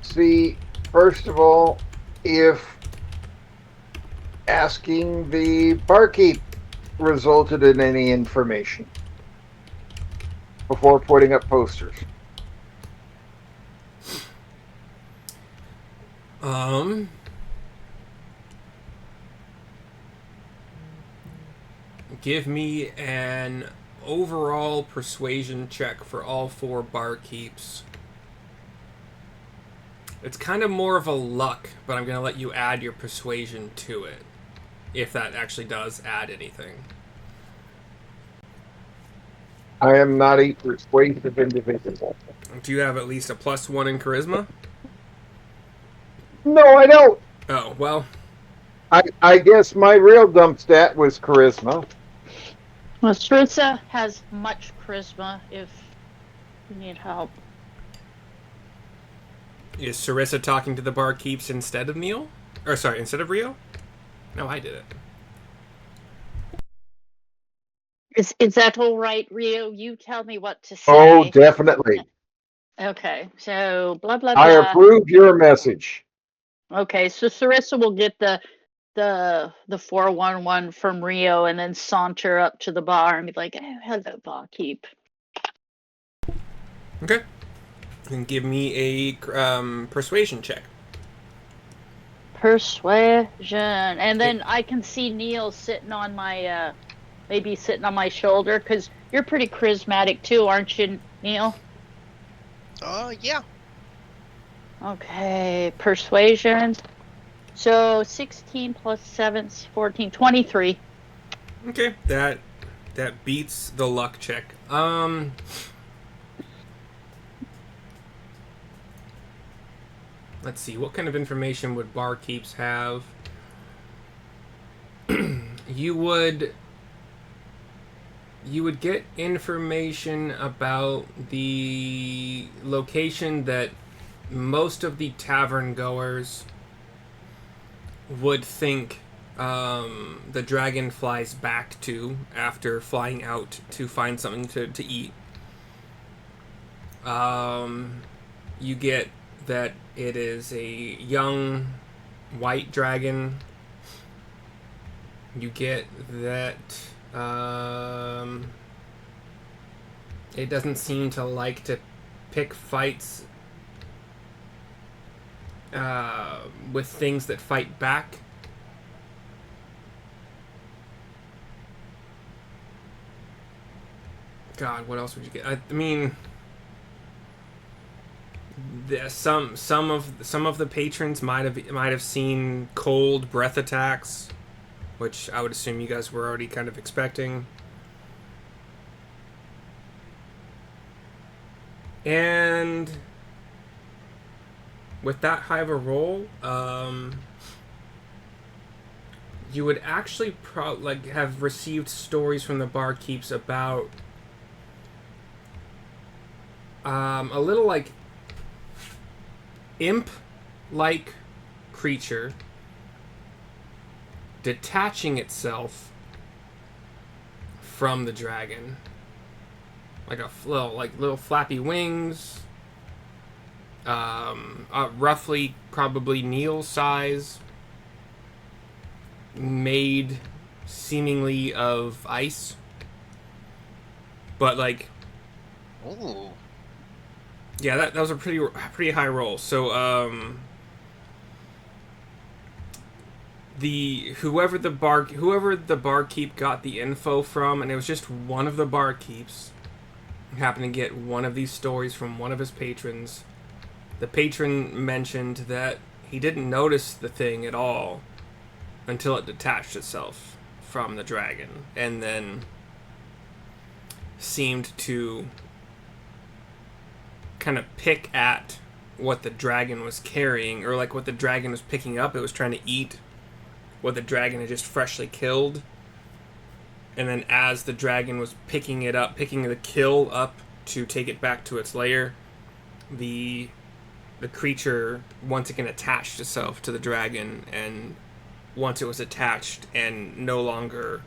see, first of all, if asking the barkeep resulted in any information before putting up posters. Give me an overall persuasion check for all 4 barkeeps. It's kind of more of a luck, but I'm going to let you add your persuasion to it, if that actually does add anything. I am not a persuasive individual. Do you have at least a +1 in charisma? No, I don't. Oh, well, I guess my real dump stat was charisma. Well, Stritza has much charisma if you need help. is Sarissa talking to the barkeeps instead of Neil? Or, sorry, instead of Rio? No, I did it. Is that all right, Rio? You tell me what to say. Oh, definitely. Okay, so blah blah I blah. approve your message. Okay, so Sarissa will get the 411 from Rio and then saunter up to the bar and be like, "Oh, hello, barkeep." Okay. And give me a persuasion check. Persuasion, and then I can see Neil sitting on my maybe sitting on my shoulder because you're pretty charismatic too, aren't you, Neil? Yeah. Okay, persuasion. So 16 plus 7 is 14, 23. Okay, that beats the luck check. Let's see, what kind of information would barkeeps have? you would get information about the location that most of the tavern goers would think the dragon flies back to after flying out to find something to eat. You get that it is a young white dragon. You get that it doesn't seem to like to pick fights with things that fight back. God, what else would you get? I mean, some of the patrons might have seen cold breath attacks, which I would assume you guys were already kind of expecting. And with that high of a roll, you would actually have received stories from the barkeeps about a little like imp-like creature detaching itself from the dragon, like a little flappy wings, roughly probably Neil's size, made seemingly of ice, but like, Ooh. yeah, that was a pretty high roll. So whoever the barkeep got the info from, and it was just one of the barkeeps happened to get one of these stories from one of his patrons. The patron mentioned that he didn't notice the thing at all until it detached itself from the dragon, and then seemed to kind of pick at what the dragon was carrying, or like what the dragon was picking up. It was trying to eat what the dragon had just freshly killed. And then as the dragon was picking the kill up to take it back to its lair, the creature once again attached itself to the dragon, and once it was attached and no longer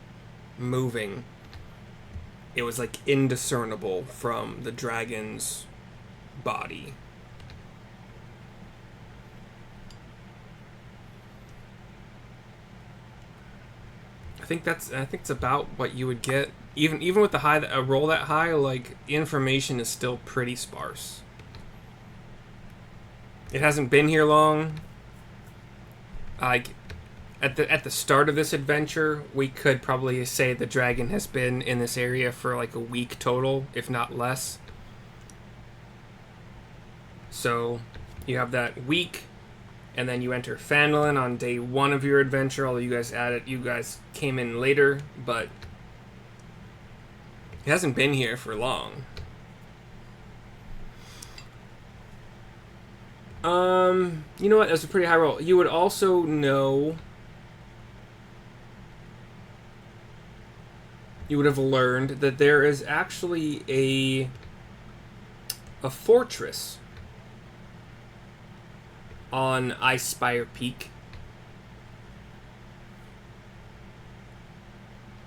moving, it was like indiscernible from the dragon's body. I think it's about what you would get. Even with a roll that high, like, information is still pretty sparse. It hasn't been here long. Like, at the start of this adventure, we could probably say the dragon has been in this area for like a week total, if not less. So you have that week, and then you enter Fanlin on day 1 of your adventure. Although you guys came in later, but it hasn't been here for long. You know what? That's a pretty high roll. You would also know. You would have learned that there is actually a fortress on Icespire Peak.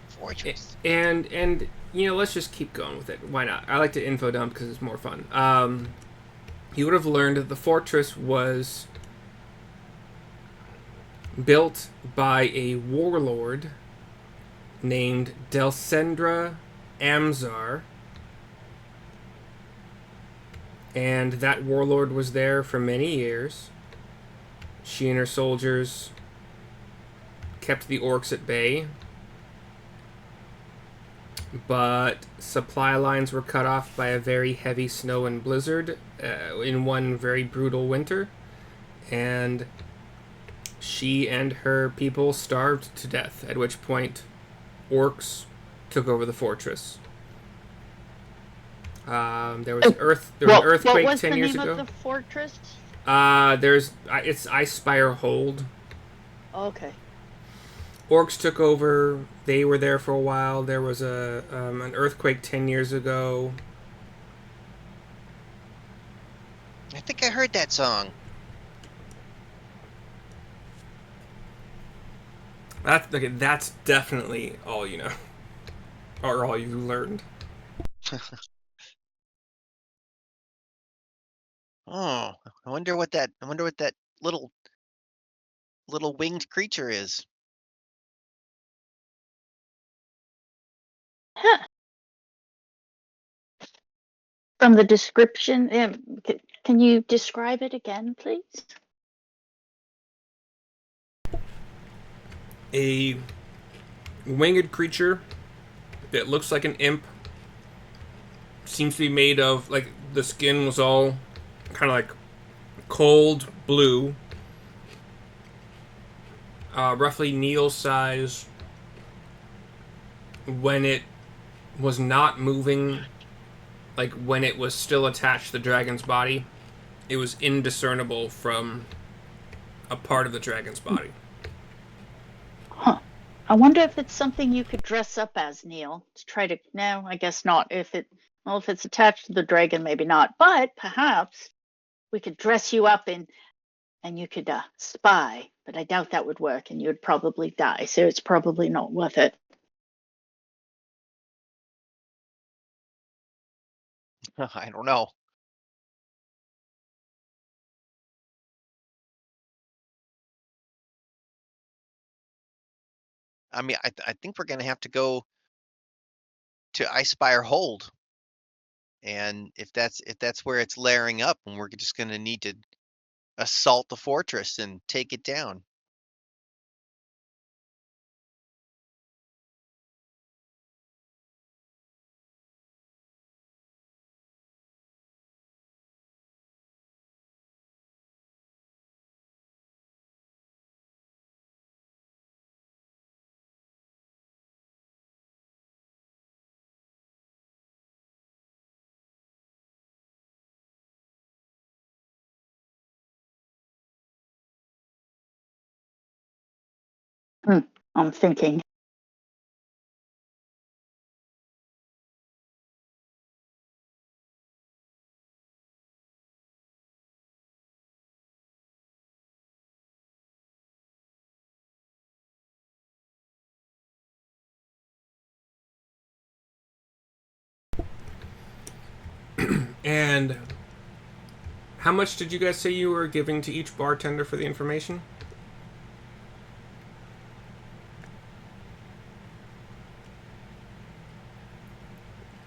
Fortress. And let's just keep going with it. Why not? I like to info dump because it's more fun. You would have learned that the fortress was built by a warlord named Delsendra Amzar. And that warlord was there for many years. She and her soldiers kept the orcs at bay, but supply lines were cut off by a very heavy snow and blizzard in one very brutal winter, and she and her people starved to death, at which point orcs took over the fortress. There was an earthquake what was 10 the years name ago. of the fortress? It's Icespire Hold. Okay. Orcs took over. They were there for a while. There was an earthquake 10 years ago. I think I heard that song. That's definitely all you know, or all you learned. Oh, I wonder what that little winged creature is. Huh. From the description, can you describe it again, please? A winged creature that looks like an imp. Seems to be made of, like, the skin was all kind of like cold blue. Roughly Neil's size. When it was not moving, like when it was still attached to the dragon's body, it was indiscernible from a part of the dragon's body. Huh. I wonder if it's something you could dress up as, Neil, to try to. No, I guess not. If it's attached to the dragon, maybe not. But perhaps we could dress you up and you could spy. But I doubt that would work, and you would probably die. So it's probably not worth it. I don't know. I mean, I think we're gonna have to go to Icespire Hold, and if that's where it's layering up, and we're just gonna need to assault the fortress and take it down. I'm thinking. And how much did you guys say you were giving to each bartender for the information?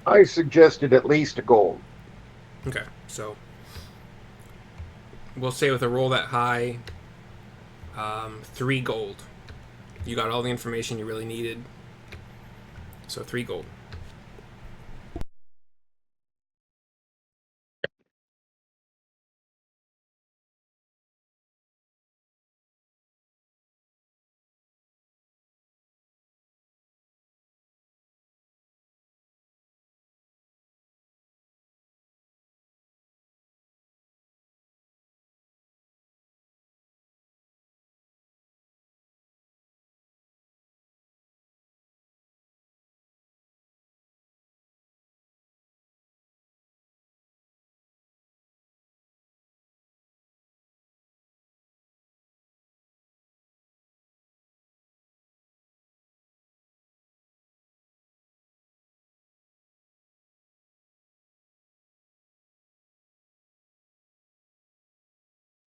I suggested at least a gold. Okay, so we'll say with a roll that high, 3 gold. You got all the information you really needed. So 3 gold.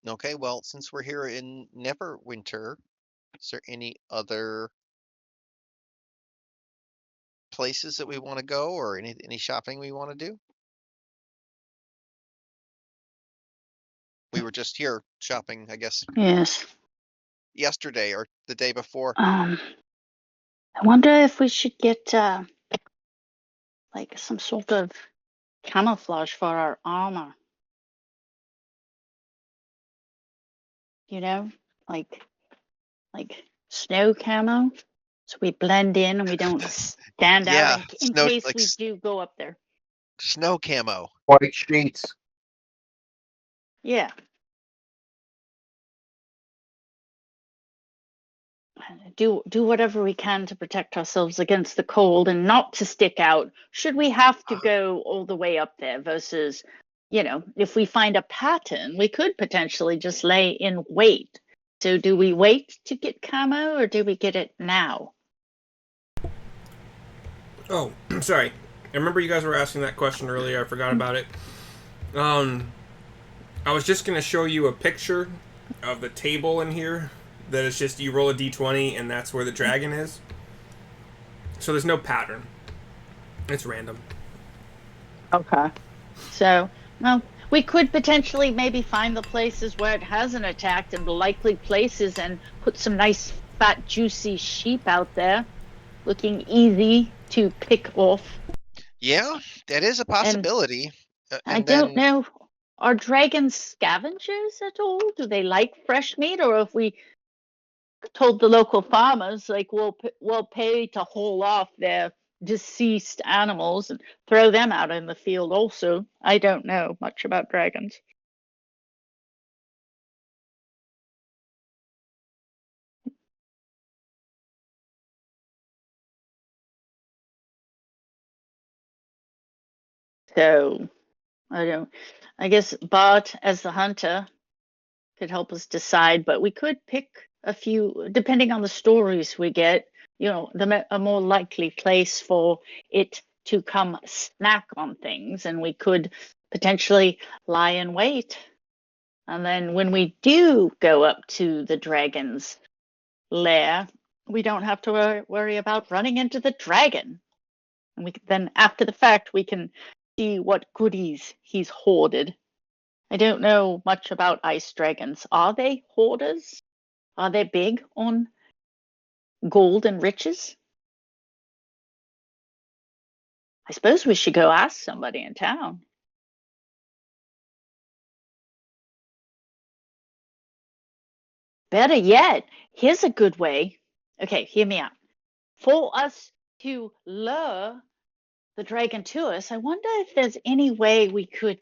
Okay, well, since we're here in Neverwinter, is there any other places that we want to go or any shopping we want to do? We were just here shopping, I guess, Yes. yesterday or the day before. I wonder if we should get like some sort of camouflage for our armor. You know, like snow camo, so we blend in and we don't stand out Yeah, in snow case like we do go up there. snow camo. White sheets. Yeah. Do whatever we can to protect ourselves against the cold and not to stick out should we have to go all the way up there versus, if we find a pattern, we could potentially just lay in wait. So do we wait to get camo or do we get it now? Oh, sorry. I remember you guys were asking that question earlier. I forgot about it. I was just gonna show you a picture of the table in here. That is just you roll a d20 and that's where the dragon is. So there's no pattern. It's random. Okay. So, well, we could potentially maybe find the places where it hasn't attacked and the likely places and put some nice, fat, juicy sheep out there looking easy to pick off. Yeah, that is a And possibility. I And don't then know, are dragons scavengers at all? Do they like fresh meat? Or if we told the local farmers, like, we'll pay to haul off their deceased animals and throw them out in the field also. I don't know much about dragons. So I guess Bart as the hunter could help us decide, but we could pick a few, depending on the stories we get, a more likely place for it to come snack on things, and we could potentially lie in wait. And then when we do go up to the dragon's lair, we don't have to worry about running into the dragon. And then after the fact, we can see what goodies he's hoarded. I don't know much about ice dragons. Are they hoarders? Are they big on gold and riches? I suppose we should go ask somebody in town. Better yet, here's a good way. Okay, hear me out. For us to lure the dragon to us, I wonder if there's any way we could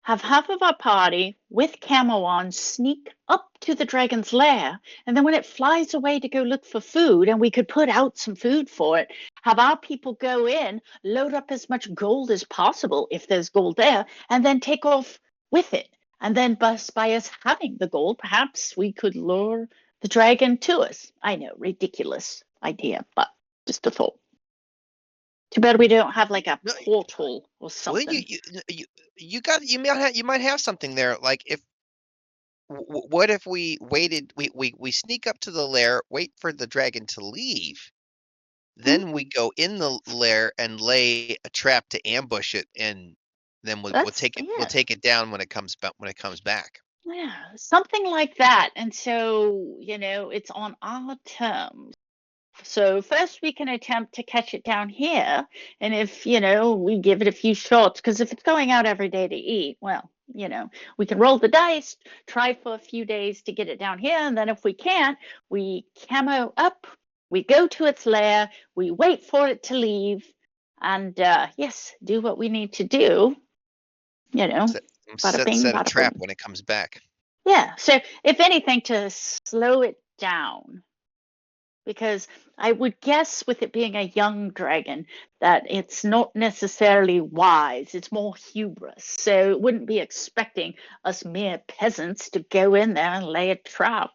have half of our party with camo on sneak up to the dragon's lair, and then when it flies away to go look for food, and we could put out some food for it, have our people go in, load up as much gold as possible if there's gold there, and then take off with it. And then by us having the gold, perhaps we could lure the dragon to us. I know, ridiculous idea, but just a thought. Too bad we don't have like a No, portal or well, something. you might have something there. Like what if we waited? We sneak up to the lair, wait for the dragon to leave, then we go in the lair and lay a trap to ambush it, and then we'll take it we'll Yeah, take it down when it comes back. yeah, something like that. And so, it's on our terms. So first we can attempt to catch it down here. And if, we give it a few shots, because if it's going out every day to eat, well, we can roll the dice, try for a few days to get it down here. And then if we can't, we camo up, we go to its lair, we wait for it to leave, and yes, do what we need to do, Set bada bing, set a bada trap boom. when it comes back. Yeah, so if anything, to slow it down, because I would guess with it being a young dragon that it's not necessarily wise, it's more hubris. So it wouldn't be expecting us mere peasants to go in there and lay a trap.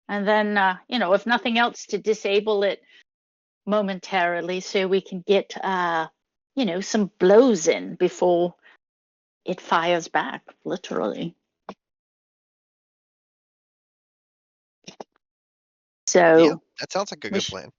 And then, if nothing else, to disable it momentarily so we can get, some blows in before it fires back, literally. So Yeah, that sounds like a good plan.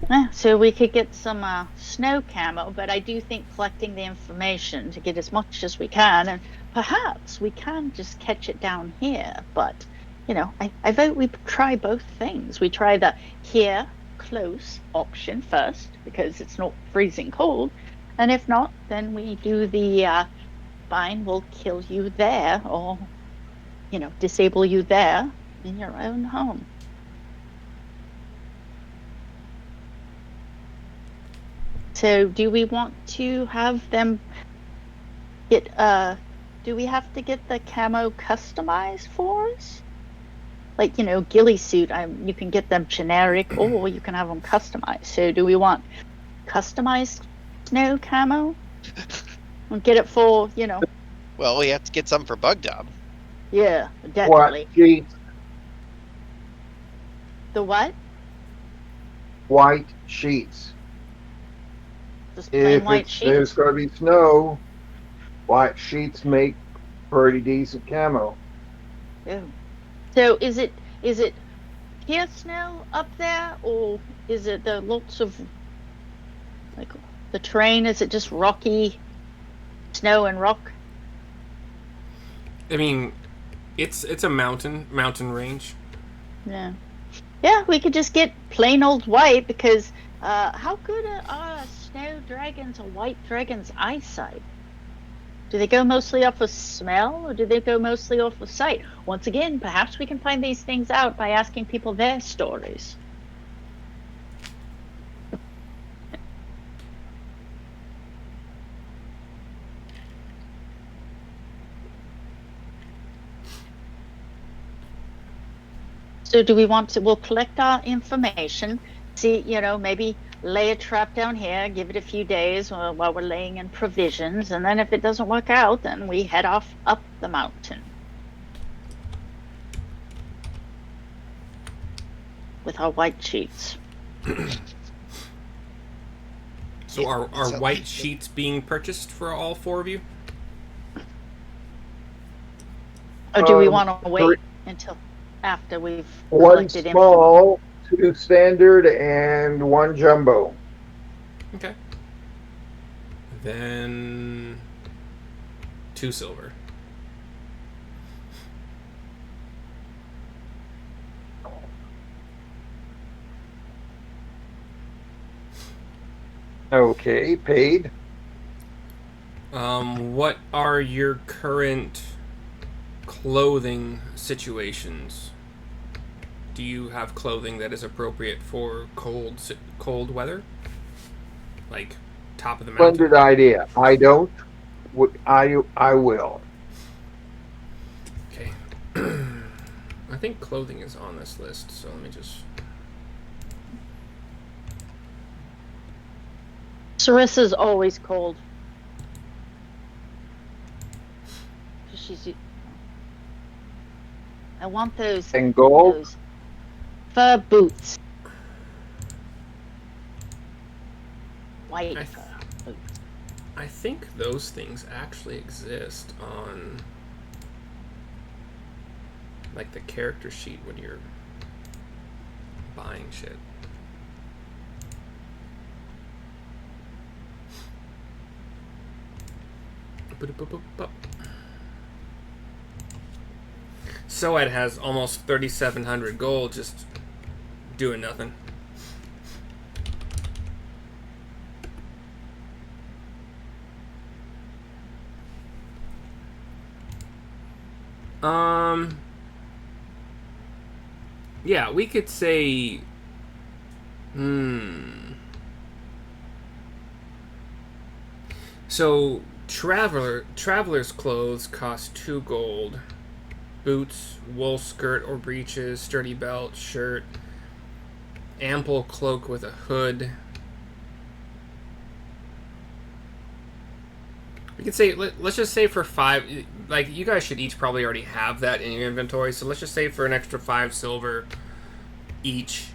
Yeah, so we could get some snow camo, but I do think collecting the information to get as much as we can, and perhaps we can just catch it down here. But, I vote we try both things. We try the here, close option first, because it's not freezing cold. And if not, then we do the fine, we'll kill you there, or, disable you there in your own home. So do we want to have them get, do we have to get the camo customized for us? Like, ghillie suit, you can get them generic or you can have them customized. So do we want customized snow camo? We'll get it for, Well, we have to get some for Bugdob. Yeah, definitely. White sheets. The what? White sheets. Just plain white There's sheets? going to be snow, white sheets make pretty decent camo. Yeah. So is it pure snow up there, or is it the lots of, like, the terrain? Is it just rocky snow and rock? I mean, it's a mountain range. Yeah. Yeah, we could just get plain old white, because how good are snow dragons or white dragons' eyesight? Do they go mostly off of smell, or do they go mostly off of sight? Once again, perhaps we can find these things out by asking people their stories. So do we want to, we'll collect our information, see, maybe lay a trap down here, give it a few days while we're laying in provisions, and then if it doesn't work out, then we head off up the mountain with our white sheets. So are white sheets being purchased for all four of you? Or do we want to wait until after we've One collected small, two standard, and one jumbo. Okay. Then 2 silver. Okay, paid. What are your current clothing situations? Do you have clothing that is appropriate for cold weather? Like top of the mountain? Splendid idea. I don't. I will. Okay. I think clothing is on this list, so let me just... Sarissa's always cold. She's... I want those... And gold? Those fur boots. White fur boots. I think those things actually exist on... like the character sheet when you're buying shit. Soad has almost 3,700 gold just doing nothing. Yeah, we could say... So, traveler's clothes cost 2 gold. Boots, wool skirt or breeches, sturdy belt, shirt, ample cloak with a hood. We could say, let's just say for 5, like, you guys should each probably already have that in your inventory, so let's just say for an extra 5 silver each,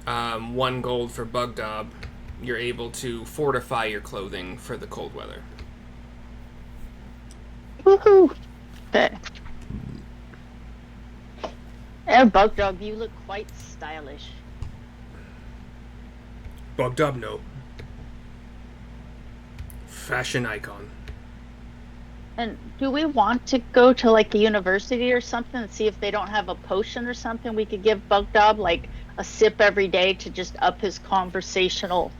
1 gold for Bugdob, you're able to fortify your clothing for the cold weather. Woohoo! Okay. Bugdob, you look quite stylish. Bugdob, no. Fashion icon. And do we want to go to like a university or something and see if they don't have a potion or something we could give Bugdob, like a sip every day to just up his conversational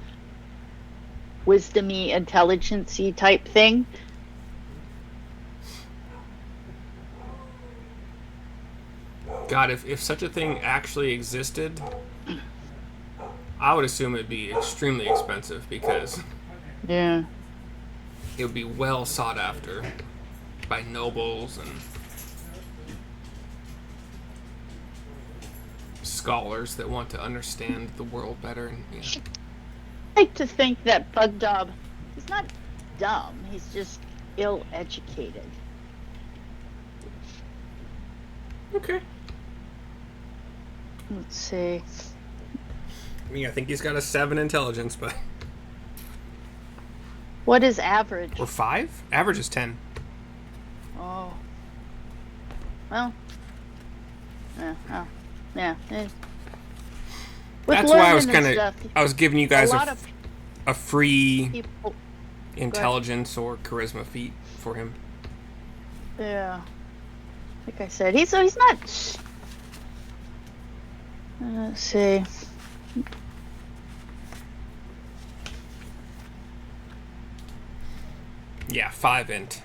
wisdomy, intelligence-y type thing? God, if such a thing actually existed, I would assume it'd be extremely expensive because Yeah. it would be well sought after by nobles and scholars that want to understand the world better. And, yeah. I like to think that Bugdob, he's not dumb, he's just ill-educated. Okay. Let's see. I mean, I think he's got a 7 intelligence, but... What is average? Or 5? Average is 10. Oh. Well. Yeah. Oh. Yeah. With That's why I was learning and kind of... stuff, I was giving you guys lot of a free people. intelligence or charisma feat for him. Yeah. Like I said, he's not. Let's see. Yeah, 5 int.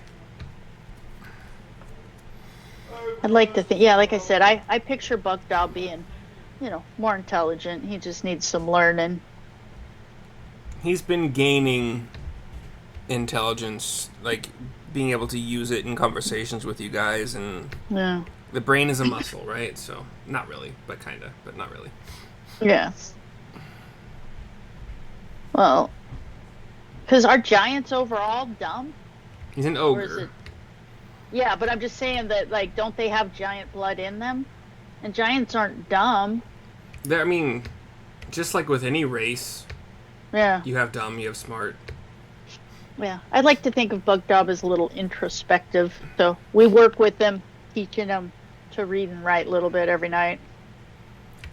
I'd like to think. Yeah, like I said, I picture Bugdob being, more intelligent. He just needs some learning. He's been gaining intelligence, like being able to use it in conversations with you guys, and Yeah. the brain is a muscle, right? So, not really, but kinda, but not really. Yes. Well, because are giants overall dumb? He's an Or is ogre. it? Yeah, but I'm just saying that, like, don't they have giant blood in them? And giants aren't dumb. I mean, just like with any race, Yeah. you have dumb, you have smart. Yeah. I'd like to think of Bugdob as a little introspective. So we work with them, teaching them to read and write a little bit every night.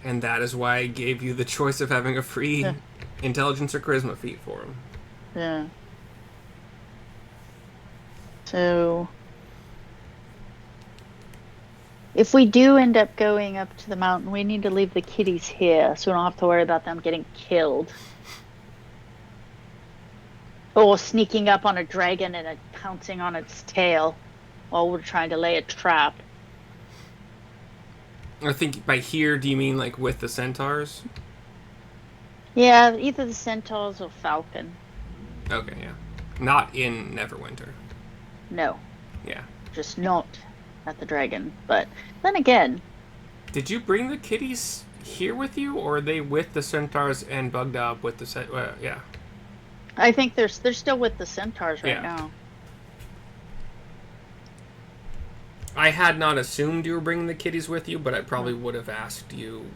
And that is why I gave you the choice of having a free Yeah. intelligence or charisma feat for him. Yeah. So if we do end up going up to the mountain, we need to leave the kitties here so we don't have to worry about them getting killed. Or sneaking up on a dragon and pouncing on its tail while we're trying to lay a trap. I think by here, do you mean like with the centaurs? Yeah, either the centaurs or falcon. Okay, yeah. Not in Neverwinter. No, Yeah. just not at the dragon. But then again, Did you bring the kitties here with you, or are they with the centaurs and Bugdob with the yeah. I think they're still with the centaurs right Yeah. now. I had not assumed you were bringing the kitties with you, but I probably would have asked you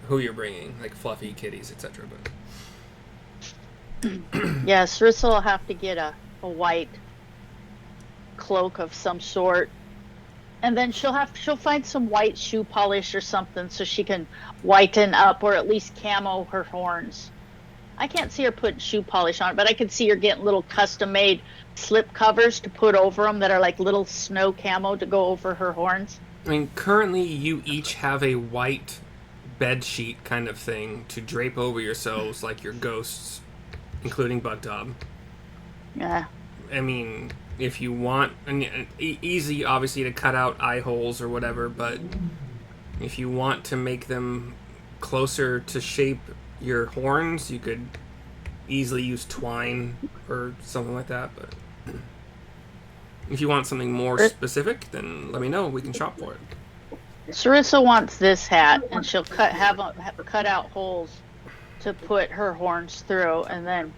who you're bringing, like fluffy kitties, etc. But Yeah, Sarissa will have to get a white cloak of some sort, and then she'll find some white shoe polish or something so she can whiten up or at least camo her horns. I can't see her putting shoe polish on it, but I can see her getting little custom-made slip covers to put over them that are like little snow camo to go over her horns. I mean, currently you each have a white bed sheet kind of thing to drape over yourselves like your ghosts, including Bugdob. Yeah. I mean, if you want, easy obviously to cut out eye holes or whatever, but if you want to make them closer to shape your horns, you could easily use twine or something like that. But if you want something more specific, then let me know. We can shop for it. Sarissa wants this hat, and she'll cut out holes to put her horns through, and then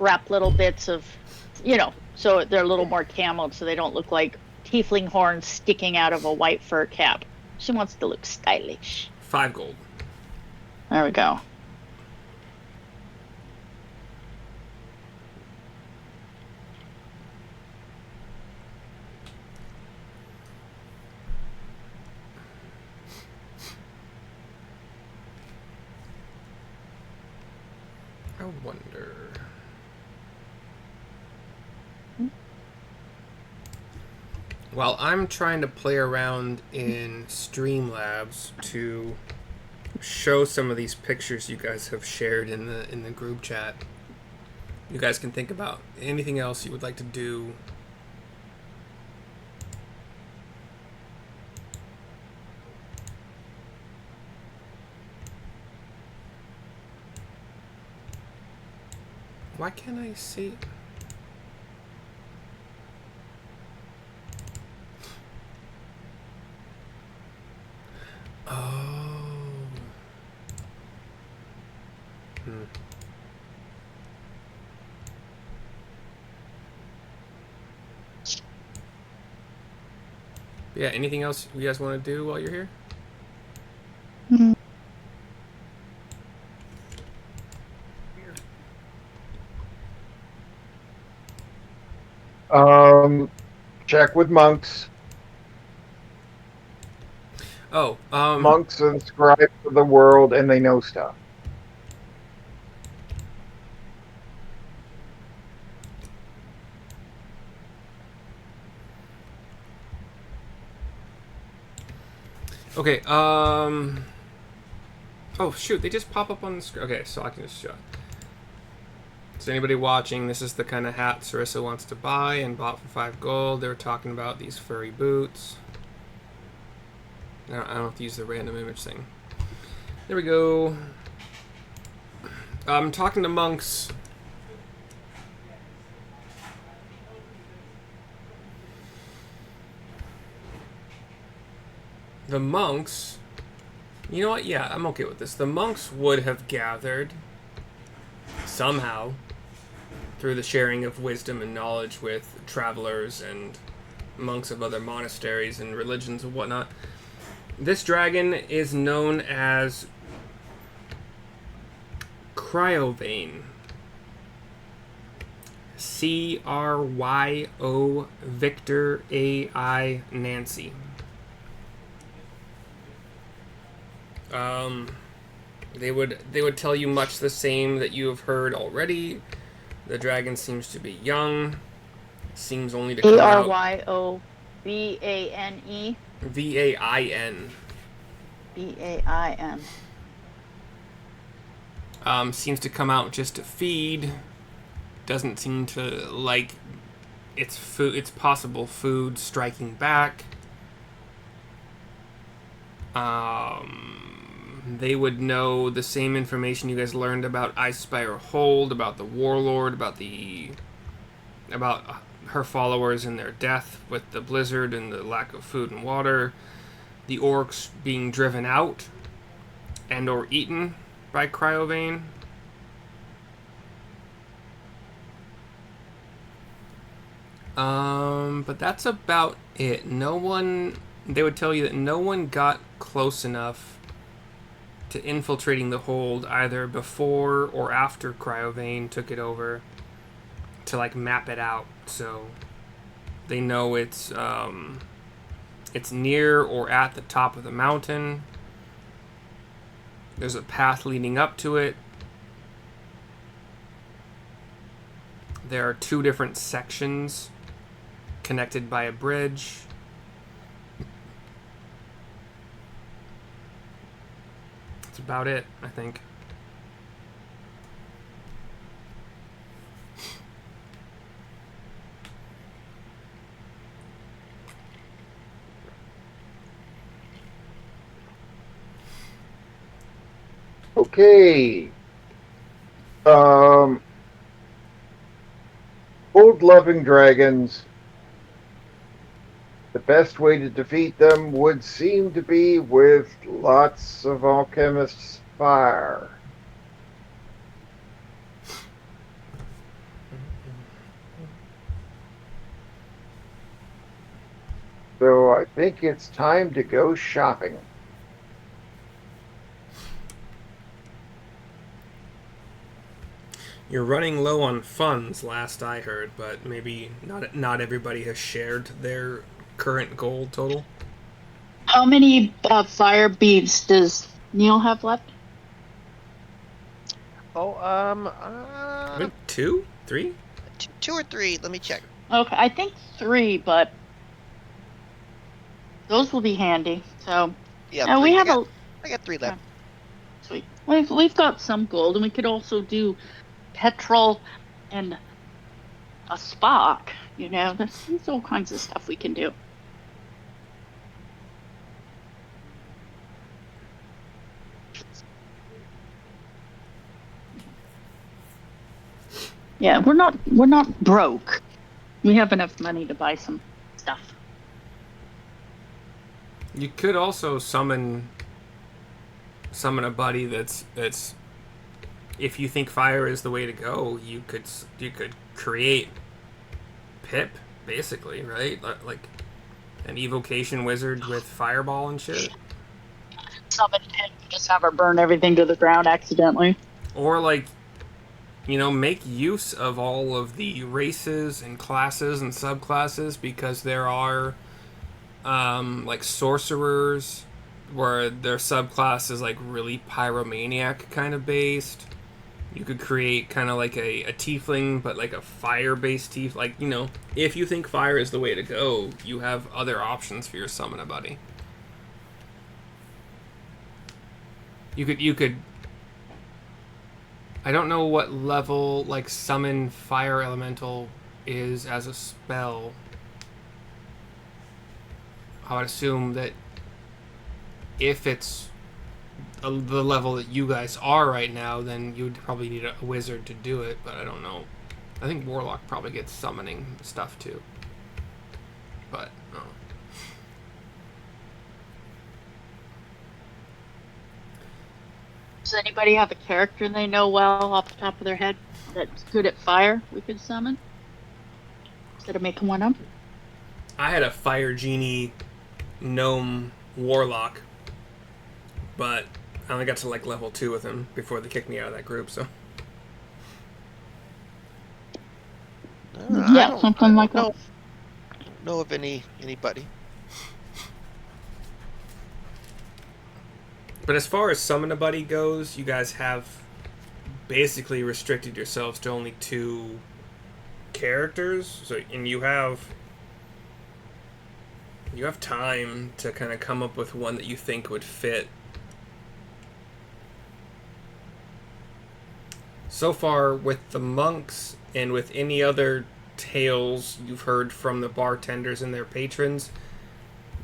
wrap little bits of, so they're a little more camoed, so they don't look like tiefling horns sticking out of a white fur cap. She wants to look stylish. 5 gold. There we go. I wonder. While I'm trying to play around in Streamlabs to show some of these pictures you guys have shared in the group chat, you guys can think about anything else you would like to do. Why can't I see? Oh. Yeah, anything else you guys want to do while you're here? Check with monks. Oh, Monks are the scribes of the world, and they know stuff. okay, oh shoot, they just pop up on the screen. Okay, so I can just show. So anybody watching, this is the kind of hat Sarissa wants to buy and bought for 5 gold. They were talking about these furry boots. I don't have to use the random image thing. There we go. I'm talking to monks. The monks... You know what? Yeah, I'm okay with this. The monks would have gathered somehow through the sharing of wisdom and knowledge with travelers and monks of other monasteries and religions and whatnot. This dragon is known as Cryovane. Cryo Victor AI Nancy. They would tell you much the same that you have heard already. The dragon seems to be young. Seems only to come out. Aryobane. Vain. Vain. Seems to come out just to feed. Doesn't seem to like its possible food striking back. They would know the same information you guys learned about Icespire Hold, about the Warlord, about the about her followers and their death with the blizzard and the lack of food and water, the orcs being driven out and or eaten by Cryovane. But that's about it. No one... They would tell you that no one got close enough to infiltrating the hold either before or after Cryovane took it over to, like, map it out. So they know it's near or at the top of the mountain. There's a path leading up to it. There are 2 different sections connected by a bridge. That's about it, I think. Okay. Old loving dragons. The best way to defeat them would seem to be with lots of Alchemist Fire. So I think it's time to go shopping. You're running low on funds, last I heard, but maybe not everybody has shared their current gold total. How many fire beads does Neil have left? I think 2? 3? 2 or 3. Let me check. Okay, I think 3, but those will be handy. So Yeah, we have I got 3 left. Sweet. We've got some gold, and we could also do petrol and a spark. You know, there's all kinds of stuff we can do. Yeah, we're not broke. We have enough money to buy some stuff. You could also summon a buddy that's if you think fire is the way to go, you could create Pip, basically, right? Like an evocation wizard with fireball and shit. Summon Pip, just have her burn everything to the ground accidentally. Or like, you know, make use of all of the races and classes and subclasses, because there are like sorcerers where their subclass is like really pyromaniac kind of based. You could create kind of like a tiefling, but like a fire-based tiefling. Like, you know, if you think fire is the way to go, you have other options for your summon a buddy. You could. I don't know what level like summon fire elemental is as a spell. I would assume that if it's the level that you guys are right now, then you would probably need a wizard to do it, but I don't know. I think Warlock probably gets summoning stuff too. But, oh. Does anybody have a character they know well off the top of their head that's good at fire we could summon? Instead of making one up? I had a fire genie gnome warlock, but I only got to like level 2 with him before they kicked me out of that group, so. Yeah, something like that. I don't know of anybody. But as far as summon a buddy goes, you guys have basically restricted yourselves to only 2 characters. So, and you have time to kind of come up with one that you think would fit. So far, with the monks and with any other tales you've heard from the bartenders and their patrons,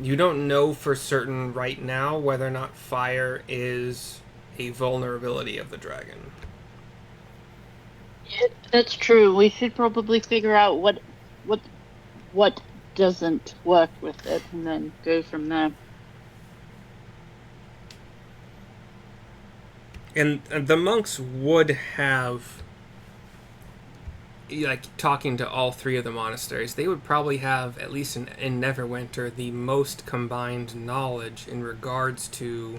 you don't know for certain right now whether or not fire is a vulnerability of the dragon. Yeah, that's true. We should probably figure out what what doesn't work with it, and then go from there. And the monks would have, like, talking to all three of the monasteries, they would probably have, at least in Neverwinter, the most combined knowledge in regards to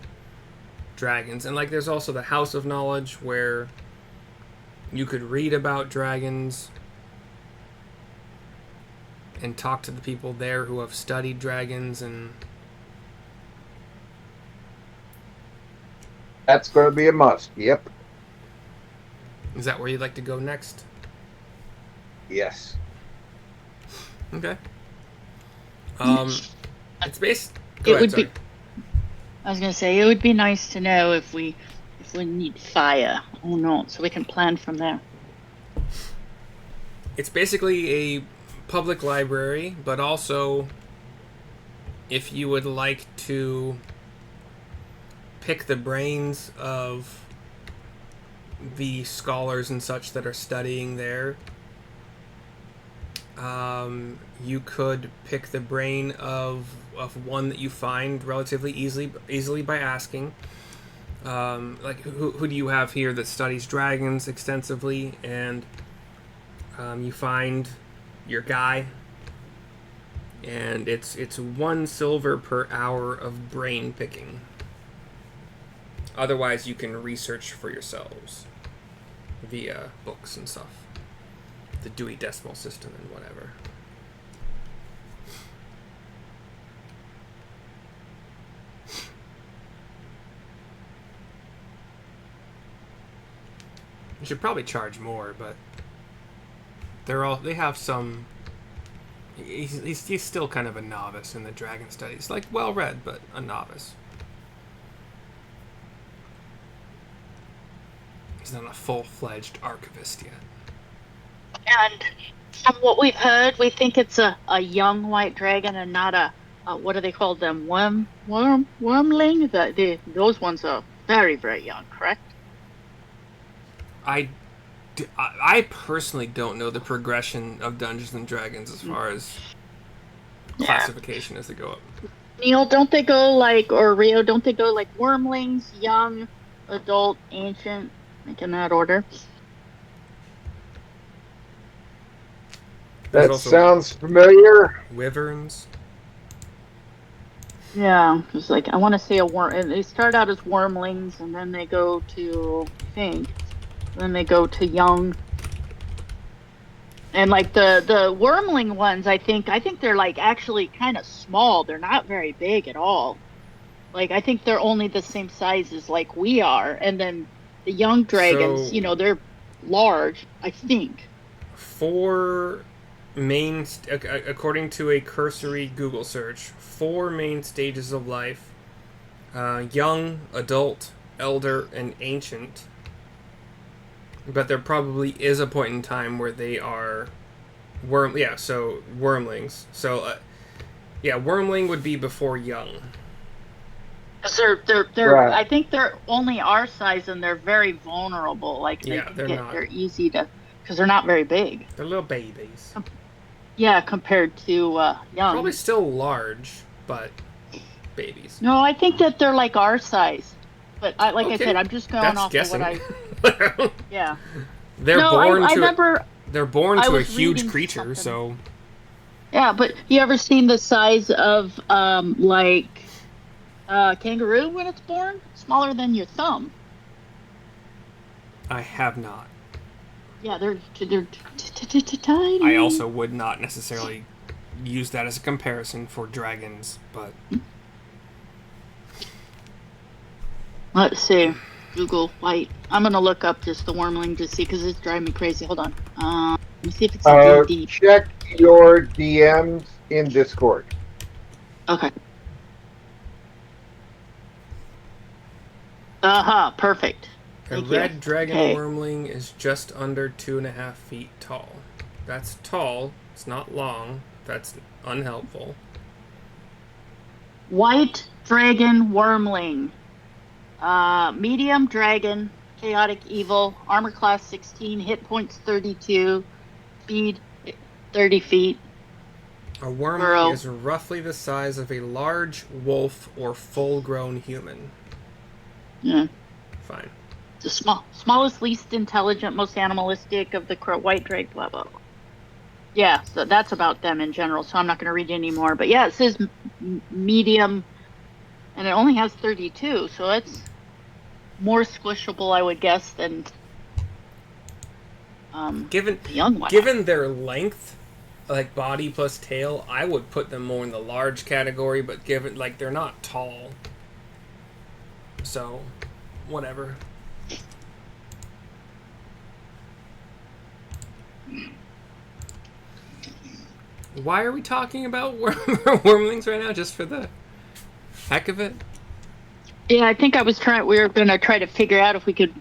dragons. And, like, there's also the House of Knowledge, where you could read about dragons and talk to the people there who have studied dragons. And That's going to be a must. Yep. is that where you'd like to go next? Yes. Okay. It's based. Go It ahead, would sorry. be. I was gonna say it would be nice to know if we need fire or not, so we can plan from there. It's basically a public library, but also, if you would like to pick the brains of the scholars and such that are studying there, you could pick the brain of one that you find relatively easily by asking. Like, who do you have here that studies dragons extensively? And you find your guy, and it's 1 silver per hour of brain picking. Otherwise, you can research for yourselves via books and stuff, the Dewey Decimal System and whatever. You should probably charge more, but they have some. He's still kind of a novice in the dragon studies, like, well read, but a novice. He's not a full-fledged archivist yet. And from what we've heard, we think it's a young white dragon and not a what do they call them? Wormling? Those ones are very, very young, correct? I personally don't know the progression of Dungeons and Dragons as far as classification as they go up. Neil, don't they go like, or Rio, don't they go like wormlings, young, adult, ancient, like in that order? There's That also sounds familiar. wyverns. Yeah, it's like I want to say a worm. And they start out as wormlings, and then they go to then they go to young. And like the wormling ones, I think they're like actually kind of small. They're not very big at all. Like I think they're only the same size as like we are, and then the young dragons, So, they're large. I think. 4 main, according to a cursory Google search, 4 main stages of life: young, adult, elder, and ancient. But there probably is a point in time where they are so wormlings. So wormling would be before young. Cause they're Right. I think they're only our size and they're very vulnerable. Like they're easy to, because they're not very big. They're little babies. Yeah, compared to young. Probably still large, but babies. No, I think that they're like our size. But I Okay. said, I'm just going That's off guessing. of what yeah. They're No, born I to remember. they're born I to a was huge reading creature, something. so Yeah, but you ever seen the size of kangaroo when it's born? Smaller than your thumb. I have not. Yeah, they're tiny. I also would not necessarily use that as a comparison for dragons, but Let's see. Google white. I'm gonna look up just the wormling to see because it's driving me crazy. Hold on. Let me see if it's in D&D. Check your DMs in Discord. Okay. Perfect. a Thank you. red dragon Okay. wormling is just under 2.5 feet tall. That's tall. It's not long. That's unhelpful. White dragon wormling. Medium dragon chaotic evil, armor class 16, hit points 32, speed 30 feet. A wormling Burrow. is roughly the size of a large wolf or full-grown human. Yeah. Fine. The smallest, least intelligent, most animalistic of the white drake, blah, blah, blah. Yeah, so that's about them in general, so I'm not going to read any more. But yeah, it says medium, and it only has 32, so it's more squishable, I would guess, than Given the young one. given their length, like body plus tail, I would put them more in the large category, but given, like, they're not tall. So, whatever. Why are we talking about wormlings right now? Just for the heck of it? Yeah, I think we were going to try to figure out if we could,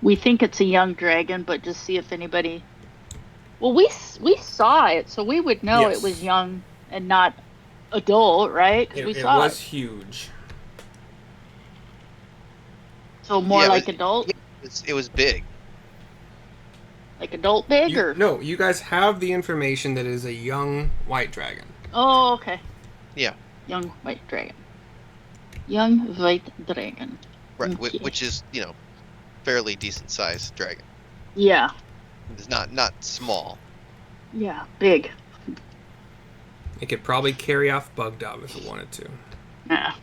we think it's a young dragon, but just see if anybody... Well, we saw it, so we would know Yes. it was young and not adult, right? Because we saw it was huge. So more Yeah, like adult? It was big. Like adult big, or? No, you guys have the information that it is a young white dragon. Oh, okay. Yeah. Young white dragon. Young white dragon. Right, Okay. which is, fairly decent sized dragon. Yeah. It's not small. Yeah, big. It could probably carry off Bugdob if it wanted to. Yeah.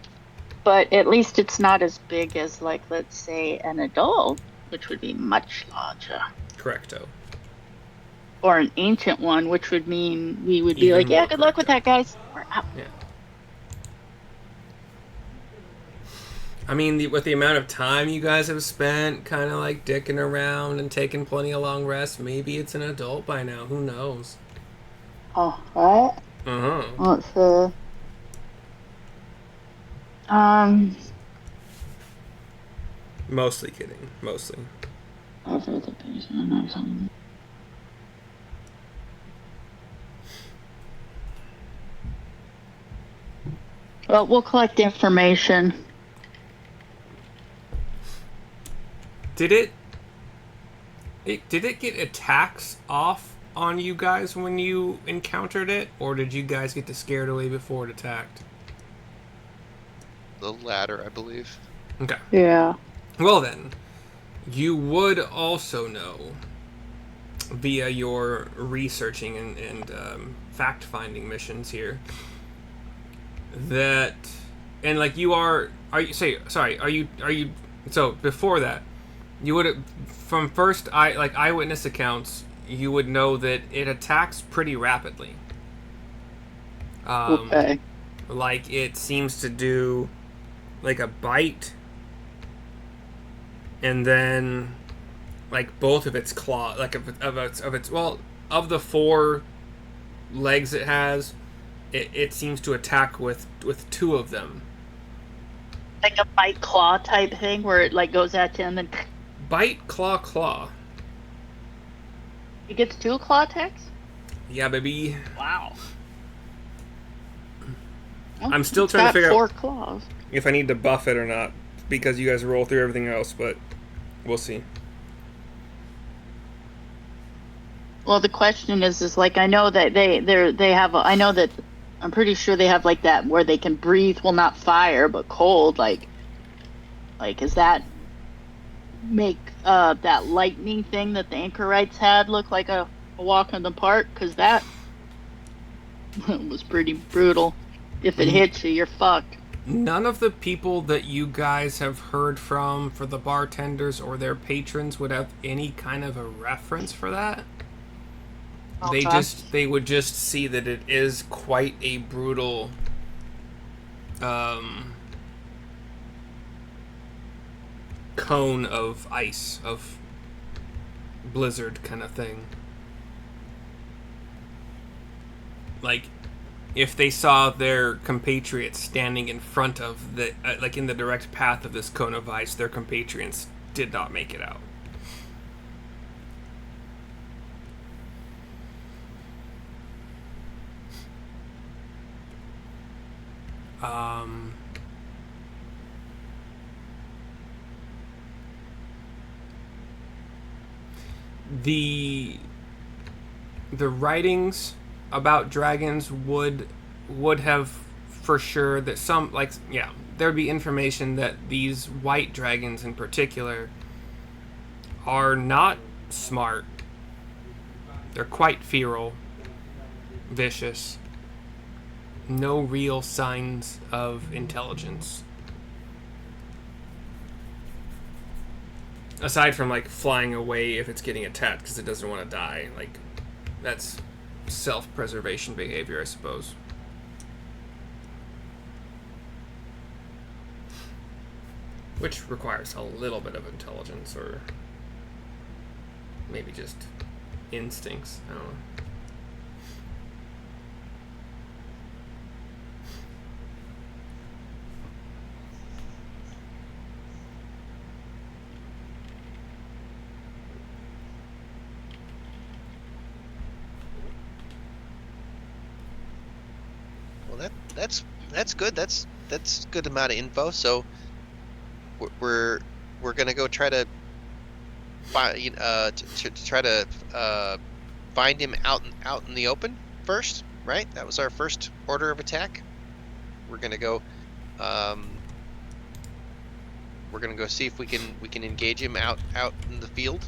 But at least it's not as big as, like, let's say, an adult, which would be much larger. Correcto. Or an ancient one, which would mean we would be Even like, yeah, more good luck with that, guys. We're out. Yeah. I mean, with the amount of time you guys have spent kind of like dicking around and taking plenty of long rests, maybe it's an adult by now. Who knows? Oh, right. Uh-huh. Let's see. Mostly kidding. Mostly. Over the basement or something. Well, we'll collect information. Did it get attacks off on you guys when you encountered it, or did you guys get scared away before it attacked? The latter, I believe. Okay. Yeah. Well then, you would also know via your researching and fact-finding missions here that, and like so before that, you would, from first eyewitness accounts, you would know that it attacks pretty rapidly. Okay. Like, it seems to do like a bite, and then like both of its claw, like of the 4 legs it has, it seems to attack with 2 of them. Like a bite claw type thing where it like goes at you and then Bite, claw. it gets 2 claw attacks? Yeah, baby. Wow. I'm still It's trying to got figure 4 out claws. if I need to buff it or not, because you guys roll through everything else, but we'll see. Well, the question is like, I know that I'm pretty sure they have like that where they can breathe, well, not fire, but cold, like is that make that lightning thing that the anchorites had look like a walk in the park? Because that was pretty brutal. If it hits you, you're fucked. None of the people that you guys have heard from for the bartenders or their patrons would have any kind of a reference for that. Okay. They would just see that it is quite a brutal cone of ice, of blizzard kind of thing. Like, if they saw their compatriots standing in front of the like in the direct path of this cone of ice, their compatriots did not make it out. the writings about dragons would have for sure that some there would be information that these white dragons in particular are not smart. They're quite feral, vicious. No real signs of intelligence. Aside from like flying away if it's getting attacked because it doesn't want to die. Like, that's self-preservation behavior, I suppose. Which requires a little bit of intelligence, or maybe just instincts. I don't know. Well, that's good. That's a good amount of info. So we're gonna go try to find try to find him out in the open first, right? That was our first order of attack. We're gonna go see if we can engage him out in the field.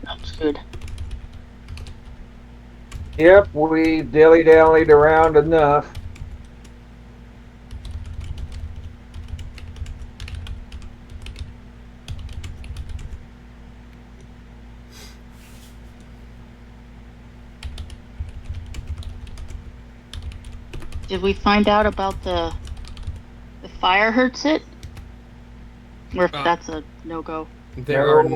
That's good. Yep, we dilly-dallied around enough. Did we find out about the fire hurts it? Or if that's a no-go?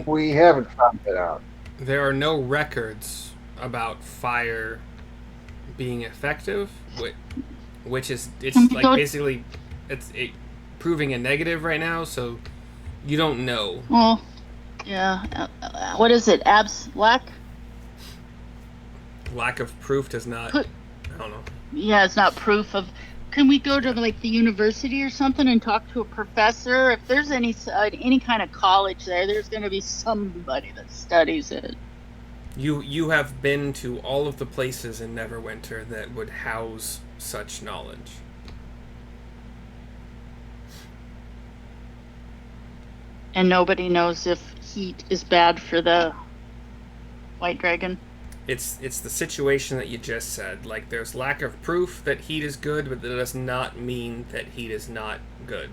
We haven't found it out. There are no records about fire being effective, which is basically it's proving a negative right now. So you don't know. Well, yeah. What is it? Lack of proof does not. I don't know. Yeah, it's not proof of. Can we go to like the university or something and talk to a professor? If there's any kind of college there, there's going to be somebody that studies it. You have been to all of the places in Neverwinter that would house such knowledge. And nobody knows if heat is bad for the white dragon? It's the situation that you just said. Like, there's lack of proof that heat is good, but that does not mean that heat is not good.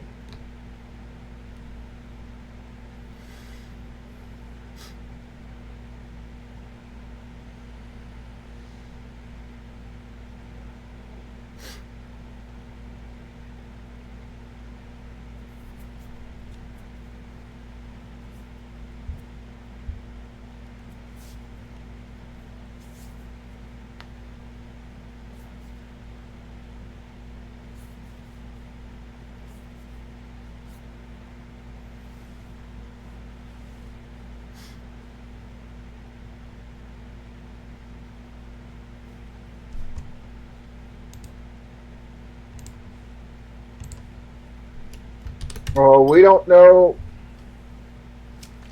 Well, we don't know,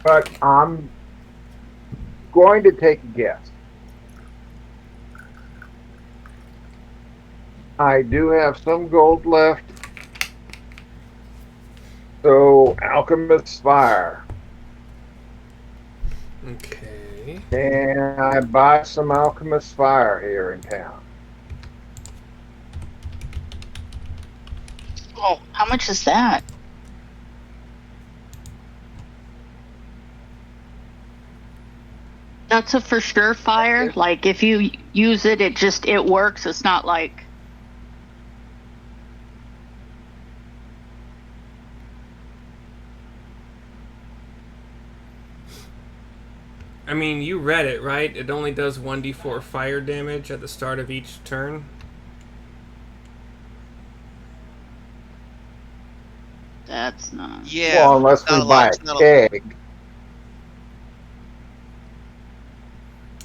but I'm going to take a guess. I do have some gold left, so Alchemist Fire. Okay. And I buy some Alchemist Fire here in town. Oh, how much is that? That's a for sure fire. Like, if you use it, it works. It's not like. I mean, you read it, right? It only does 1d4 fire damage at the start of each turn. That's not. Yeah. Well, unless we buy a keg.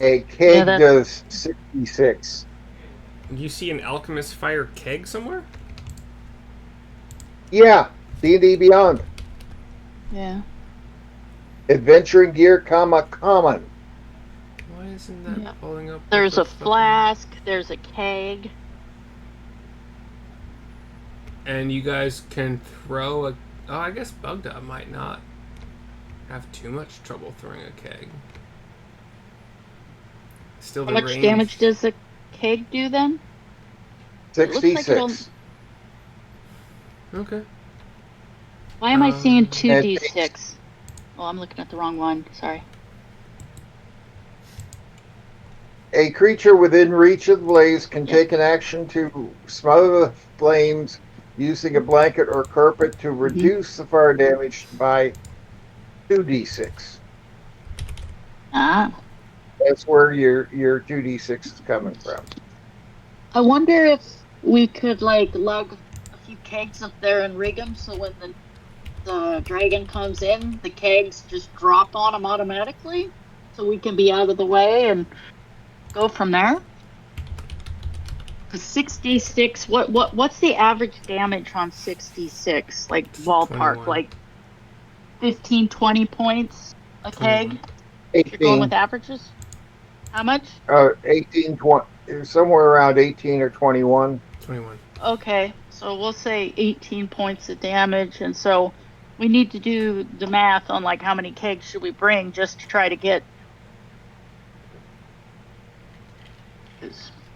A keg does 66. You see an Alchemist Fire keg somewhere? Yeah, D&D Beyond. Yeah. Adventuring gear, common. Why isn't that Yeah. pulling up? There's with a the flask. There's a keg. And you guys can throw a... Oh, I guess Bugdob might not have too much trouble throwing a keg. Still How the much range... damage does the keg do then? It looks like 66. Okay. Why am I seeing And 2d6? Oh, I'm looking at the wrong one. Sorry. a creature within reach of the blaze can Yeah. take an action to smother the flames using a blanket or carpet to reduce the fire damage by 2d6. Ah. That's where your 2d6 is coming from. I wonder if we could like lug a few kegs up there and rig them so when the dragon comes in, the kegs just drop on him automatically, so we can be out of the way and go from there. Because 66, what's the average damage on 66? Like ballpark, 21. like 15, 20 points a 21. keg. You're going 18, with averages. How much? 18, 20, somewhere around 18 or 21. 21. Okay, so we'll say 18 points of damage, and so we need to do the math on like how many kegs should we bring just to try to get.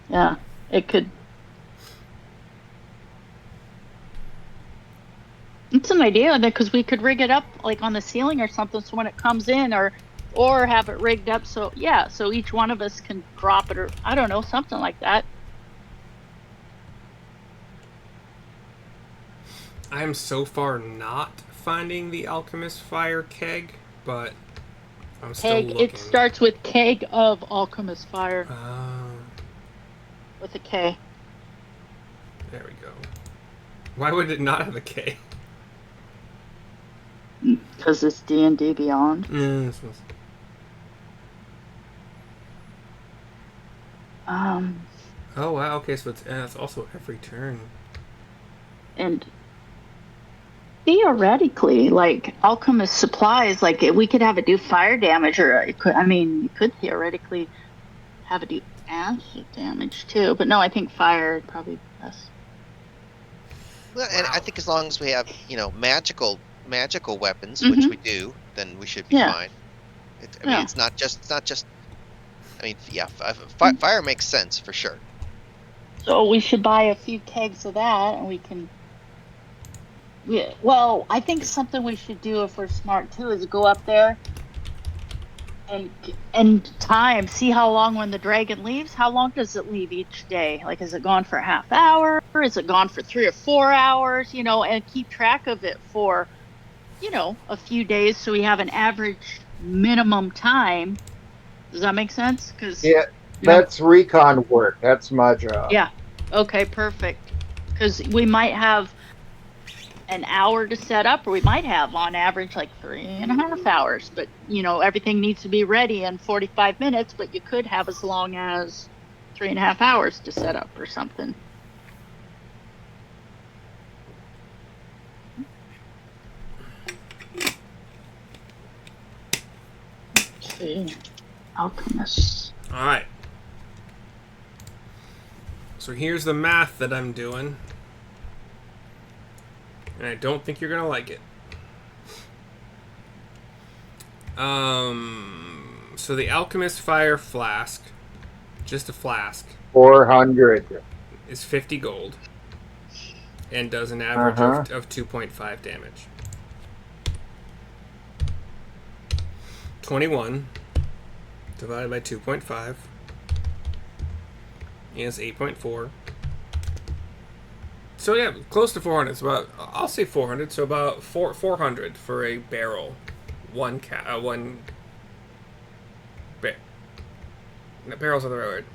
Yeah, it could. It's an idea because we could rig it up like on the ceiling or something, so when it comes in, or have it rigged up so yeah, so each one of us can drop it, or I don't know, something like that. I am so far not finding the Alchemist Fire keg, but I'm still Keg. looking. It starts with Keg of Alchemist Fire Oh, with a K. there we go. Why would it not have a K? Because it's D&D Beyond. This was... Oh wow. Okay, so it's also every turn. And theoretically, like alchemist supplies, like we could have it do fire damage, or it could. I mean, you could theoretically have it do acid damage too. But no, I think fire would probably be best. Well, and Wow. I think as long as we have, magical weapons, which we do, then we should be Yeah. fine. I Yeah. mean, it's not just. I mean, yeah, fire makes sense for sure. So we should buy a few kegs of that, and we can. Yeah. Well, I think something we should do if we're smart too is go up there and see how long when the dragon leaves. How long does it leave each day? Like, is it gone for a half hour? Is it gone for 3 or 4 hours? And keep track of it for, a few days, so we have an average minimum time. Does that make sense? Yeah, that's recon work. That's my job. Yeah. Okay, perfect. Because we might have an hour to set up, or we might have on average like 3.5 hours. But, everything needs to be ready in 45 minutes, but you could have as long as 3.5 hours to set up or something. Let's see. Alchemist. All right. So here's the math that I'm doing. And I don't think you're going to like it. So the Alchemist Fire flask, just a flask, 400. is 50 gold. And does an average of 2.5 damage. 21 divided by 2.5 is 8.4. So yeah, close to 400. It's about, I'll say 400. So about 400 for a barrel. One barrel's not the right word.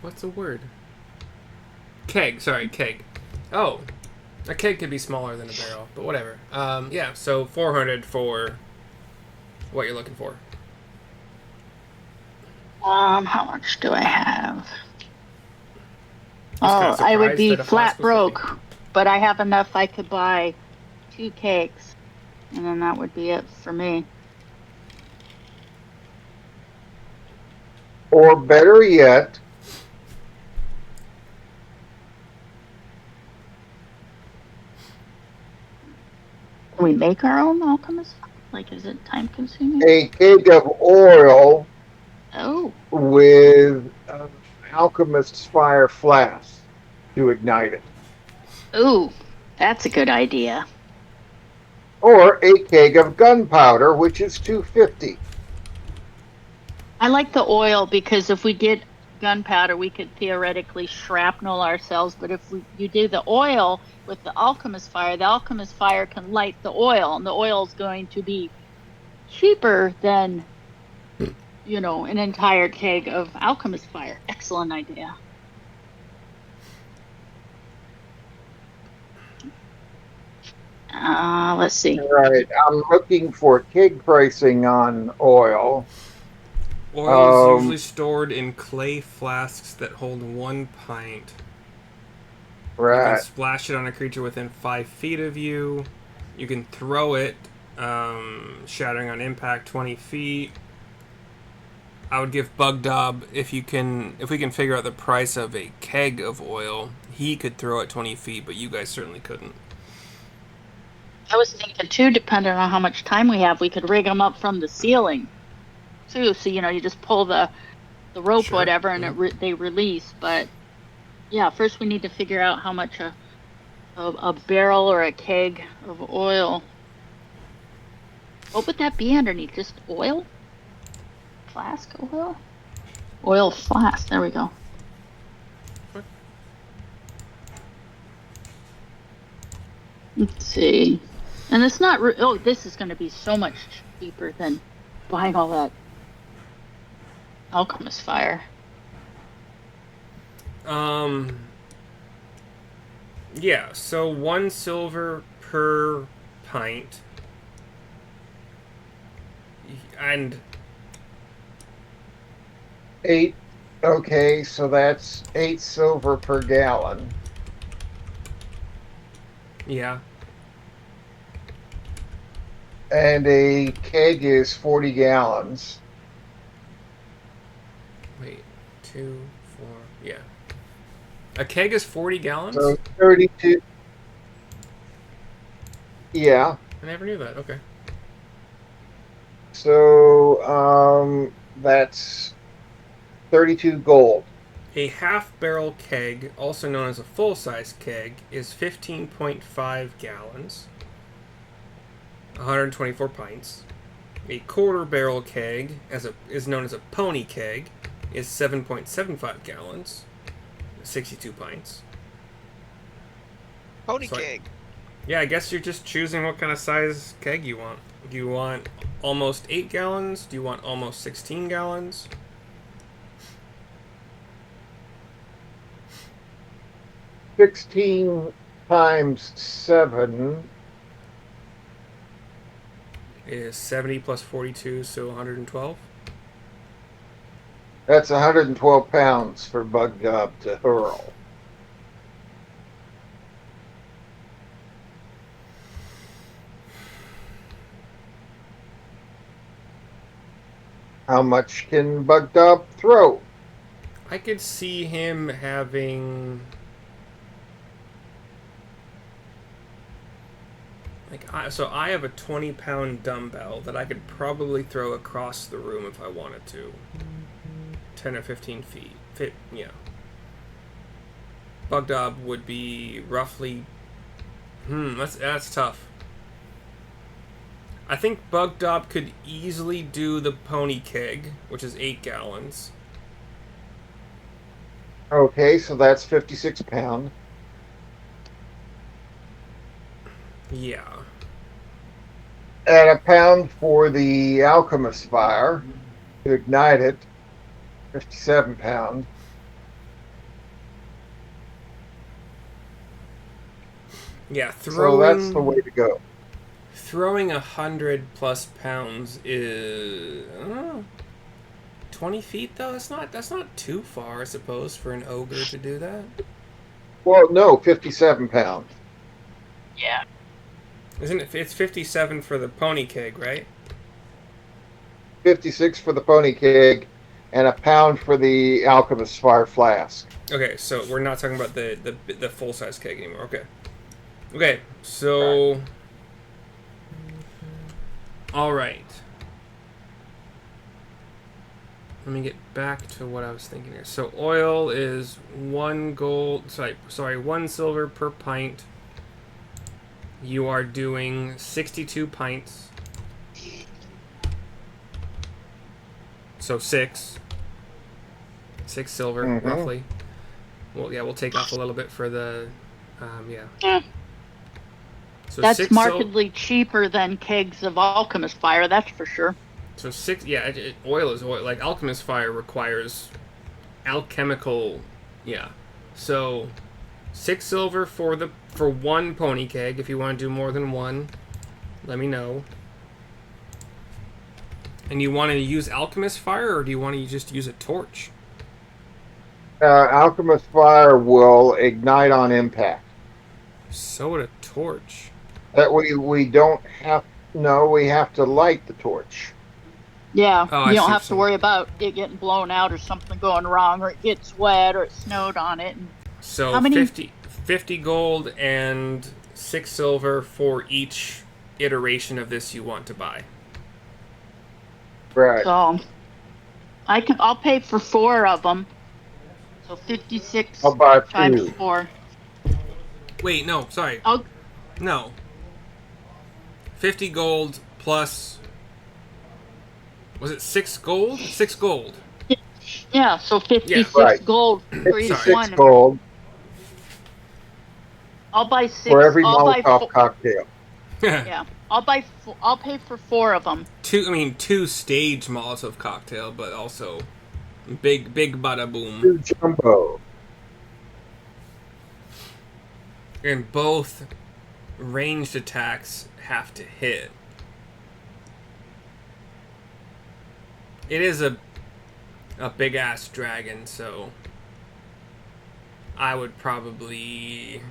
What's the word? Keg. Sorry, keg. Oh, a keg could be smaller than a barrel, but whatever. Yeah. So 400 for what you're looking for. How much do I have? I was kind of I would surprised be that a flask flat was 50. broke, but I have enough I could buy 2 cakes, and then that would be it for me. Or better yet, Can we make our own alchemist? Like, is it time consuming? a keg of oil Oh, with Alchemist Fire flask to ignite it. ooh, that's a good idea. Or a keg of gunpowder, which is $2.50. I like the oil because if we did gunpowder, we could theoretically shrapnel ourselves. But if you do the oil with the alchemist fire can light the oil, and the oil is going to be cheaper than, an entire keg of alchemist fire. Excellent idea. Let's see. All right, I'm looking for keg pricing on oil. Oil is usually stored in clay flasks that hold 1 pint. You can Right. splash it on a creature within 5 feet of you. You can throw it, shattering on impact 20 feet. I would give Bugdob, if we can figure out the price of a keg of oil, he could throw it 20 feet, but you guys certainly couldn't. I was thinking too, depending on how much time we have, we could rig them up from the ceiling too. So you just pull the rope, Sure. whatever, and they release. But yeah, first we need to figure out how much a barrel or a keg of oil. What would that be underneath? Just oil? Flask oil? Oil flask. There we go. Let's see. And it's not. This is going to be so much cheaper than buying all that Alchemist Fire. Yeah, so 1 silver per pint. And 8. Okay, so that's 8 silver per gallon. yeah, And a keg is 40 gallons. wait, 2, 4, yeah. A keg is 40 gallons? So 32. Yeah. I never knew that, okay. So that's 32 gold. A half-barrel keg, also known as a full-size keg, is 15.5 gallons, 124 pints. A quarter-barrel keg, is known as a pony keg, is 7.75 gallons, 62 pints. Pony So keg. Yeah, I guess you're just choosing what kind of size keg you want. Do you want almost 8 gallons? Do you want almost 16 gallons? 16 times 7. Is 70 plus 42, so 112? That's 112 pounds for Bugdob to hurl. How much can Bugdob throw? I could see him having... So I have a 20-pound dumbbell that I could probably throw across the room if I wanted to. 10 or 15 feet. Yeah. Bugdob would be roughly... that's tough. I think Bugdob could easily do the pony keg, which is 8 gallons. Okay, so that's 56 pounds. Yeah. And a pound for the Alchemist Fire to ignite it. 57 pounds. Yeah, So that's the way to go. throwing 100+ pounds is 20 feet though. That's not too far, I suppose, for an ogre to do that. Well, no, 57 pounds. Yeah. Isn't it? It's 57 for the pony keg, right? 56 for the pony keg, and a pound for the Alchemist Fire flask. Okay, so we're not talking about the full size keg anymore. Okay. Okay, so. Right. All right. Let me get back to what I was thinking here. So oil is 1 gold. Sorry, 1 silver per pint. You are doing 62 pints. So 6 silver, roughly. Well, yeah, we'll take off a little bit for the, yeah. So That's markedly cheaper than kegs of Alchemist Fire, that's for sure. So 6, yeah, oil is oil. Like, Alchemist Fire requires alchemical, yeah. So 6 silver for 1 pony keg. If you want to do more than 1, let me know. And you want to use Alchemist Fire, or do you want to just use a torch? Alchemist Fire will ignite on impact. So would a torch. That we don't have. No, we have to light the torch. Yeah, Oh, I you don't see have to worry about it getting blown out or something going wrong, or it gets wet or it snowed on it. And So how many? 50 gold and 6 silver for each iteration of this you want to buy. Right. So I'll pay for 4 of them. So 56 I'll buy times 2. 4. Wait, no, sorry. I'll No. 50 gold plus. Was it 6 gold? 6 gold. Yeah, so 56 right. gold for each 56 one. gold I'll buy 6. for every I'll buy Molotov cocktail. Yeah, I'll pay for 4 of them. 2 stage Molotov cocktail, but also big bada boom. 2 jumbo. And both ranged attacks have to hit. It is a big ass dragon, so I would probably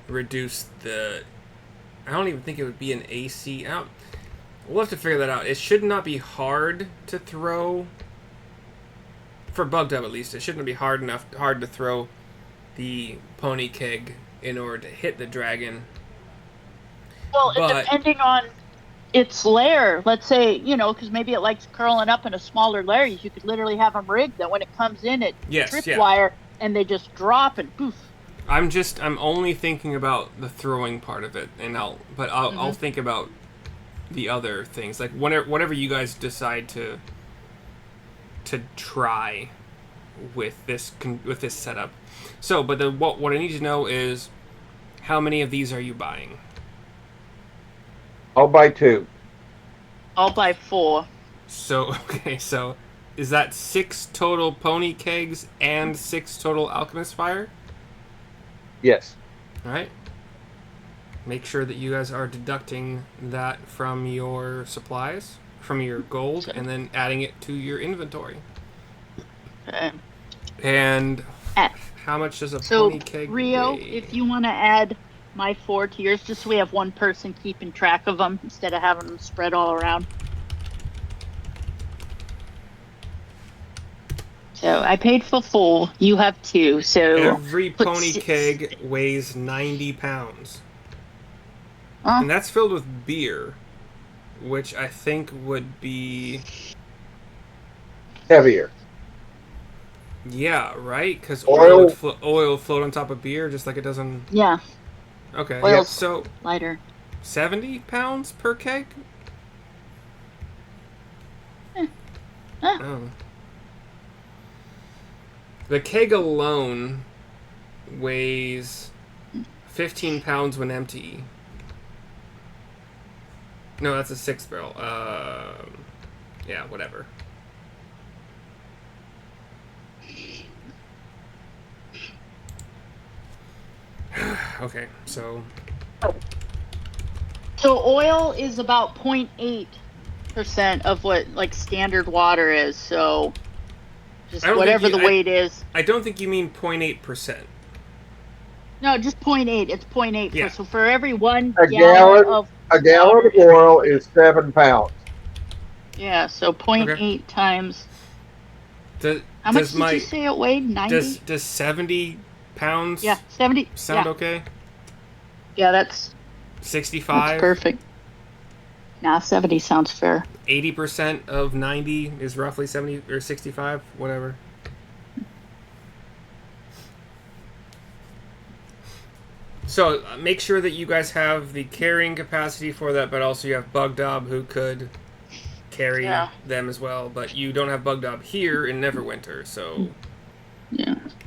reduce the. I don't even think it would be an AC. We'll have to figure that out. It should not be hard to throw. For Bugdob at least, it shouldn't be hard to throw the pony keg in order to hit the dragon. Well, But- depending on its lair, let's say, because maybe it likes curling up in a smaller lair, you could literally have them rigged that when it comes in, it tripwire and they just drop and poof. I'm only thinking about the throwing part of it, and I'll think about the other things, like whatever you guys decide to try with this setup. So, but what I need to know is how many of these are you buying? I'll buy 2. I'll buy 4. So so is that 6 total pony kegs and 6 total Alchemist Fire? Yes. All right. Make sure that you guys are deducting that from your supplies, from your gold, and then adding it to your inventory. Okay. And how much does a So, pony keg Rio, weigh? if you want to add my 4 to yours, just so we have one person keeping track of them instead of having them spread all around. So I paid for 4. You have 2. So Every pony keg weighs 90 pounds. And that's filled with beer, which I think would be Heavier. Yeah, right? Because Oil. oil would float on top of beer just like it does on... Yeah. Okay, Oil's so lighter. 70 pounds per keg? Oh. The keg alone weighs 15 pounds when empty. No, that's a 6 barrel. Yeah, whatever. Okay, so So oil is about 0.8% of what like standard water is. So just whatever the weight is. I don't think you mean 0.8%. No, just 0.8. It's 0.8. Yeah. So for every 1 A gallon gallon, of a gallon water, of oil is 7 pounds. yeah. So 0.8 times. How much did you say it weighed? 90. Does 70 pounds? Yeah, 70. Sound yeah. okay? Yeah, that's 65. perfect. Nah, 70 sounds fair. 80% of 90 is roughly 70 or 65, whatever. So make sure that you guys have the carrying capacity for that, but also you have Bugdob who could carry them as well. But you don't have Bugdob here in Neverwinter, so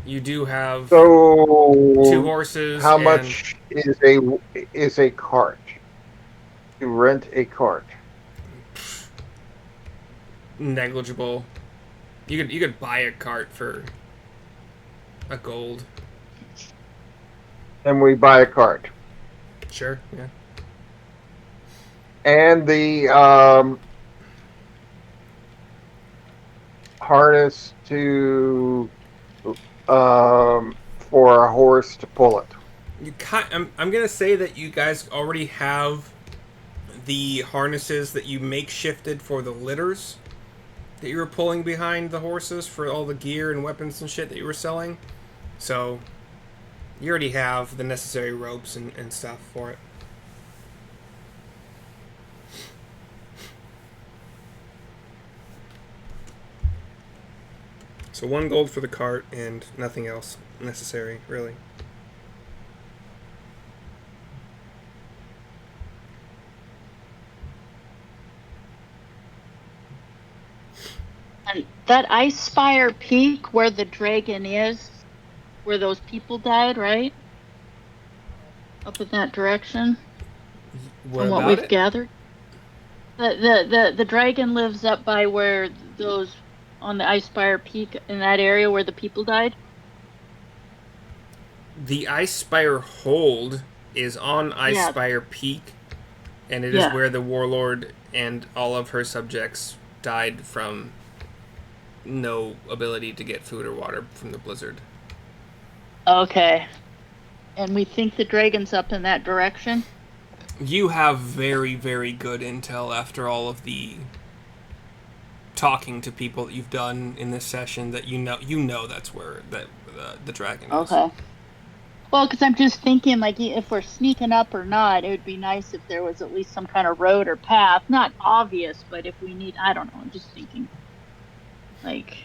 you do have 2 horses. How much is a cart? To rent a cart? Negligible. You could buy a cart for a gold. And we buy a cart. Sure, yeah. And the harness to for a horse to pull it. I'm gonna say that you guys already have the harnesses that you makeshifted for the litters that you were pulling behind the horses for all the gear and weapons and shit that you were selling. So you already have the necessary ropes and stuff for it. So 1 gold for the cart and nothing else necessary, really. And that Icespire peak where the dragon is, where those people died, right? Up in that direction. What from what we've gathered. The dragon lives up by where those on the Icespire peak in that area where the people died. The Icespire hold is on Icespire Peak, and it is where the warlord and all of her subjects died from no ability to get food or water from the blizzard. Okay. And we think the dragon's up in that direction? You have very, very good intel after all of the talking to people that you've done in this session that you know that's where the dragon is. Okay. Well, because I'm just thinking, like, if we're sneaking up or not, it would be nice if there was at least some kind of road or path. Not obvious, but if we need, I don't know, I'm just thinking. Like...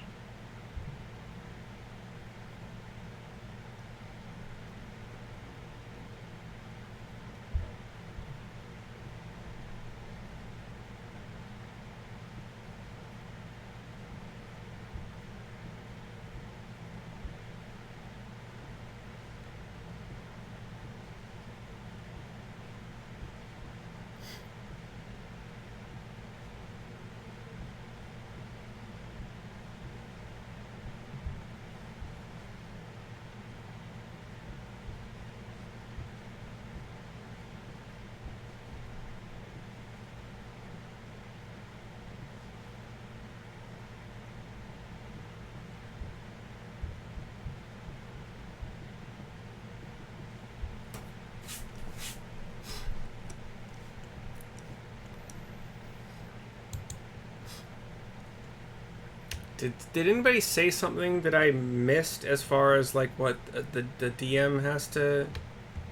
Did anybody say something that I missed as far as like what the DM has to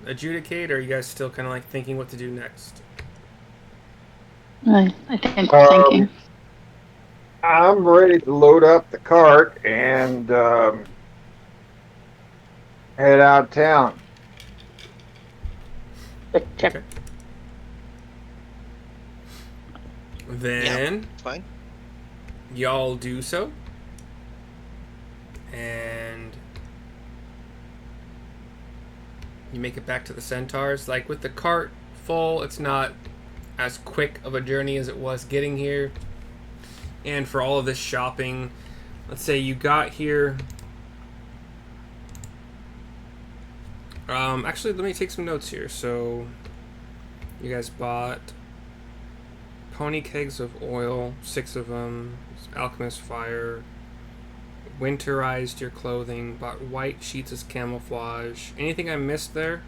adjudicate, or are you guys still kind of like thinking what to do next? I think we're thinking. I'm ready to load up the cart and head out of town. Check. Okay. Then fine. Y'all do so, and you make it back to the Centaurs. Like, with the cart full, it's not as quick of a journey as it was getting here. And for all of this shopping, let's say you got here. Actually, let me take some notes here. So You guys bought Pony Kegs of Oil, 6 of them. Alchemist Fire. Winterized your clothing. Bought white sheets as camouflage. Anything I missed there?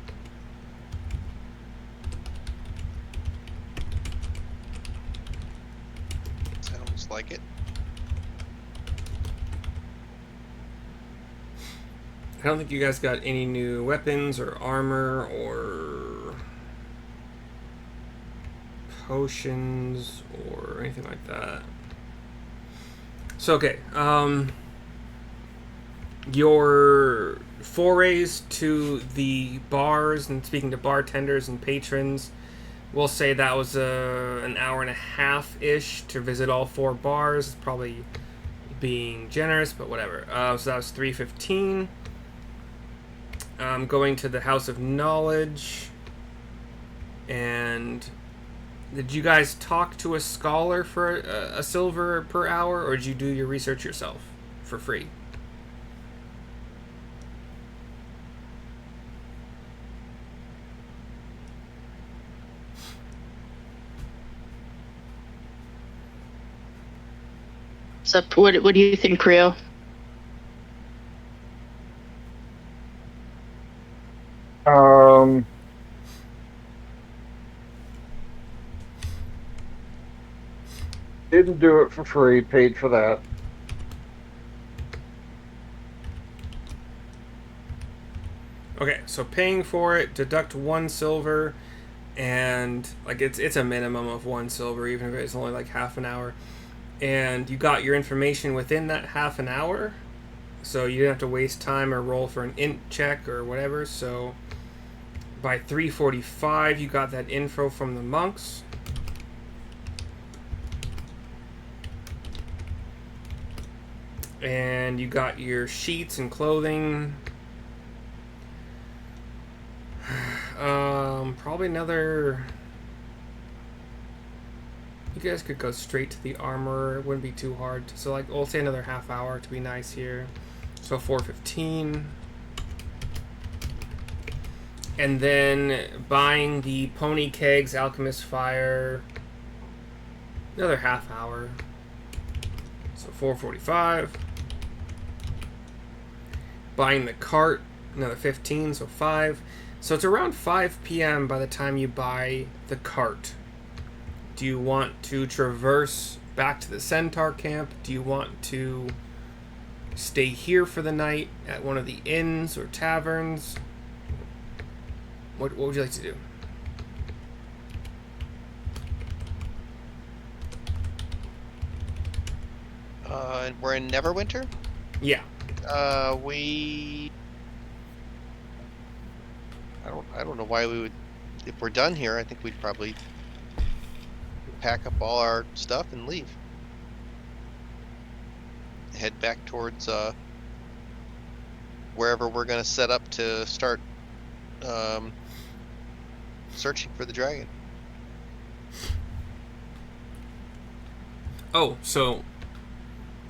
Sounds like it. I don't think you guys got any new weapons or armor or potions or anything like that. So, okay. Your forays to the bars and speaking to bartenders and patrons, we'll say that was an hour and a half-ish to visit all 4 bars. Probably being generous, but whatever. So that was 3:15. Going to the House of Knowledge. And did you guys talk to a scholar for a silver per hour, or did you do your research yourself for free? So what do you think, Creo? Didn't do it for free. Paid for that. Okay, so paying for it, deduct 1 silver, and like it's a minimum of 1 silver, even if it's only like half an hour. And you got your information within that half an hour, so you didn't have to waste time or roll for an int check or whatever. So by 3:45, you got that info from the monks. And you got your sheets and clothing. Probably another... You guys could go straight to the armor. It wouldn't be too hard. So, like, we'll say another half hour to be nice here. So, 4:15. And then buying the Pony Kegs, Alchemist Fire. Another half hour. So, 4:45. Buying the cart. Another 15, so 5. So, it's around 5 p.m. by the time you buy the cart. Do you want to traverse back to the Centaur camp? Do you want to stay here for the night at one of the inns or taverns? What would you like to do? We're in Neverwinter? Yeah. I don't know why we would. If we're done here, I think we'd probably pack up all our stuff and leave. Head back towards wherever we're going to set up to start searching for the dragon. Oh, so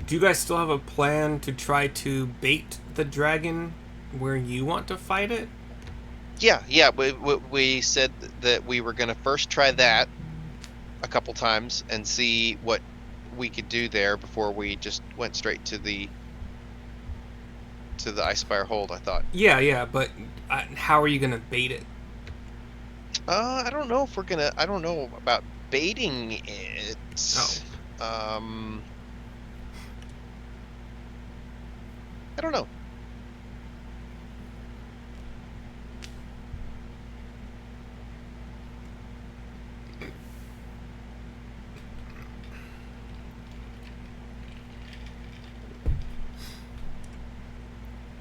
do you guys still have a plan to try to bait the dragon where you want to fight it? Yeah. We said that we were going to first try that a couple times and see what we could do there before we just went straight to the Icespire hold, I thought. Yeah, but how are you gonna bait it? I don't know if we're gonna. I don't know about baiting it. Oh. I don't know.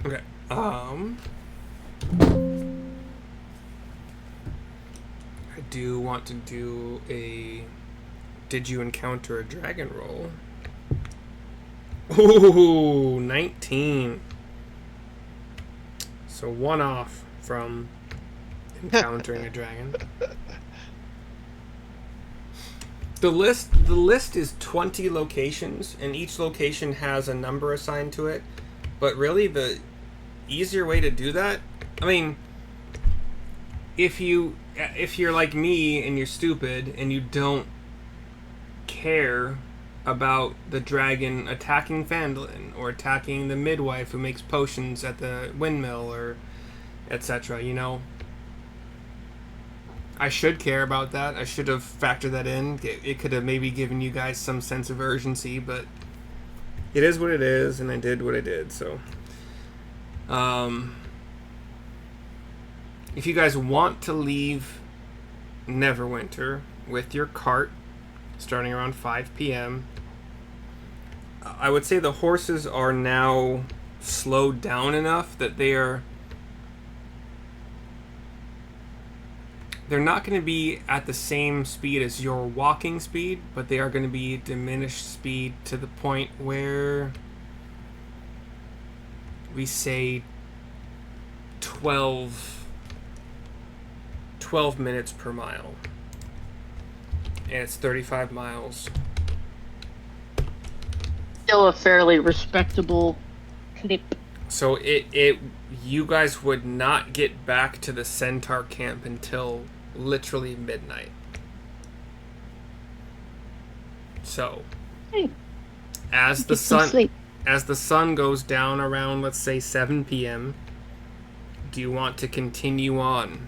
Okay. I do want to do a did you encounter a dragon roll? Ooh, 19. So 1 off from encountering a dragon. The list is 20 locations, and each location has a number assigned to it. But really, the easier way to do that, I mean, if you if you're like me and you're stupid and you don't care about the dragon attacking Fandolin or attacking the midwife who makes potions at the windmill or etc., you know, I should care about that. I should have factored that in. It could have maybe given you guys some sense of urgency, but it is what it is, and I did what I did. So, if you guys want to leave Neverwinter with your cart starting around 5 p.m., I would say the horses are now slowed down enough that they're not going to be at the same speed as your walking speed, but they are going to be diminished speed to the point where we say 12 minutes per mile. And it's 35 miles. Still a fairly respectable clip. So you guys would not get back to the Centaur camp until literally midnight. So, Hey, as the get some sun sleep. as the sun goes down around, let's say 7 p.m., do you want to continue on?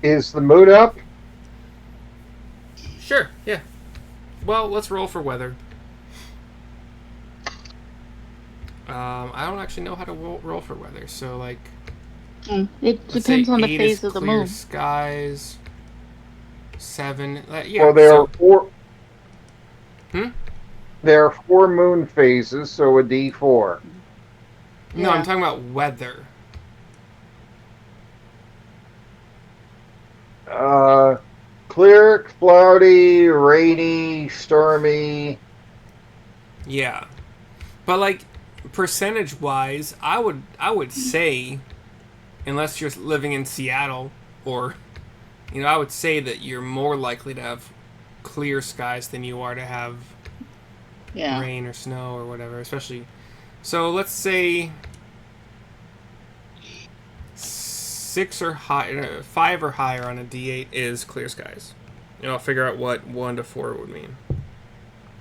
Is the moon up? Sure, yeah. Well, let's roll for weather. I don't actually know how to roll for weather, so like... It let's depends say on the 8 phase is of the clear moon. skies. 7... yeah, Well, there are so... four. Hmm? There are 4 moon phases, so a D4. No, Yeah. I'm talking about weather. Clear, cloudy, rainy, stormy. Yeah. But like percentage wise, I would say, unless you're living in Seattle or I would say that you're more likely to have clear skies than you are to have Yeah. rain or snow or whatever, especially. So let's say 6 or high, 5 or higher on a D8 is clear skies. I'll figure out what 1 to 4 would mean.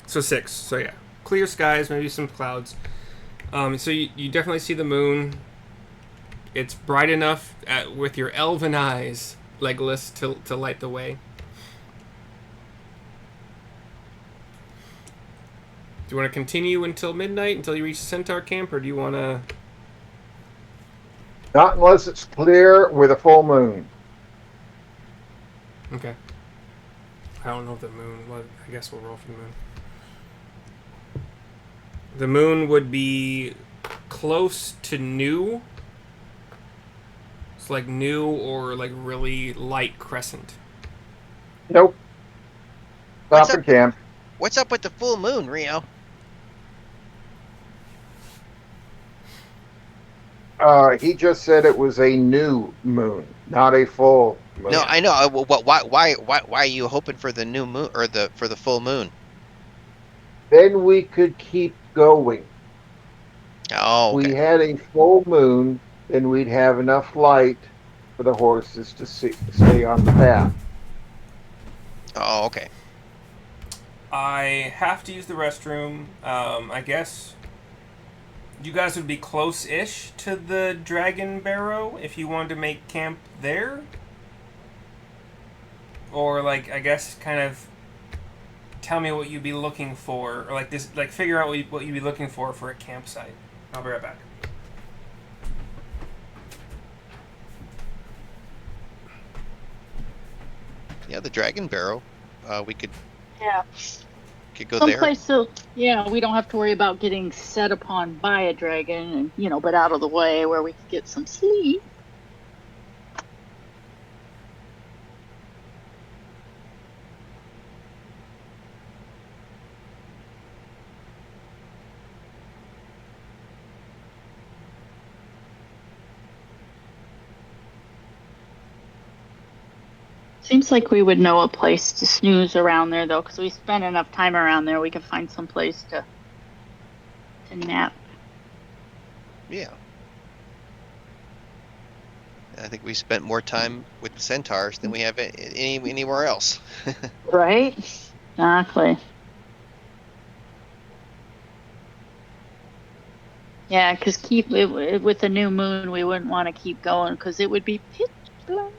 So 6. So yeah, clear skies, maybe some clouds. So you definitely see the moon. It's bright enough with your elven eyes, Legolas, to light the way. Do you want to continue until midnight, until you reach the Centaur camp, or do you want to... Not unless it's clear with a full moon. Okay. I don't know if the moon... Well, I guess we'll roll for the moon. The moon would be close to new. It's like new or like really light crescent. Nope. What's Stop up? and camp. What's up with the full moon, Rio? He just said it was a new moon, not a full moon. No, I know. Why are you hoping for the new moon or for the full moon? Then we could keep going. Oh, If okay. we had a full moon, then we'd have enough light for the horses to stay on the path. Oh, okay. I have to use the restroom. I guess you guys would be close-ish to the Dragon Barrow if you wanted to make camp there. Or, like, I guess kind of tell me what you'd be looking for. Or, like, figure out what you'd be looking for a campsite. I'll be right back. Yeah, the Dragon Barrow. We could Yeah. go there. Someplace so we don't have to worry about getting set upon by a dragon, and but out of the way where we can get some sleep. Seems like we would know a place to snooze around there, though, because we spend enough time around there, we can find some place to nap. Yeah. I think we spent more time with the centaurs than we have anywhere else. Right? Exactly. Yeah, because with the new moon, we wouldn't want to keep going because it would be pitch black.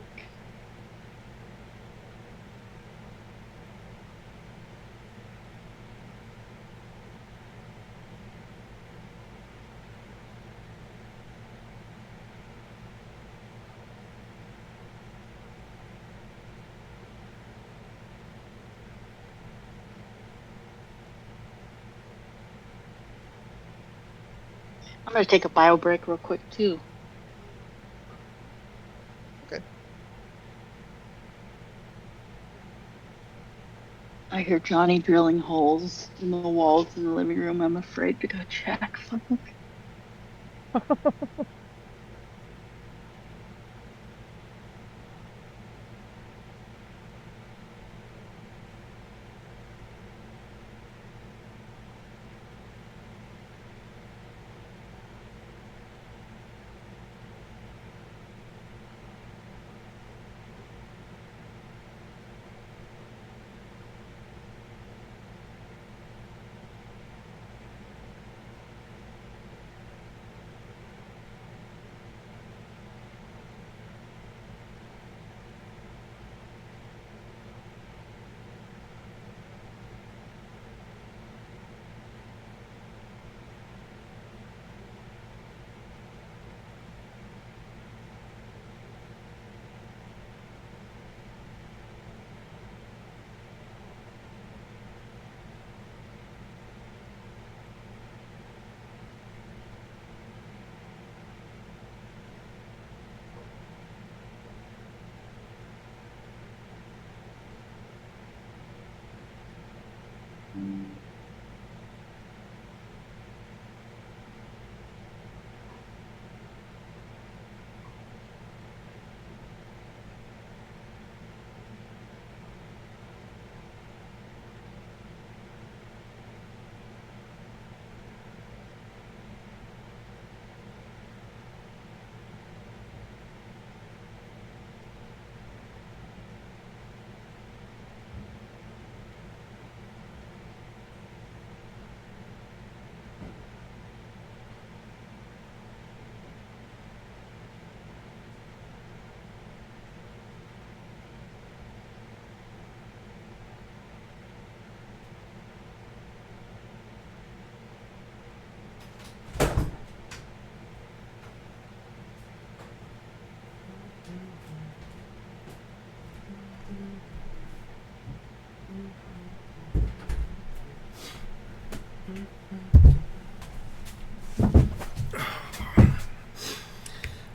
I'm gonna take a bio break real quick too. Okay. I hear Johnny drilling holes in the walls in the living room. I'm afraid to go check.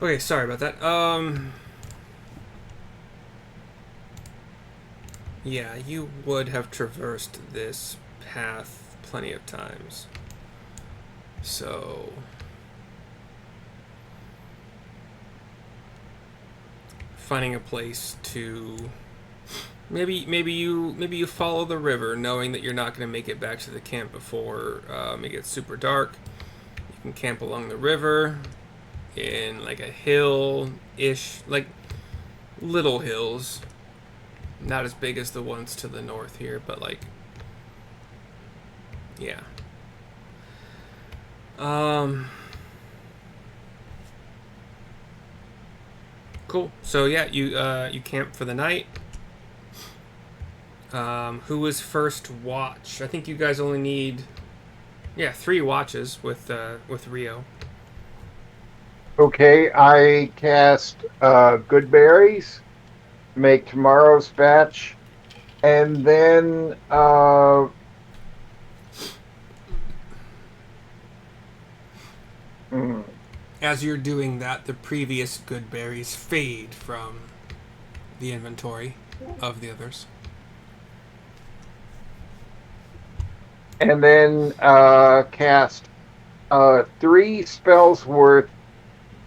Okay, sorry about that. Yeah, you would have traversed this path plenty of times. So finding a place to maybe you follow the river, knowing that you're not going to make it back to the camp before it gets super dark. You can camp along the river in like a hill-ish, like little hills, not as big as the ones to the north here, but like, yeah. Cool. So yeah, you camp for the night. Who was first watch? I think you guys only need 3 watches with Rio. Okay, I cast Good Berries, make tomorrow's batch, and then As you're doing that, the previous good berries fade from the inventory of the others. and then cast 3 spells worth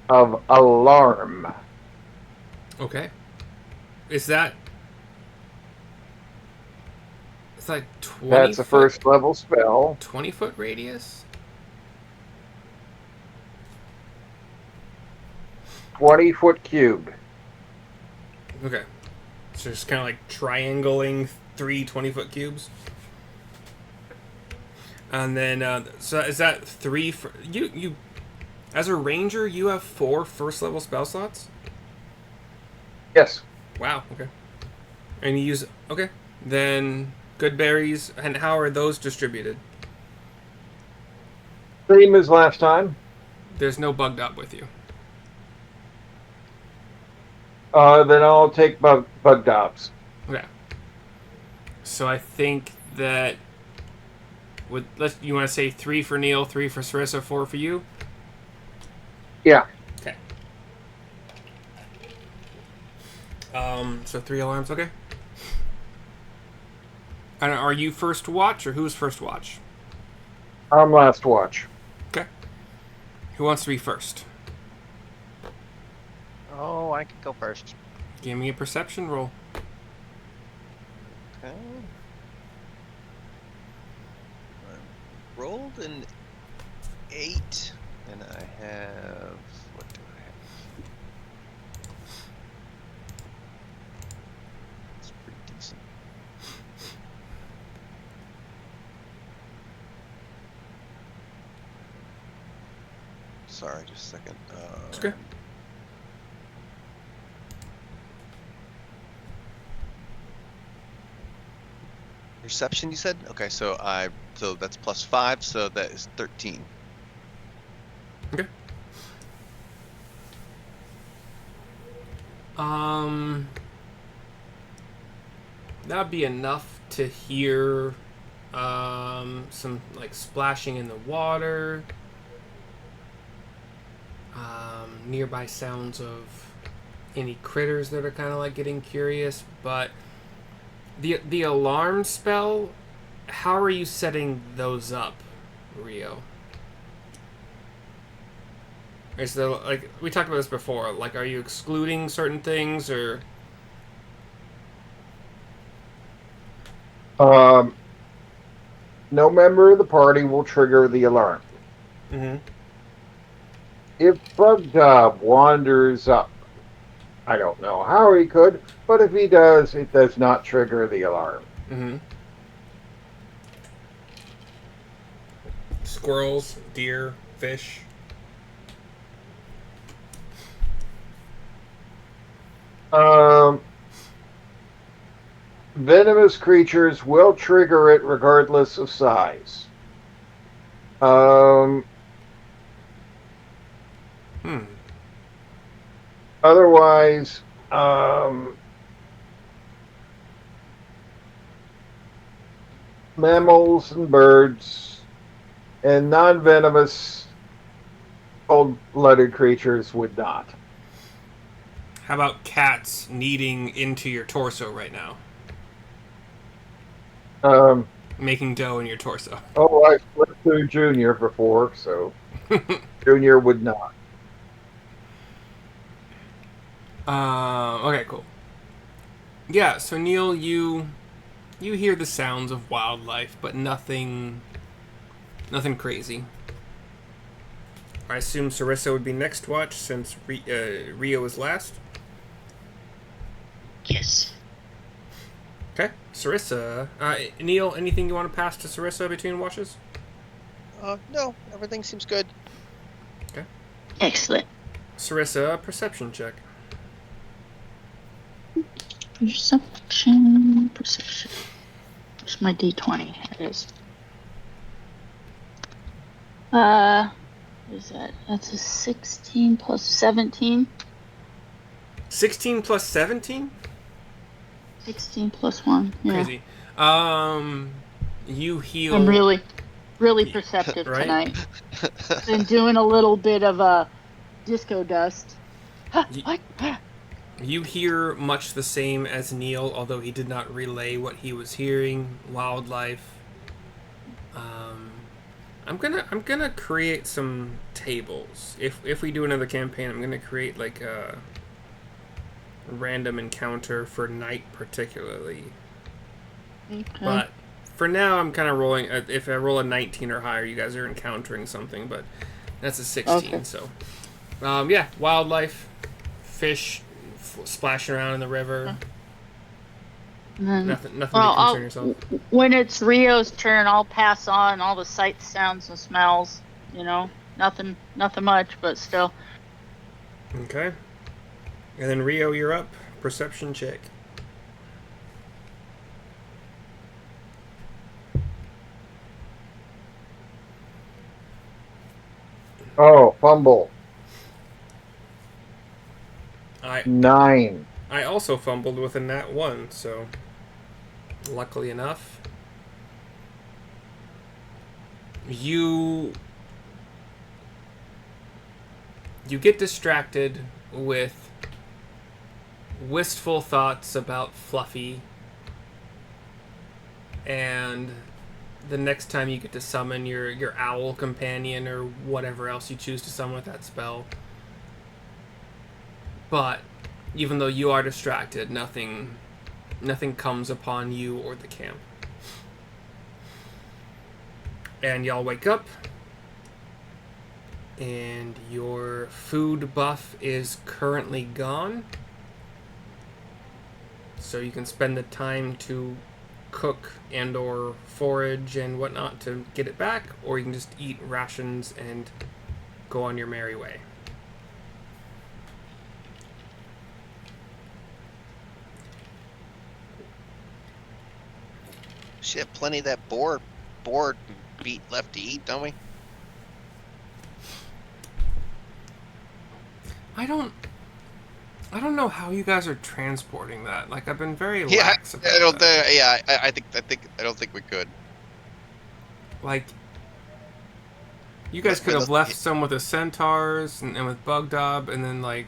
of Alarm. Okay. Is that... It's like 20 That's a foot, first level spell. 20-foot radius? 20-foot cube. Okay. So just kind of like triangling 3 20-foot cubes. And then, so is that 3 for... You as a ranger, you have 4 first-level spell slots? Yes. Wow, okay. And you use... Okay. Then, good berries. And how are those distributed? Same as last time. There's no Bugdob with you. Then I'll take Bugdobs. Okay. So I think that... you want to say 3 for Neil, 3 for Sarissa, 4 for you? Yeah. Okay. So 3 alarms, okay. And are you first watch, or who's first watch? I'm last watch. Okay. Who wants to be first? Oh, I could go first. Give me a perception roll. Okay. I rolled an 8, and I have... What do I have? It's pretty decent. Sorry, just a second. It's okay. Perception, you said? Okay, so that's +5, so that is 13. Okay. That'd be enough to hear some like splashing in the water, nearby sounds of any critters that are kind of like getting curious, but the alarm spell, how are you setting those up, Rio? Is there, like, we talked about this before, like, are you excluding certain things, or... No member of the party will trigger the alarm. Mm-hmm. If Bugdob wanders up, I don't know how he could, but if he does, it does not trigger the alarm. Mm-hmm. Squirrels, deer, fish. Venomous creatures will trigger it regardless of size. Otherwise, mammals and birds and non-venomous cold-blooded creatures would not. How about cats kneading into your torso right now? Making dough in your torso. Oh, I flipped through Junior before, so Junior would not. Okay, cool. Yeah, so Neil, you hear the sounds of wildlife, but nothing crazy. I assume Sarissa would be next watch since Rio is last. Yes. Okay, Sarissa. Neil, anything you want to pass to Sarissa between watches? No, everything seems good. Okay. Excellent. Sarissa, perception check. Perception. Where's my D20? It is. What is that? That's a 16 plus 17. 16 plus 17? 16 plus 1. Yeah. Crazy. You heal... I'm really perceptive right? tonight. Been doing a little bit of a disco dust. What? You hear much the same as Neil, although he did not relay what he was hearing. Wildlife. I'm gonna create some tables. If we do another campaign, I'm gonna create like a random encounter for night particularly. Okay. But for now, I'm kind of rolling. If I roll a 19 or higher, you guys are encountering something. But that's a 16. Okay. So, yeah, wildlife. fish splashing around in the river. And then, Nothing to well, concern yourself. when it's Rio's turn, I'll pass on all the sights, sounds, and smells. You know, nothing much, but still. Okay. And then Rio, you're up. Perception check. Oh, fumble. I 9. I also fumbled with a nat 1, so luckily enough. You get distracted with wistful thoughts about Fluffy, and the next time you get to summon your owl companion or whatever else you choose to summon with that spell. But even though you are distracted, nothing comes upon you or the camp. And y'all wake up, and your food buff is currently gone. So you can spend the time to cook and or forage and whatnot to get it back, or you can just eat rations and go on your merry way. Shit, plenty of that boar meat left to eat, don't we? I don't know how you guys are transporting that. Like, I've been very lax about that. I don't think we could. Like, you guys could have left some with the centaurs and with Bugdob, and then like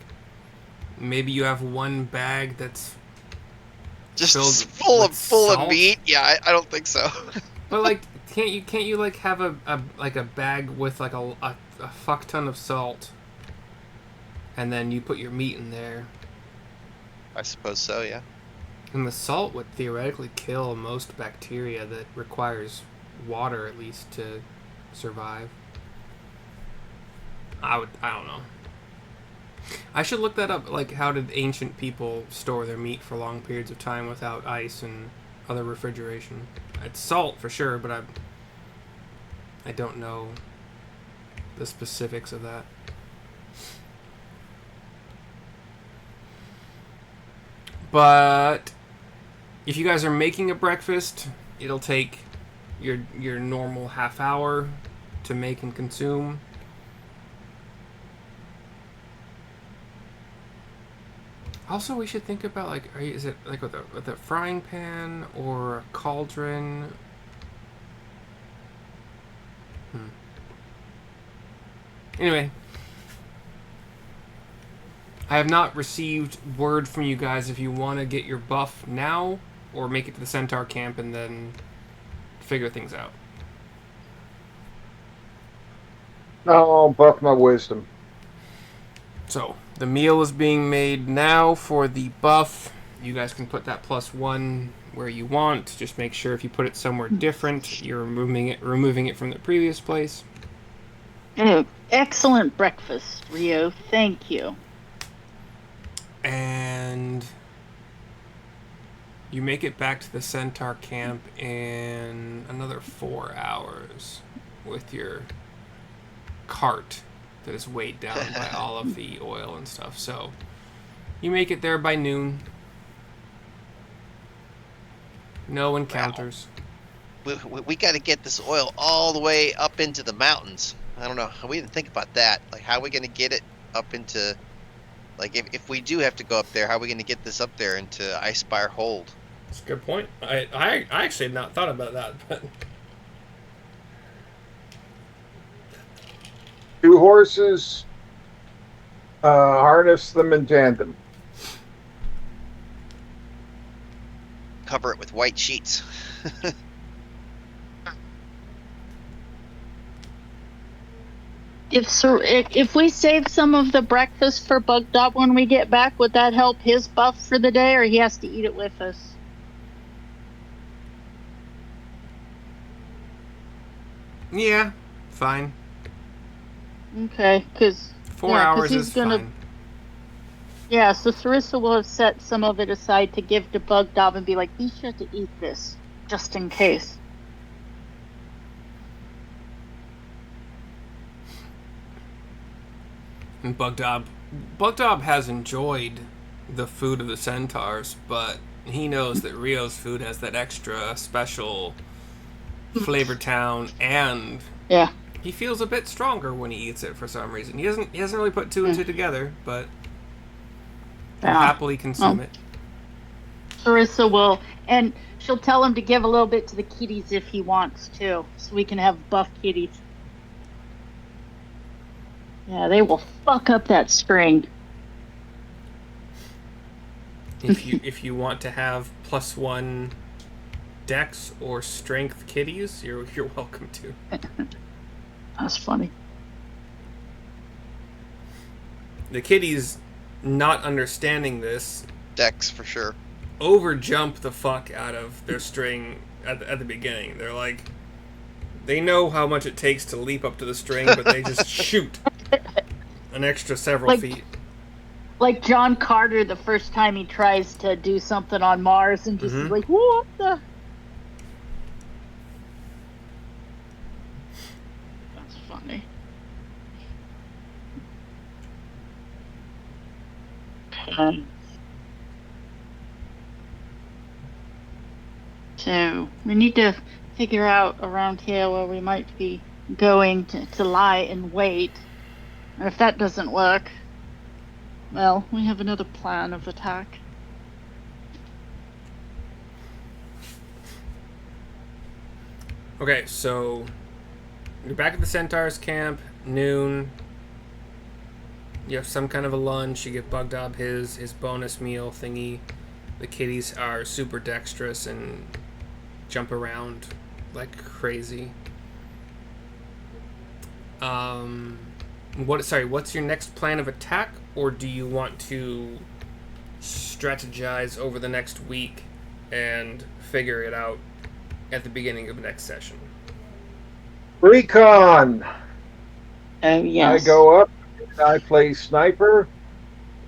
maybe you have one bag that's just filled full salt. of meat. Yeah, I don't think so. But like, can't you like have a bag with like a fuck ton of salt, and then you put your meat in there? I suppose so. Yeah. And the salt would theoretically kill most bacteria that requires water at least to survive. I don't know. I should look that up. Like, how did ancient people store their meat for long periods of time without ice and other refrigeration? It's salt for sure, but I don't know the specifics of that. But if you guys are making a breakfast, it'll take your normal half hour to make and consume. Also, we should think about, like, is it like with a frying pan or a cauldron? Anyway, I have not received word from you guys if you want to get your buff now or make it to the Centaur camp and then figure things out. I'll buff my wisdom. So, the meal is being made now for the buff. You guys can put that +1 where you want. Just make sure if you put it somewhere different, you're removing it from the previous place. Oh, excellent breakfast, Rio. Thank you. And you make it back to the Centaur camp in another 4 hours with your cart that is weighed down by all of the oil and stuff. So you make it there by noon. No encounters. Wow. We got to get this oil all the way up into the mountains. I don't know. We didn't think about that. Like, how are we going to get it up into... Like, if we do have to go up there, how are we going to get this up there into Icespire Hold? That's a good point. I actually had not thought about that, but... 2 horses, harness them in tandem. Cover it with white sheets. If we save some of the breakfast for Bugdob when we get back, would that help his buff for the day, or he has to eat it with us? Yeah, fine. Okay, because 4 hours is fine. Yeah, so Sarissa will have set some of it aside to give to Bugdob and be like, be sure to eat this, just in case. And Bugdob has enjoyed the food of the centaurs, but he knows that Rio's food has that extra special Flavor Town, and Yeah. he feels a bit stronger when he eats it for some reason. He hasn't really put two and two together, but he'll happily consume it. Sarissa will, and she'll tell him to give a little bit to the kitties if he wants to, so we can have buff kitties. Yeah, they will fuck up that string. If you want to have +1 Dex or Strength kitties, you're welcome to. That's funny. The kitties, not understanding this, Dex for sure. overjump the fuck out of their string at the beginning. They're like, they know how much it takes to leap up to the string, but they just shoot an extra several feet. Like John Carter the first time he tries to do something on Mars and just is like, what the? That's funny. So we need to figure out around here where we might be going to lie in wait. And if that doesn't work, well, we have another plan of attack. Okay, so you're back at the Centaurs camp, noon. You have some kind of a lunch. You give Bugdob his bonus meal thingy. The kitties are super dexterous and jump around like crazy. What's your next plan of attack, or do you want to strategize over the next week and figure it out at the beginning of the next session? Recon! Yes. I go up, and I play sniper,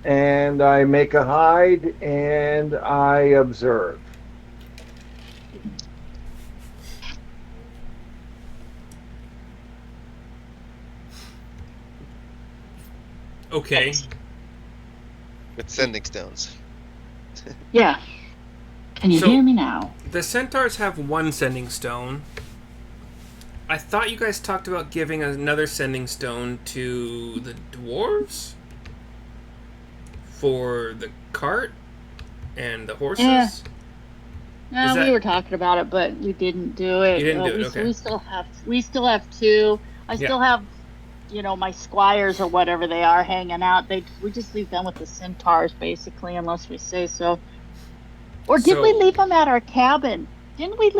and I make a hide, and I observe. Okay. With sending stones. Yeah. Can you hear me now? The Centaurs have 1 sending stone. I thought you guys talked about giving another sending stone to the dwarves for the cart and the horses. Yeah. No, Is we were talking about it, but we didn't do it. You didn't do it, okay. We still have 2. I still have, my squires or whatever they are hanging out. We just leave them with the centaurs basically, unless we say so. Or did we leave them at our cabin? Didn't we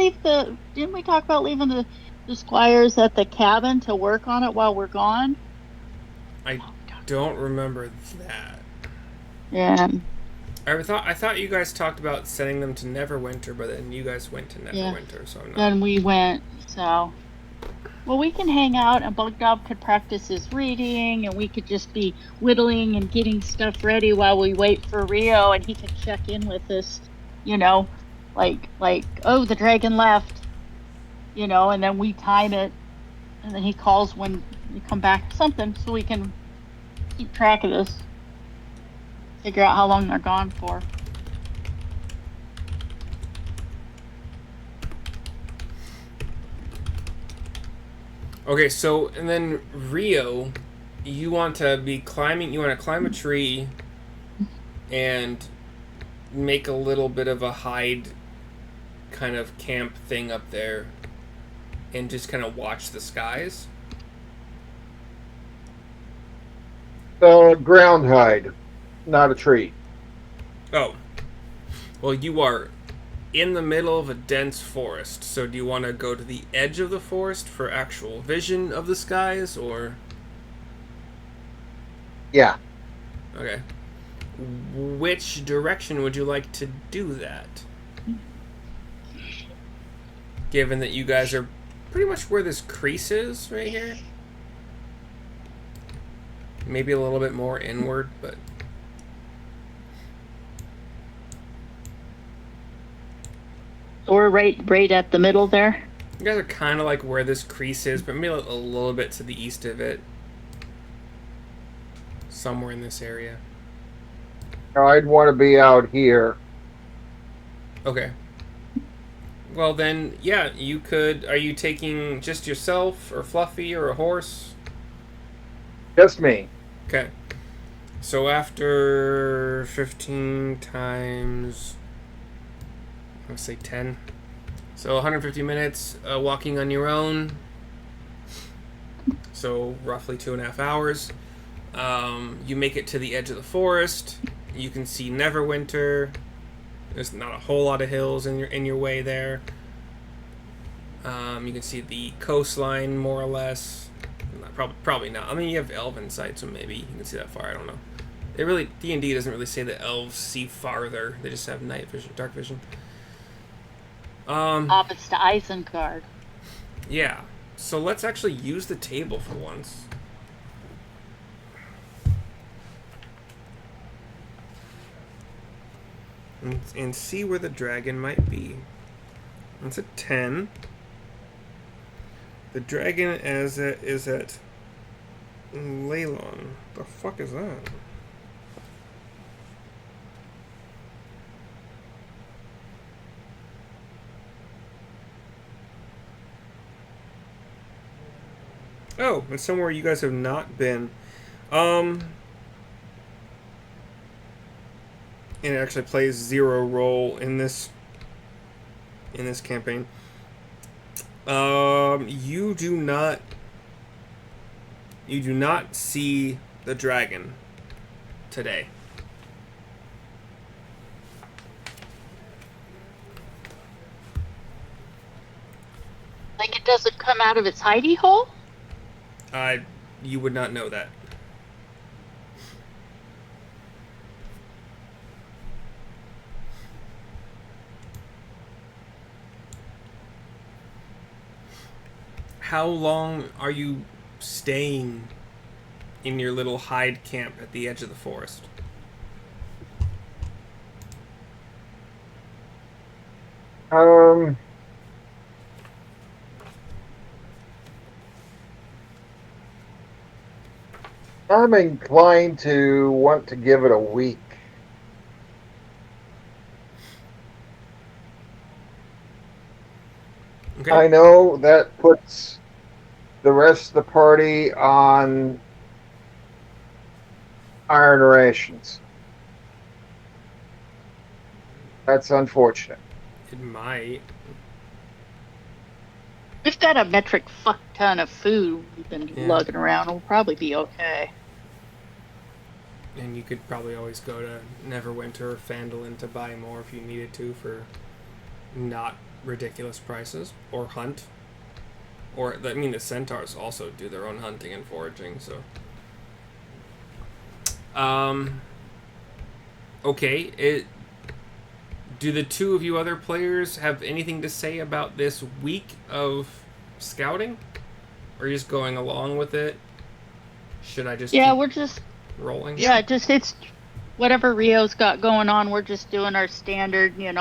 talk about leaving the squires at the cabin to work on it while we're gone? I don't remember that. Yeah. I thought you guys talked about sending them to Neverwinter, but then you guys went to Neverwinter, so I'm not. Then we went, so. Well, we can hang out, and Bugdob could practice his reading, and we could just be whittling and getting stuff ready while we wait for Rio, and he could check in with us, like, oh, the dragon left, and then we time it, and then he calls when we come back or something, so we can keep track of this, figure out how long they're gone for. Okay, so, and then Rio, you want to climb a tree and make a little bit of a hide kind of camp thing up there and just kind of watch the skies? Ground hide, not a tree. Oh. Well, you are in the middle of a dense forest, so do you want to go to the edge of the forest for actual vision of the skies, or? Yeah. Okay. Which direction would you like to do that? Given that you guys are pretty much where this crease is right here. Maybe a little bit more inward, but... So we're right at the middle there. You guys are kind of like where this crease is, but maybe a little bit to the east of it. Somewhere in this area. I'd want to be out here. Okay. Well then, yeah, you could... Are you taking just yourself, or Fluffy, or a horse? Just me. Okay. So after 15 times... Let's say 10. So 150 minutes walking on your own. So roughly 2.5 hours. You make it to the edge of the forest. You can see Neverwinter. There's not a whole lot of hills in your way there. You can see the coastline more or less. Probably not. I mean, you have elven sight, so maybe you can see that far. I don't know. It really D&D doesn't really say that elves see farther. They just have night vision, dark vision. Opposite to Isengard. Yeah. So let's actually use the table for once. And see where the dragon might be. It's a 10. The dragon is at Leylon. The fuck is that? Oh, it's somewhere you guys have not been. And it actually plays 0 role in this campaign. You do not see the dragon today. Like it doesn't come out of its hidey hole? You would not know that. How long are you staying in your little hide camp at the edge of the forest? I'm inclined to want to give it a week. Okay. I know that puts the rest of the party on iron rations. That's unfortunate. It might. We've got a metric fuck ton of food we've been Yeah. lugging around. We'll probably be okay. And you could probably always go to Neverwinter or Phandalin to buy more if you needed to for not ridiculous prices. Or hunt. Or, I mean, the centaurs also do their own hunting and foraging, so... Okay, do the two of you other players have anything to say about this week of scouting? Or are you just going along with it? Should I just keep we're just rolling? it's whatever Rio's got going on. We're just doing our standard, play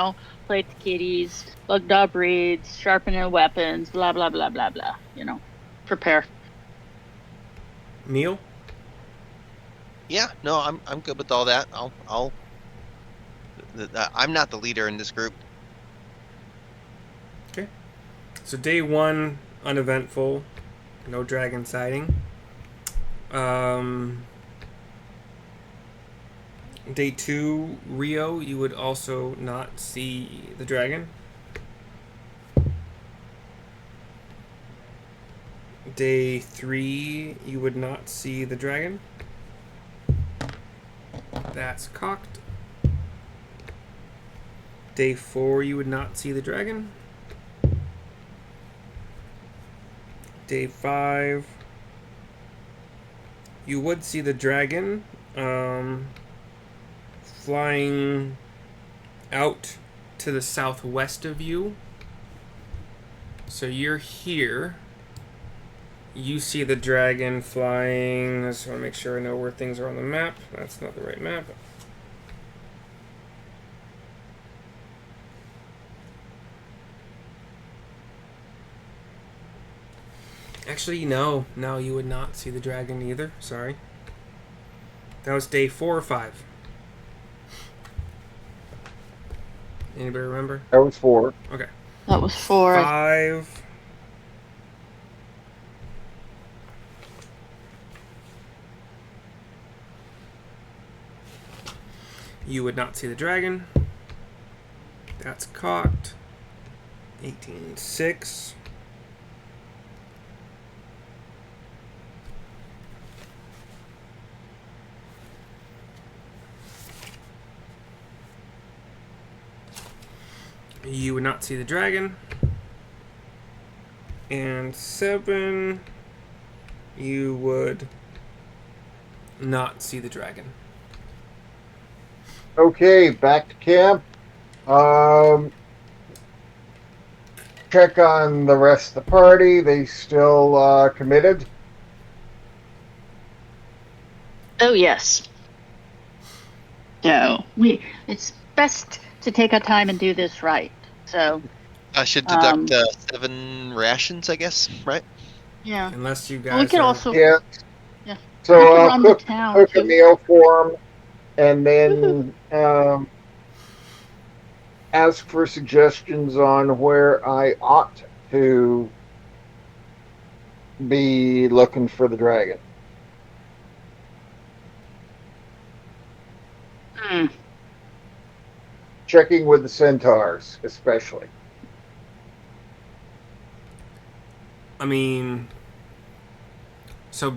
with the kitties, Bugdob raids, sharpening weapons, blah blah blah blah blah. Prepare. Neil? Yeah, no, I'm good with all that. I'm not the leader in this group. Okay. So day 1, uneventful. No dragon sighting. Day 2, Rio, you would also not see the dragon. Day 3, you would not see the dragon. That's cocked. Day 4, you would not see the dragon. Day 5, you would see the dragon flying out to the southwest of you. So you're here. You see the dragon flying. I just want to make sure I know where things are on the map. That's not the right map. Actually, no. No, you would not see the dragon either. Sorry. That was day 4 or 5. Anybody remember? That was 4. Okay. That was 4. 5. You would not see the dragon. That's cocked. 18-6. You would not see the dragon. And 7. You would not see the dragon. Okay, back to camp. Check on the rest of the party. They still committed? Oh yes. So it's best to take our time and do this right. So I should deduct 7 rations, I guess, right? yeah. Unless you guys Well, we could are... also Yeah. Yeah. So We could I'll run the town, cook a too. meal for them, and then ask for suggestions on where I ought to be looking for the dragon. Hmm. Checking with the centaurs, especially. I mean... So...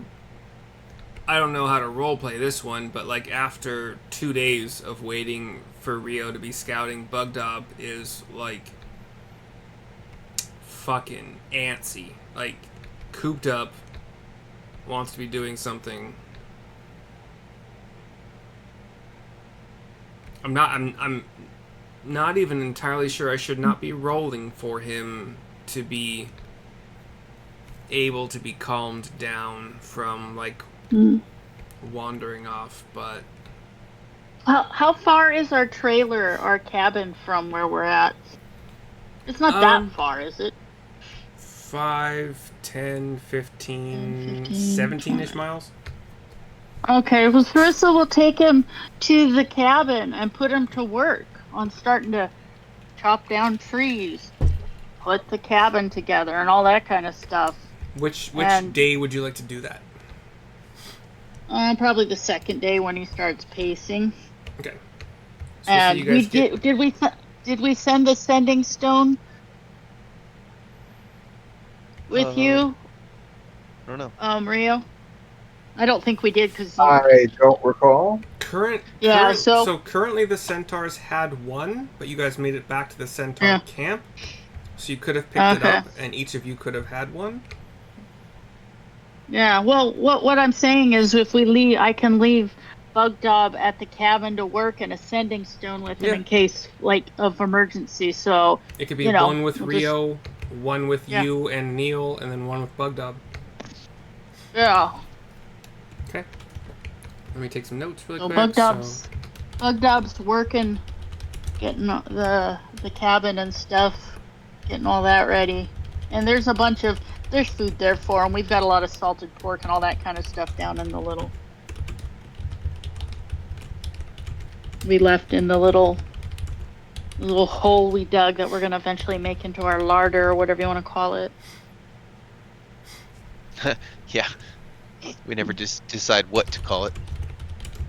I don't know how to roleplay this one, but like after 2 days of waiting for Rio to be scouting, Bugdob is like fucking antsy. Like cooped up, wants to be doing something. I'm not even entirely sure I should not be rolling for him to be able to be calmed down from like wandering off, but How far is our trailer, our cabin, from where we're at? It's not that far, is it? 5, 10, 15, 15, 17-ish miles. Okay, well, Sarissa will take him to the cabin and put him to work on starting to chop down trees, put the cabin together, and all that kind of stuff. Which And- day would you like to do that? Probably the second day when he starts pacing. Okay. So And you guys did we send the sending stone with you, I don't know. Rio? I don't think we did because I don't recall. Currently the centaurs had 1, but you guys made it back to the centaur camp, so you could have picked it up, and each of you could have had 1. Yeah, well, what I'm saying is, if we leave, I can leave Bugdob at the cabin to work and a sending stone with him in case, like, of emergency. So it could be 1 with Rio, 1 with you and Neil, and then 1 with Bugdob. Yeah. Okay. Let me take some notes really quick. Bugdob's working, getting the cabin and stuff, getting all that ready, and there's food there for him. We've got a lot of salted pork and all that kind of stuff down in the little. We left in the little hole we dug that we're gonna eventually make into our larder or whatever you want to call it. Yeah. We never just decide what to call it.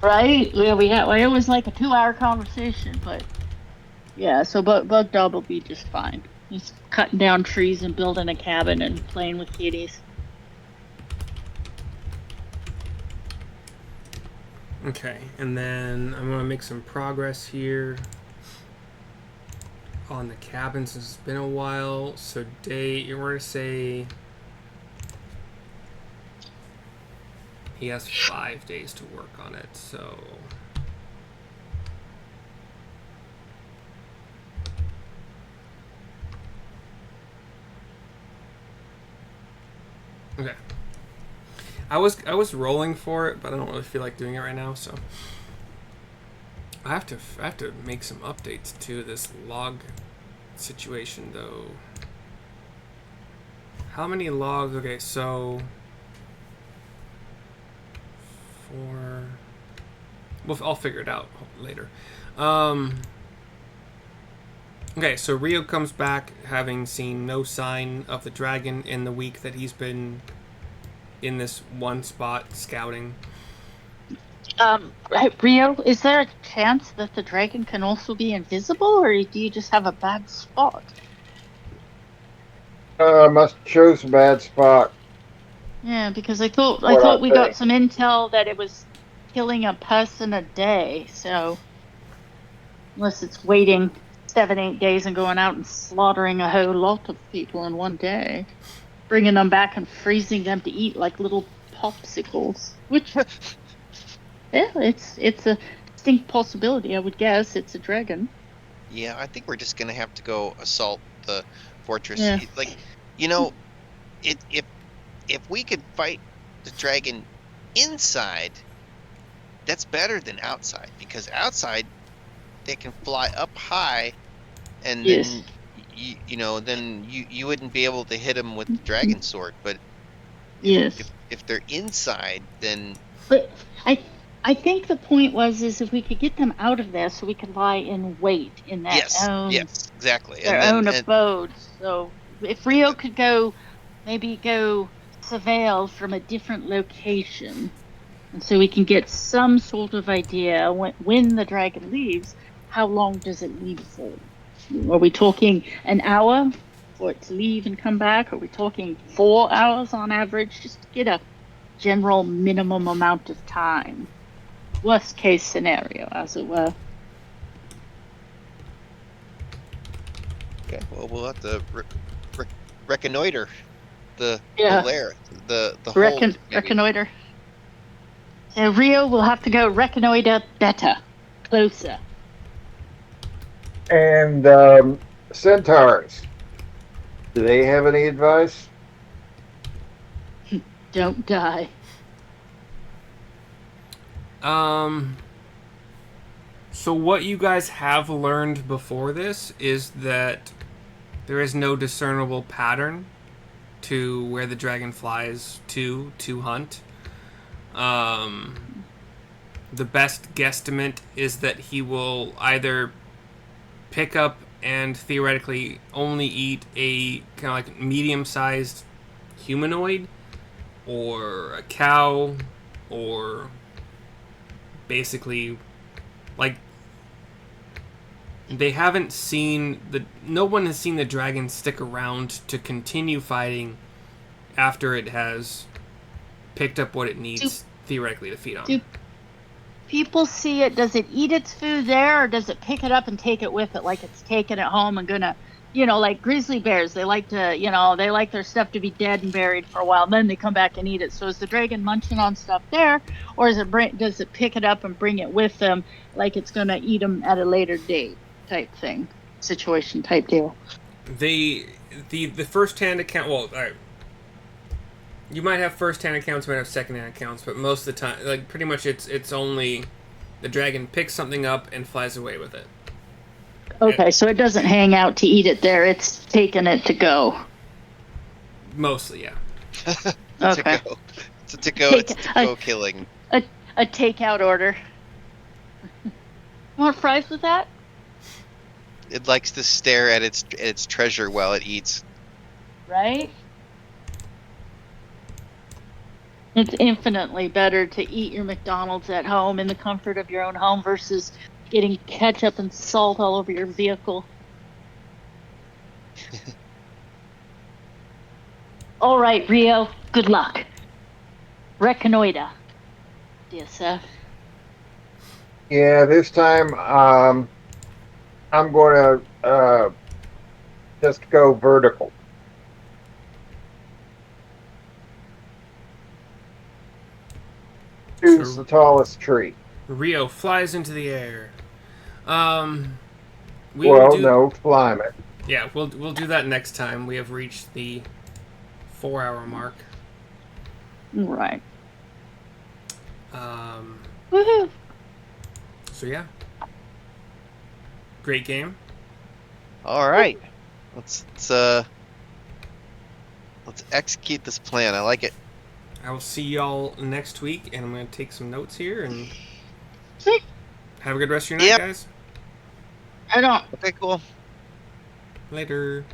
Right? Yeah, it was like a 2-hour conversation, but yeah. So Bugdob will be just fine. He's cutting down trees and building a cabin and playing with kitties. Okay, and then I'm going to make some progress here on the cabin since it's been a while. So you're going to say he has 5 days to work on it, so... Okay. I was rolling for it, but I don't really feel like doing it right now, so I have to make some updates to this log situation though. how many logs? Okay, so 4. Well, I'll figure it out later. Okay, so Rio comes back having seen no sign of the dragon in the week that he's been in this one spot scouting. Right, Rio, is there a chance that the dragon can also be invisible, or do you just have a bad spot? Must chose a bad spot. Yeah, because I What I thought we got think. some intel that it was killing a person a day. So unless it's waiting 7, 8 days and going out and slaughtering a whole lot of people in one day, bringing them back and freezing them to eat like little popsicles. Which, yeah, it's a distinct possibility. I would guess it's a dragon. Yeah, I think we're just gonna have to go assault the fortress. Yeah. Like, you know, if we could fight the dragon inside, that's better than outside, because outside they can fly up high, and Yes. then then you wouldn't be able to hit them with the dragon sword. But Yes. if they're inside, then But I think the point is if we could get them out of there so we can lie in wait in their yes, exactly. their own abode. So if Rio could maybe go surveil from a different location, and so we can get some sort of idea when the dragon leaves, how long does it leave for? Are we talking an hour for it to leave and come back? Are we talking 4 hours on average? Just to get a general minimum amount of time. Worst case scenario, as it were. okay, well, we'll have to reconnoiter the lair, the hold. Maybe. Reconnoiter. So Rio will have to go reconnoiter better, closer. And centaurs. Do they have any advice? Don't die. So what you guys have learned before this is that there is no discernible pattern to where the dragon flies to hunt. The best guesstimate is that he will either pick up and theoretically only eat a kind of like medium-sized humanoid, or a cow, or basically like they haven't seen no one has seen the dragon stick around to continue fighting after it has picked up what it needs theoretically to feed on. Do people see it? Does it eat its food there, or does it pick it up and take it with it, like it's taking it home and gonna, like grizzly bears? They like to, they like their stuff to be dead and buried for a while, and then they come back and eat it. So is the dragon munching on stuff there, or does it pick it up and bring it with them, like it's gonna eat them at a later date, type thing, situation type deal? The first-hand account. Well, all right. You might have first-hand accounts, you might have second-hand accounts, but most of the time, like pretty much, it's only the dragon picks something up and flies away with it. Okay, so it doesn't hang out to eat it there; it's taking it to go. Mostly, yeah. Okay. It's a to-go killing. A takeout order. Want fries with that? It likes to stare at its treasure while it eats. Right? It's infinitely better to eat your McDonald's at home in the comfort of your own home versus getting ketchup and salt all over your vehicle. All right, Rio. Good luck. Reconnoiter, dear sir. Yeah, this time I'm going to just go vertical. Choose the tallest tree. Rio flies into the air. No, climb it. Yeah, we'll do that next time. We have reached the 4-hour mark. Right. Woohoo! So yeah, great game. All right, let's Let's execute this plan. I like it. I will see y'all next week, and I'm going to take some notes here, and have a good rest of your night, Yep. guys. I don't. Okay, cool. Later.